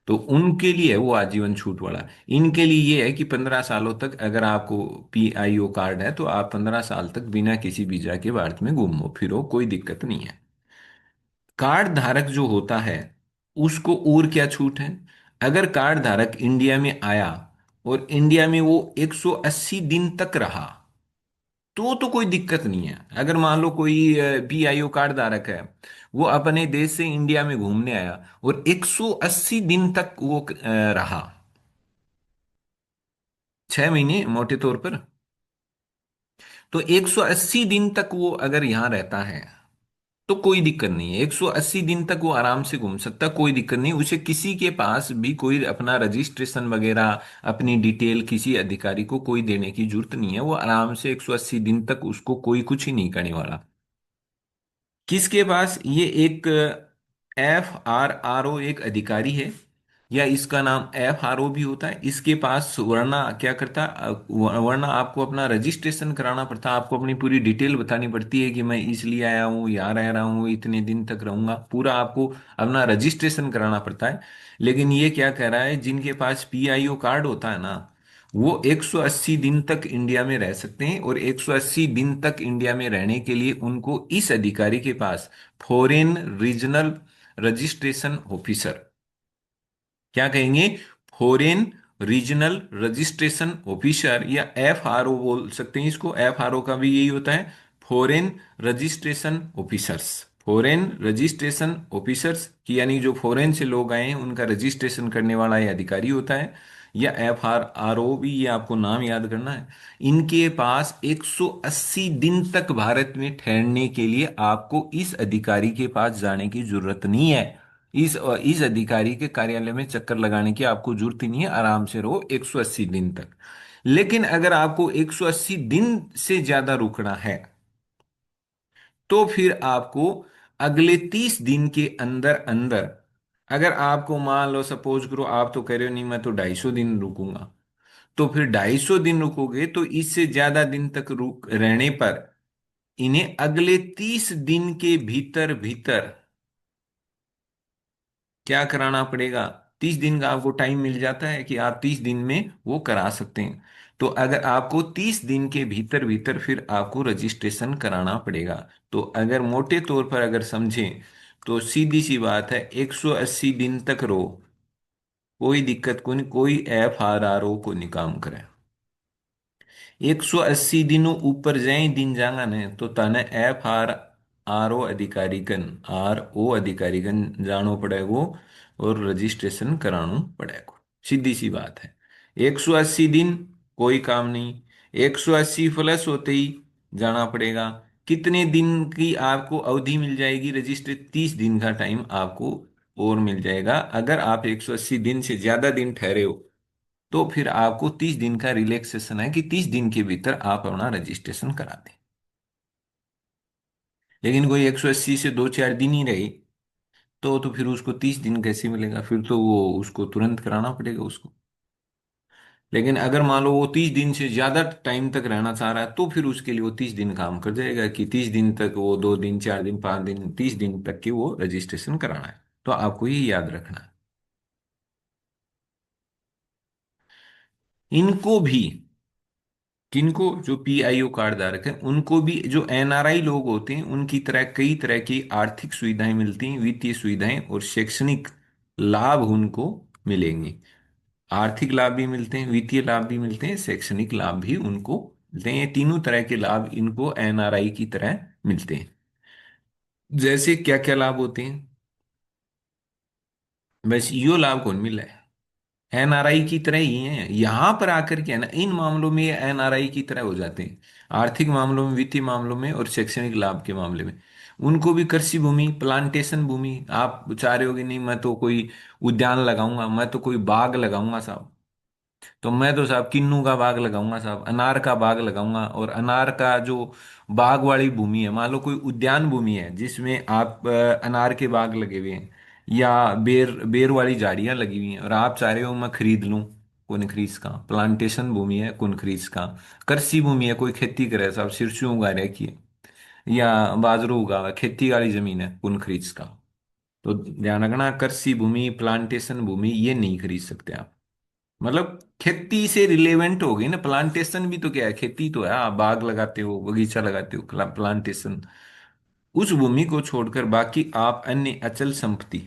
तो उनके लिए वो आजीवन छूट वाला। इनके लिए ये है कि 15 सालों तक अगर आपको पीआईओ कार्ड है तो आप 15 साल तक बिना किसी वीजा के भारत में घूमो फिरो, कोई दिक्कत नहीं है। कार्ड धारक जो होता है उसको और क्या छूट है, अगर कार्ड धारक इंडिया में आया और इंडिया में वो 180 दिन तक रहा तो कोई दिक्कत नहीं है। अगर मान लो कोई पीआईओ कार्ड धारक है, वो अपने देश से इंडिया में घूमने आया और 180 दिन तक वो रहा, 6 महीने मोटे तौर पर, तो 180 दिन तक वो अगर यहां रहता है तो कोई दिक्कत नहीं है। 180 दिन तक वो आराम से घूम सकता, कोई दिक्कत नहीं, उसे किसी के पास भी कोई अपना रजिस्ट्रेशन वगैरह अपनी डिटेल किसी अधिकारी को कोई देने की जरूरत नहीं है। वो आराम से 180 दिन तक उसको कोई कुछ ही नहीं करने वाला। किसके पास ये एक FRRO एक अधिकारी है, या इसका नाम FRO भी होता है, इसके पास वरना क्या करता, वरना आपको अपना रजिस्ट्रेशन कराना पड़ता, आपको अपनी पूरी डिटेल बतानी पड़ती है कि मैं इसलिए आया हूँ, यहाँ रह रहा हूँ, इतने दिन तक रहूंगा, पूरा आपको अपना रजिस्ट्रेशन कराना पड़ता है। लेकिन ये क्या कह रहा है, जिनके पास पीआईओ कार्ड होता है ना, वो 180 दिन तक इंडिया में रह सकते हैं, और 180 दिन तक इंडिया में रहने के लिए उनको इस अधिकारी के पास फॉरेन रीजनल रजिस्ट्रेशन ऑफिसर, क्या कहेंगे, फॉरेन रीजनल रजिस्ट्रेशन ऑफिसर, या FRO बोल सकते हैं इसको, FRO का भी यही होता है, foreign registration officers. Foreign registration officers की यानी जो फॉरेन से लोग आए हैं उनका रजिस्ट्रेशन करने वाला ये अधिकारी होता है, या FRRO भी, ये आपको नाम याद करना है। इनके पास 180 दिन तक भारत में ठहरने के लिए आपको इस अधिकारी के पास जाने की जरूरत नहीं है। इस अधिकारी के कार्यालय में चक्कर लगाने की आपको जरूरत ही नहीं है, आराम से रहो 180 दिन तक। लेकिन अगर आपको 180 दिन से ज्यादा रुकना है तो फिर आपको अगले 30 दिन के अंदर अंदर, अगर आपको मान लो सपोज करो आप तो कह रहे हो नहीं मैं तो 250 दिन रुकूंगा, तो फिर 250 दिन रुकोगे तो इससे ज्यादा दिन तक रुक रहने पर इन्हें अगले 30 दिन के भीतर भीतर क्या कराना पड़ेगा। 30 दिन का आपको टाइम मिल जाता है कि आप 30 दिन में वो करा सकते हैं। तो अगर आपको 30 दिन के भीतर भीतर फिर आपको रजिस्ट्रेशन कराना पड़ेगा। तो अगर मोटे तौर पर अगर समझें तो सीधी सी बात है, 180 दिन तक रहो, कोई दिक्कत को नहीं, कोई FRRO को नहीं काम करे। 180 दिनों ऊपर जाए दिन जांगा ने तो तने FRRO अधिकारीगण RO अधिकारीगण जानो पड़ेगो और रजिस्ट्रेशन करानो पड़ेगो, सीधी सी बात है। 180 दिन कोई काम नहीं, 180 प्लस होते ही जाना पड़ेगा। कितने दिन की आपको अवधि मिल जाएगी रजिस्ट्रे, 30 दिन का टाइम आपको और मिल जाएगा। अगर आप 180 दिन से ज्यादा दिन ठहरे हो तो फिर आपको 30 दिन का रिलैक्सेशन है कि 30 दिन के भीतर आप अपना रजिस्ट्रेशन करा दें। लेकिन कोई 180 से 2-4 दिन ही रहे तो फिर उसको 30 दिन कैसे मिलेगा, फिर तो वो उसको तुरंत कराना पड़ेगा उसको। लेकिन अगर मान लो वो 30 दिन से ज्यादा टाइम तक रहना चाह रहा है तो फिर उसके लिए वो 30 दिन काम कर जाएगा कि 30 दिन तक वो 2 दिन 4 दिन 5 दिन 30 दिन तक की वो रजिस्ट्रेशन कराना है। तो आपको ये याद रखना है। इनको भी, किनको, जो पीआईओ कार्ड धारक हैं उनको भी, जो एनआरआई लोग होते हैं उनकी तरह कई तरह की आर्थिक सुविधाएं मिलती हैं, वित्तीय सुविधाएं और शैक्षणिक लाभ उनको मिलेंगे। आर्थिक लाभ भी मिलते हैं, वित्तीय लाभ भी मिलते हैं, शैक्षणिक लाभ भी उनको मिलते हैं। ये तीनों तरह के लाभ इनको एनआरआई की तरह मिलते हैं। जैसे क्या क्या लाभ होते हैं, बस यो लाभ कौन मिला है, एनआरआई की तरह ही है। यहां पर आकर के है ना, इन मामलों में ये एनआरआई की तरह हो जाते हैं। आर्थिक मामलों में, वित्तीय मामलों में और शैक्षणिक लाभ के मामले में उनको भी कृषि भूमि, प्लांटेशन भूमि, आप चाह रहे हो कि नहीं मैं तो कोई उद्यान लगाऊंगा, मैं तो कोई बाग लगाऊंगा साहब, तो मैं तो साहब किन्नू का बाग लगाऊंगा साहब, अनार का बाग लगाऊंगा। और अनार का जो बाग वाली भूमि है, मान लो कोई उद्यान भूमि है जिसमें आप अनार के बाग लगे हुए हैं या बेर बेर वाली झाड़ियां लगी हुई हैं, और आप चाह रहे हो मैं खरीद लूं, कुनखरीज का प्लांटेशन भूमि है, कुनखरीज का कृषि भूमि है, कोई खेती करे साहब, सिरसों उगा रखी है या बाजरो उगा हुआ है, खेती वाली जमीन है कुनखरीज का। तो ध्यान रखना, कृषि भूमि, प्लांटेशन भूमि ये नहीं खरीद सकते आप। मतलब खेती से रिलेवेंट हो गई ना, प्लांटेशन भी तो क्या है, खेती तो है, आप बाग लगाते हो, बगीचा लगाते हो, प्लांटेशन। उस भूमि को छोड़कर बाकी आप अन्य अचल संपत्ति,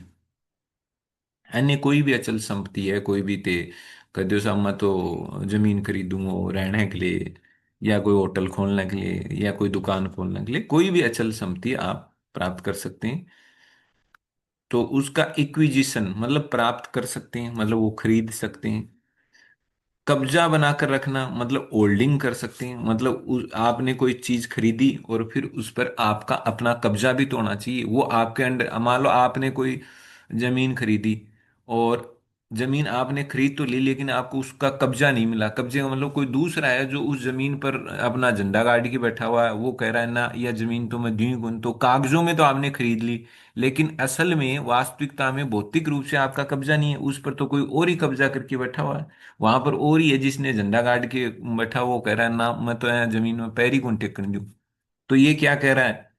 अन्य कोई भी अचल संपत्ति है, कोई भी ते कदो साहब मैं तो जमीन खरीदूंगा रहने के लिए, या कोई होटल खोलने के लिए, या कोई दुकान खोलने के लिए, कोई भी अचल संपत्ति आप प्राप्त कर सकते हैं। तो उसका इक्विजिशन मतलब प्राप्त कर सकते हैं, मतलब वो खरीद सकते हैं। कब्जा बनाकर रखना मतलब होल्डिंग कर सकते हैं, मतलब आपने कोई चीज खरीदी और फिर उस पर आपका अपना कब्जा भी तो होना चाहिए, वो आपके अंडर। मान लो आपने कोई जमीन खरीदी, और जमीन आपने खरीद तो ली लेकिन आपको उसका कब्जा नहीं मिला। कब्जे का मतलब कोई दूसरा है जो उस जमीन पर अपना झंडा गाड़ के बैठा हुआ है, वो कह रहा है ना यह जमीन तो मैं दी कौन, तो कागजों में तो आपने खरीद ली, लेकिन असल में वास्तविकता में भौतिक रूप से आपका कब्जा नहीं है, उस पर तो कोई और ही कब्जा करके बैठा हुआ है। वहां पर और ही है जिसने झंडा गाड़ के बैठा, वो कह रहा है ना मैं तो यहाँ जमीन में पैर ही कौन टेकने दूं। तो ये क्या कह रहा है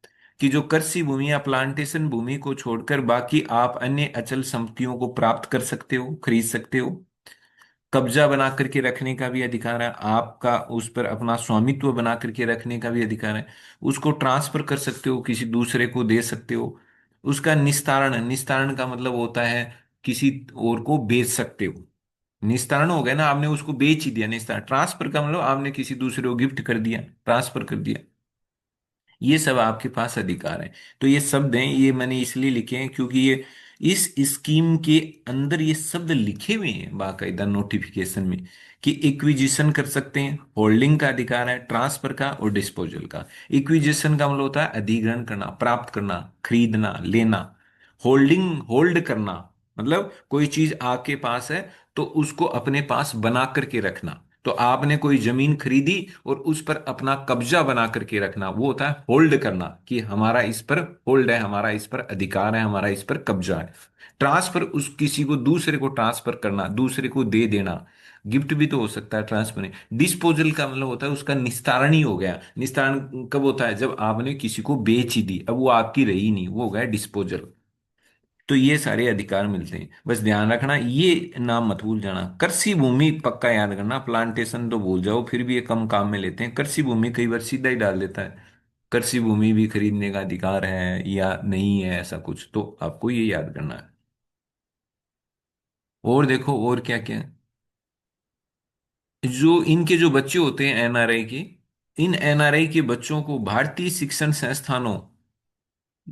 कि जो कृषि भूमि या प्लांटेशन भूमि को छोड़कर बाकी आप अन्य अचल संपत्तियों को प्राप्त कर सकते हो, खरीद सकते हो। कब्जा बना करके रखने का भी अधिकार है आपका, उस पर अपना स्वामित्व बना करके रखने का भी अधिकार है। उसको ट्रांसफर कर सकते हो, किसी दूसरे को दे सकते हो। उसका निस्तारण, निस्तारण का मतलब होता है किसी और को बेच सकते हो। निस्तारण हो गया ना, आपने उसको बेच ही दिया। निस्तारण, ट्रांसफर का मतलब आपने किसी दूसरे को गिफ्ट कर दिया, ट्रांसफर कर दिया। ये सब आपके पास अधिकार है। तो ये शब्द हैं, ये मैंने इसलिए लिखे हैं क्योंकि ये इस स्कीम के अंदर ये शब्द लिखे हुए हैं बाकायदा नोटिफिकेशन में, कि इक्विजिशन कर सकते हैं, होल्डिंग का अधिकार है, ट्रांसफर का और डिस्पोजल का। इक्विजिशन का मतलब होता है अधिग्रहण करना, प्राप्त करना, खरीदना, लेना। होल्डिंग, होल्ड करना मतलब कोई चीज आपके पास है तो उसको अपने पास बना करके रखना। तो आपने कोई जमीन खरीदी और उस पर अपना कब्जा बना करके रखना, वो होता है होल्ड करना, कि हमारा इस पर होल्ड है, हमारा इस पर अधिकार है, हमारा इस पर कब्जा है। ट्रांसफर, उस किसी को दूसरे को ट्रांसफर करना, दूसरे को दे देना। गिफ्ट भी तो हो सकता है ट्रांसफर में। डिस्पोजल का मतलब होता है उसका निस्तारण ही हो गया। निस्तारण कब होता है, जब आपने किसी को बेच ही दी, अब वो आपकी रही नहीं, वो हो गया डिस्पोजल। तो ये सारे अधिकार मिलते हैं, बस ध्यान रखना ये नाम मत भूल जाना। कृषि भूमि पक्का याद करना, प्लांटेशन तो भूल जाओ, फिर भी ये कम काम में लेते हैं। कृषि भूमि कई बार सीधा ही डाल देता है, कृषि भूमि भी खरीदने का अधिकार है या नहीं है, ऐसा कुछ तो आपको ये याद करना है। और देखो और क्या क्या है। जो इनके जो बच्चे होते हैं एनआरआई के, इन एनआरआई के बच्चों को भारतीय शिक्षण संस्थानों,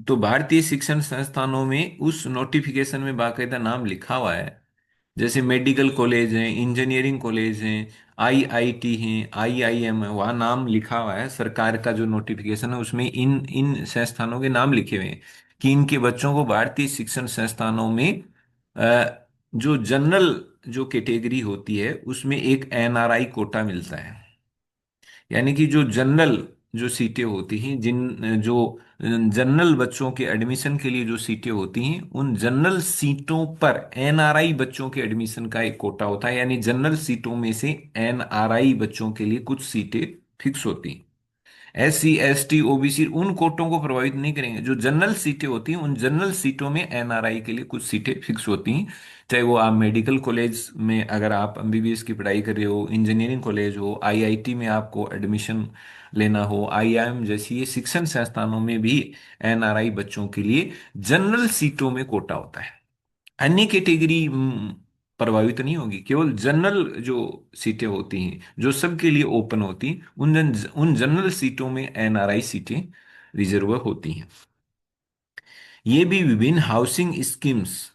तो भारतीय शिक्षण संस्थानों में उस नोटिफिकेशन में बाकायदा नाम लिखा हुआ है। जैसे मेडिकल कॉलेज हैं, इंजीनियरिंग कॉलेज हैं, आईआईटी हैं, आईआईएम है, वहाँ नाम लिखा हुआ है। सरकार का जो नोटिफिकेशन है उसमें इन इन संस्थानों के नाम लिखे हुए हैं कि इनके बच्चों को भारतीय शिक्षण संस्थानों में जो जनरल जो कैटेगरी होती है उसमें एक एनआरआई कोटा मिलता है। यानी कि जो जनरल जो सीटें होती हैं, जिन जो जनरल बच्चों के एडमिशन के लिए जो सीटें होती हैं, उन जनरल सीटों पर एनआरआई बच्चों के एडमिशन का एक कोटा होता है। यानी जनरल सीटों में से एनआरआई बच्चों के लिए कुछ सीटें फिक्स होती हैं। SC ST OBC उन कोटों को प्रभावित नहीं करेंगे। जो जनरल सीटें होती हैं, उन जनरल सीटों में NRI के लिए कुछ सीटें फिक्स होती हैं। चाहे वो आप मेडिकल कॉलेज में अगर आप MBBS की पढ़ाई कर रहे हो, इंजीनियरिंग कॉलेज हो, IIT में आपको एडमिशन लेना हो, IIM जैसी ये शिक्षण संस्थानों में भी NRI बच्चों के लिए जनरल सीटों में कोटा होता है। अन्य कैटेगरी प्रभावित नहीं होगी। केवल जनरल जो सीटें होती हैं जो सबके लिए ओपन होती हैं, उन जनरल सीटों में NRI सीटें रिजर्व होती हैं। ये भी विभिन्न हाउसिंग स्कीम्स,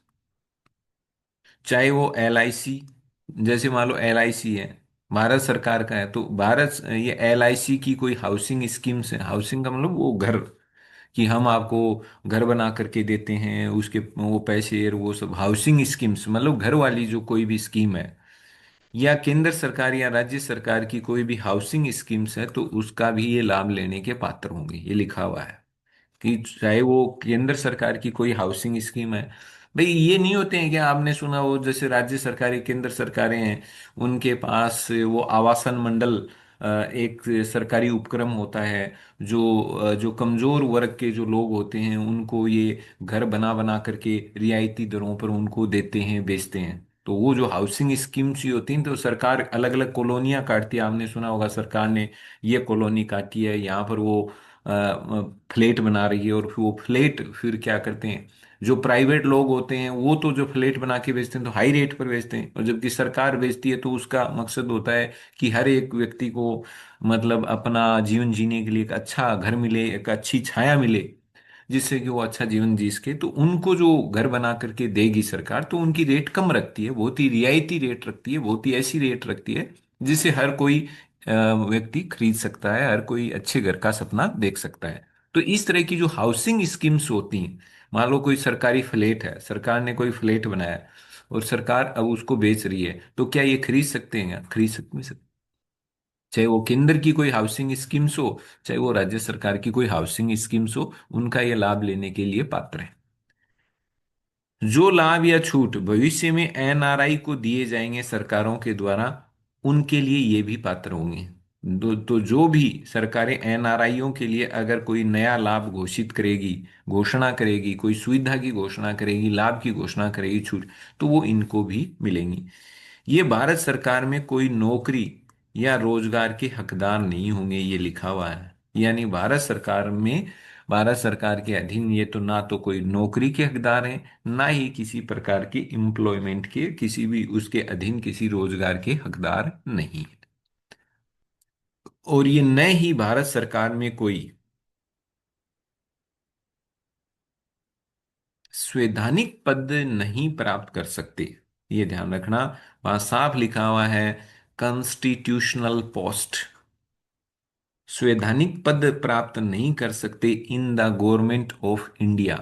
चाहे वो LIC, जैसे मान लो LIC है, भारत सरकार का है, तो भारत ये LIC की कोई हाउसिंग स्कीम्स है। हाउसिंग का मतलब वो घर, कि हम आपको घर बना करके देते हैं, उसके वो पैसे और वो सब हाउसिंग स्कीम्स, मतलब घर वाली जो कोई भी स्कीम है, या केंद्र सरकार या राज्य सरकार की कोई भी हाउसिंग स्कीम्स है, तो उसका भी ये लाभ लेने के पात्र होंगे। ये लिखा हुआ है कि चाहे वो केंद्र सरकार की कोई हाउसिंग स्कीम है। भाई ये नहीं होते हैं कि आपने सुना हो, जैसे राज्य सरकारें केंद्र सरकारें हैं, उनके पास वो आवासन मंडल एक सरकारी उपक्रम होता है, जो कमजोर वर्ग के जो लोग होते हैं उनको ये घर बना बना करके रियायती दरों पर उनको देते हैं, बेचते हैं। तो वो जो हाउसिंग स्कीम्स ही होती हैं, तो सरकार अलग अलग कॉलोनियां काटती है। आपने सुना होगा सरकार ने ये कॉलोनी काटी है, यहाँ पर वो फ्लैट बना रही है, और फिर वो फ्लैट फिर क्या करते हैं, जो प्राइवेट लोग होते हैं वो तो जो फ्लैट बना के बेचते हैं तो हाई रेट पर बेचते हैं, और जबकि सरकार बेचती है तो उसका मकसद होता है कि हर एक व्यक्ति को मतलब अपना जीवन जीने के लिए एक अच्छा घर मिले, एक अच्छी छाया मिले, जिससे कि वो अच्छा जीवन जी सके। तो उनको जो घर बना करके देगी सरकार, तो उनकी रेट कम रखती है, बहुत ही रियायती रेट रखती है, बहुत ही ऐसी रेट रखती है जिसे हर कोई अ, व्यक्ति खरीद सकता है, हर कोई अच्छे घर का सपना देख सकता है। तो इस तरह की जो हाउसिंग स्कीम्स होती हैं, मान लो कोई सरकारी फ्लैट है, सरकार ने कोई फ्लैट बनाया और सरकार अब उसको बेच रही है, तो क्या ये खरीद सकते हैं? खरीद सकते, चाहे वो केंद्र की कोई हाउसिंग स्कीम्स हो, चाहे वो राज्य सरकार की कोई हाउसिंग स्कीम्स हो, उनका ये लाभ लेने के लिए पात्र है। जो लाभ या छूट भविष्य में NRI को दिए जाएंगे सरकारों के द्वारा, उनके लिए ये भी पात्र होंगे। तो जो भी सरकारें NRIयों के लिए अगर कोई नया लाभ घोषित करेगी, घोषणा करेगी, कोई सुविधा की घोषणा करेगी, लाभ की घोषणा करेगी, छूट, तो वो इनको भी मिलेंगी। ये भारत सरकार में कोई नौकरी या रोजगार के हकदार नहीं होंगे, ये लिखा हुआ है। यानी भारत सरकार के अधीन ये तो ना तो कोई नौकरी के हकदार हैं, ना ही किसी प्रकार के एम्प्लॉयमेंट के, किसी भी उसके अधीन किसी रोजगार के हकदार नहीं है। और ये न ही भारत सरकार में कोई संवैधानिक पद नहीं प्राप्त कर सकते। ये ध्यान रखना, वहां साफ लिखा हुआ है कॉन्स्टिट्यूशनल पोस्ट, संवैधानिक पद प्राप्त नहीं कर सकते in the government of India.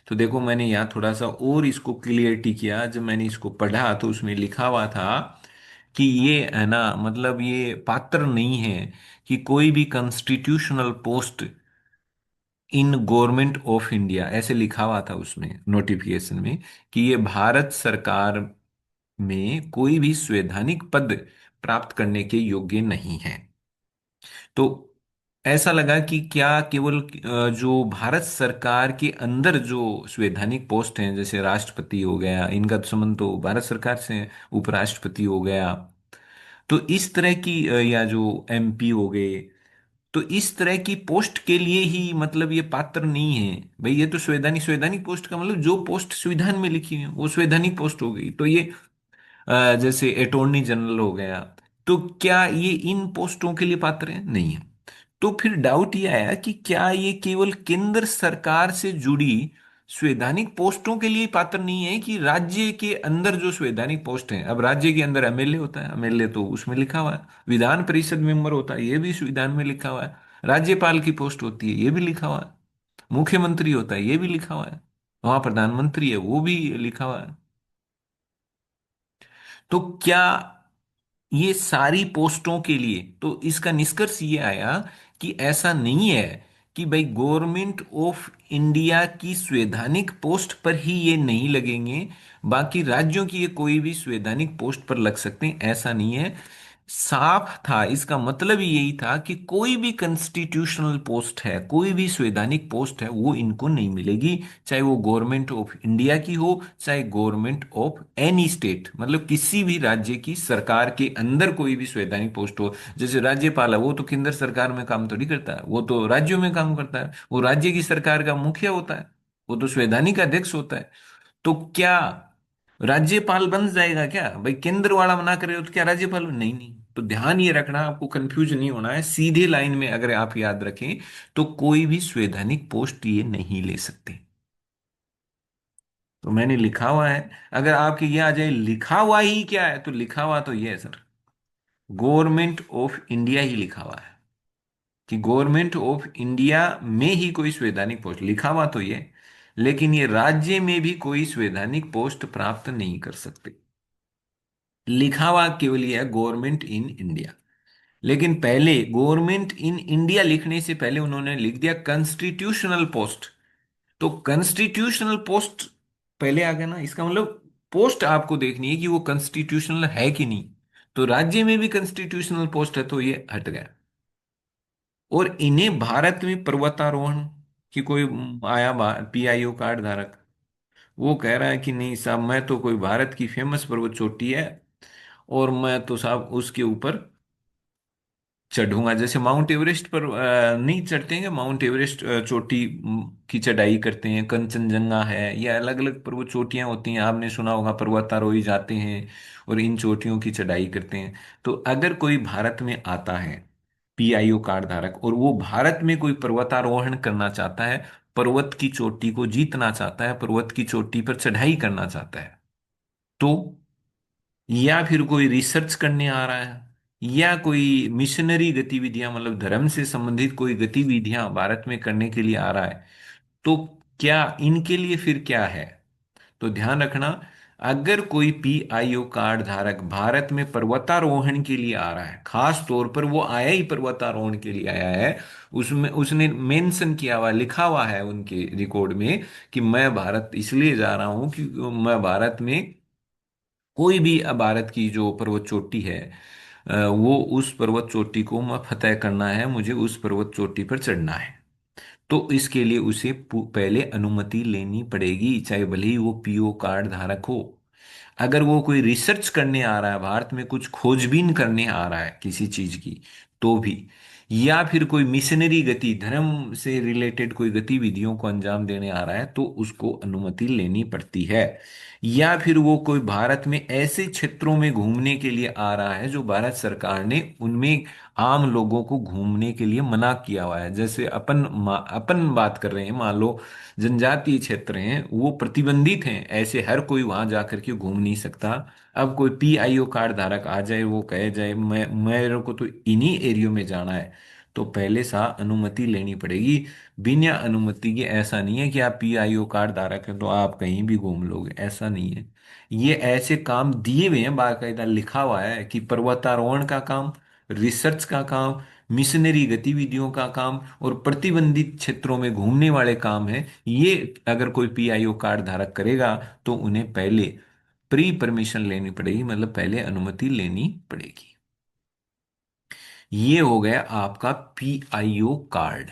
तो देखो मैंने यहाँ थोड़ा सा और इसको क्लियरिटी किया, जब मैंने इसको पढ़ा तो उसमें लिखा हुआ था कि ये है ना, मतलब ये पात्र नहीं है कि कोई भी constitutional post in government of India, ऐसे लिखा हुआ था उसमें नोटिफिकेशन में, कि ये भारत सरकार में कोई भी संवैधानिक पद प्राप्त करने के योग्य नहीं है। तो ऐसा लगा कि क्या केवल जो भारत सरकार के अंदर जो संवैधानिक पोस्ट हैं, जैसे राष्ट्रपति हो गया, इनका तो संबंध तो भारत सरकार से है, उपराष्ट्रपति हो गया, तो इस तरह की या जो MP हो गए, तो इस तरह की पोस्ट के लिए ही मतलब ये पात्र नहीं है। भाई ये तो संवैधानिक, संवैधानिक पोस्ट का मतलब जो पोस्ट संविधान में लिखी है वो संवैधानिक पोस्ट हो गई। तो ये जैसे अटॉर्नी जनरल हो गया, तो क्या ये इन पोस्टों के लिए पात्र है? नहीं है। तो फिर डाउट ये आया कि क्या ये केवल केंद्र सरकार से जुड़ी संवैधानिक पोस्टों के लिए पात्र नहीं है, कि राज्य के अंदर जो संवैधानिक पोस्ट है, अब राज्य के अंदर MLA होता है, MLA तो उसमें लिखा हुआ है, विधान परिषद मेंबर होता है, ये भी संविधान में लिखा हुआ है, राज्यपाल की पोस्ट होती है, ये भी लिखा हुआ है, मुख्यमंत्री होता है, ये भी लिखा हुआ है, वहां प्रधानमंत्री है, वो भी लिखा हुआ है। तो क्या ये सारी पोस्टों के लिए, तो इसका निष्कर्ष ये आया कि ऐसा नहीं है कि भाई गवर्नमेंट ऑफ इंडिया की संवैधानिक पोस्ट पर ही ये नहीं लगेंगे, बाकी राज्यों की ये कोई भी संवैधानिक पोस्ट पर लग सकते हैं, ऐसा नहीं है। साफ था, इसका मतलब ही यही था कि कोई भी कंस्टिट्यूशनल पोस्ट है, कोई भी संवैधानिक पोस्ट है, वो इनको नहीं मिलेगी। चाहे वो गवर्नमेंट ऑफ इंडिया की हो, चाहे गवर्नमेंट ऑफ एनी स्टेट, मतलब किसी भी राज्य की सरकार के अंदर कोई भी संवैधानिक पोस्ट हो। जैसे राज्यपाल है, वो तो केंद्र सरकार में काम थोड़ी करता है, वो तो राज्यों में काम करता है, वो राज्य की सरकार का मुखिया होता है, वो तो संवैधानिक अध्यक्ष होता है। तो क्या राज्यपाल बन जाएगा क्या भाई? केंद्र वाला मना करे तो क्या राज्यपाल नहीं? नहीं। तो ध्यान ये रखना, आपको कंफ्यूज नहीं होना है, सीधे लाइन में अगर आप याद रखें तो कोई भी संवैधानिक पोस्ट ये नहीं ले सकते। तो मैंने लिखा हुआ है, अगर आपके ये आ जाए लिखा हुआ ही क्या है, तो लिखा हुआ तो ये है सर, गवर्नमेंट ऑफ इंडिया ही लिखा हुआ है, कि गवर्नमेंट ऑफ इंडिया में ही कोई संवैधानिक पोस्ट, लिखा हुआ तो ये, लेकिन ये राज्य में भी कोई संवैधानिक पोस्ट प्राप्त नहीं कर सकते। लिखा हुआ केवल ये है गवर्नमेंट इन इंडिया। लेकिन पहले गवर्नमेंट इन इंडिया लिखने से पहले उन्होंने लिख दिया कॉन्स्टिट्यूशनल पोस्ट। तो कॉन्स्टिट्यूशनल पोस्ट पहले आ गया ना, इसका मतलब पोस्ट आपको देखनी है कि वो कॉन्स्टिट्यूशनल है कि नहीं। तो राज्य में भी कॉन्स्टिट्यूशनल पोस्ट है, तो ये हट गया। और इन्हें भारत में पर्वतारोहण की कोई आया पीआईओ कार्ड धारक, वो कह रहा है कि नहीं साहब, मैं तो कोई भारत की फेमस पर्वत चोटी है और मैं तो साहब उसके ऊपर चढ़ूंगा। जैसे माउंट एवरेस्ट पर नहीं चढ़ते हैं, माउंट एवरेस्ट चोटी की चढ़ाई करते हैं, कंचनजंगा है, या अलग अलग पर्वत चोटियां होती हैं, आपने सुना होगा, पर्वतारोही जाते हैं और इन चोटियों की चढ़ाई करते हैं। तो अगर कोई भारत में आता है पीआईओ कार्ड धारक, और वो भारत में कोई पर्वतारोहण करना चाहता है, पर्वत की चोटी को जीतना चाहता है, पर्वत की चोटी पर चढ़ाई करना चाहता है, तो या फिर कोई रिसर्च करने आ रहा है, या कोई मिशनरी गतिविधियां, मतलब धर्म से संबंधित कोई गतिविधियां भारत में करने के लिए आ रहा है, तो क्या इनके लिए फिर क्या है? तो ध्यान रखना, अगर कोई पीआईओ कार्ड धारक भारत में पर्वतारोहण के लिए आ रहा है, खास तौर पर वो आया ही पर्वतारोहण के लिए आया है, उसमें उसने मेंशन किया हुआ, लिखा हुआ है उनके रिकॉर्ड में कि मैं भारत इसलिए जा रहा हूं कि मैं भारत में कोई भी भारत की जो पर्वत चोटी है, वो उस पर्वत चोटी को मैं फतेह करना है, मुझे उस पर्वत चोटी पर चढ़ना है, तो इसके लिए उसे पहले अनुमति लेनी पड़ेगी, चाहे भले ही वो पीओ कार्ड धारक हो। अगर वो कोई रिसर्च करने आ रहा है, भारत में कुछ खोजबीन करने आ रहा है किसी चीज की, तो भी, या फिर कोई मिशनरी गति, धर्म से रिलेटेड कोई गतिविधियों को अंजाम देने आ रहा है, तो उसको अनुमति लेनी पड़ती है। या फिर वो कोई भारत में ऐसे क्षेत्रों में घूमने के लिए आ रहा है जो भारत सरकार ने उनमें आम लोगों को घूमने के लिए मना किया हुआ है। जैसे अपन बात कर रहे हैं, मान लो जनजातीय क्षेत्र हैं, वो प्रतिबंधित हैं, ऐसे हर कोई वहां जाकर के घूम नहीं सकता। अब कोई पीआईओ कार्ड धारक आ जाए, वो कहे जाए मैं मेरे को तो इन्हीं एरियो में जाना है, तो पहले सा अनुमति लेनी पड़ेगी। बिना अनुमति के ऐसा नहीं है कि आप पीआईओ कार्ड धारक हैं तो आप कहीं भी घूम लोगे, ऐसा नहीं है। ये ऐसे काम दिए हुए हैं, बाकायदा लिखा हुआ है कि पर्वतारोहण का काम, रिसर्च का काम, मिशनरी गतिविधियों का काम और प्रतिबंधित क्षेत्रों में घूमने वाले काम है, ये अगर कोई पीआईओ कार्ड धारक करेगा तो उन्हें पहले प्री परमिशन लेनी पड़ेगी, मतलब पहले अनुमति लेनी पड़ेगी। ये हो गया आपका पीआईओ कार्ड,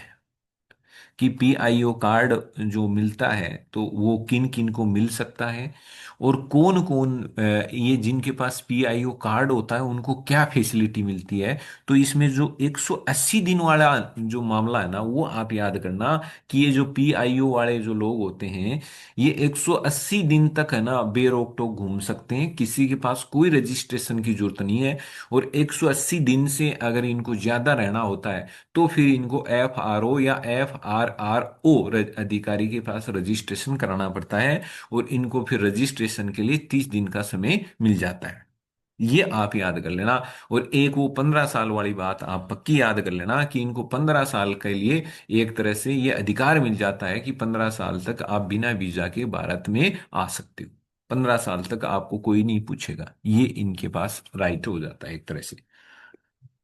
कि पीआईओ कार्ड जो मिलता है तो वो किन किन को मिल सकता है, और कौन कौन ये जिनके पास पीआईओ कार्ड होता है उनको क्या फैसिलिटी मिलती है। तो इसमें जो 180 दिन वाला जो मामला है ना, वो आप याद करना, कि ये जो पीआईओ वाले जो लोग होते हैं, ये 180 दिन तक है ना बेरोक टोक घूम सकते हैं, किसी के पास कोई रजिस्ट्रेशन की जरूरत नहीं है। और 180 दिन से अगर इनको ज्यादा रहना होता है, तो फिर इनको एफआरओ या एफआरआरओ अधिकारी के पास रजिस्ट्रेशन कराना पड़ता है, और इनको फिर रजिस्ट्रेशन के लिए 30 दिन का समय मिल जाता है। ये आप याद कर लेना। और एक वो 15 साल वाली बात आप पक्की याद कर लेना, कि इनको 15 साल के लिए एक तरह से ये अधिकार मिल जाता है कि 15 साल तक आप बिना वीजा के भारत में आ सकते हो। 15 साल तक आपको कोई नहीं पूछेगा, ये इनके पास राइट हो जाता है एक तरह से।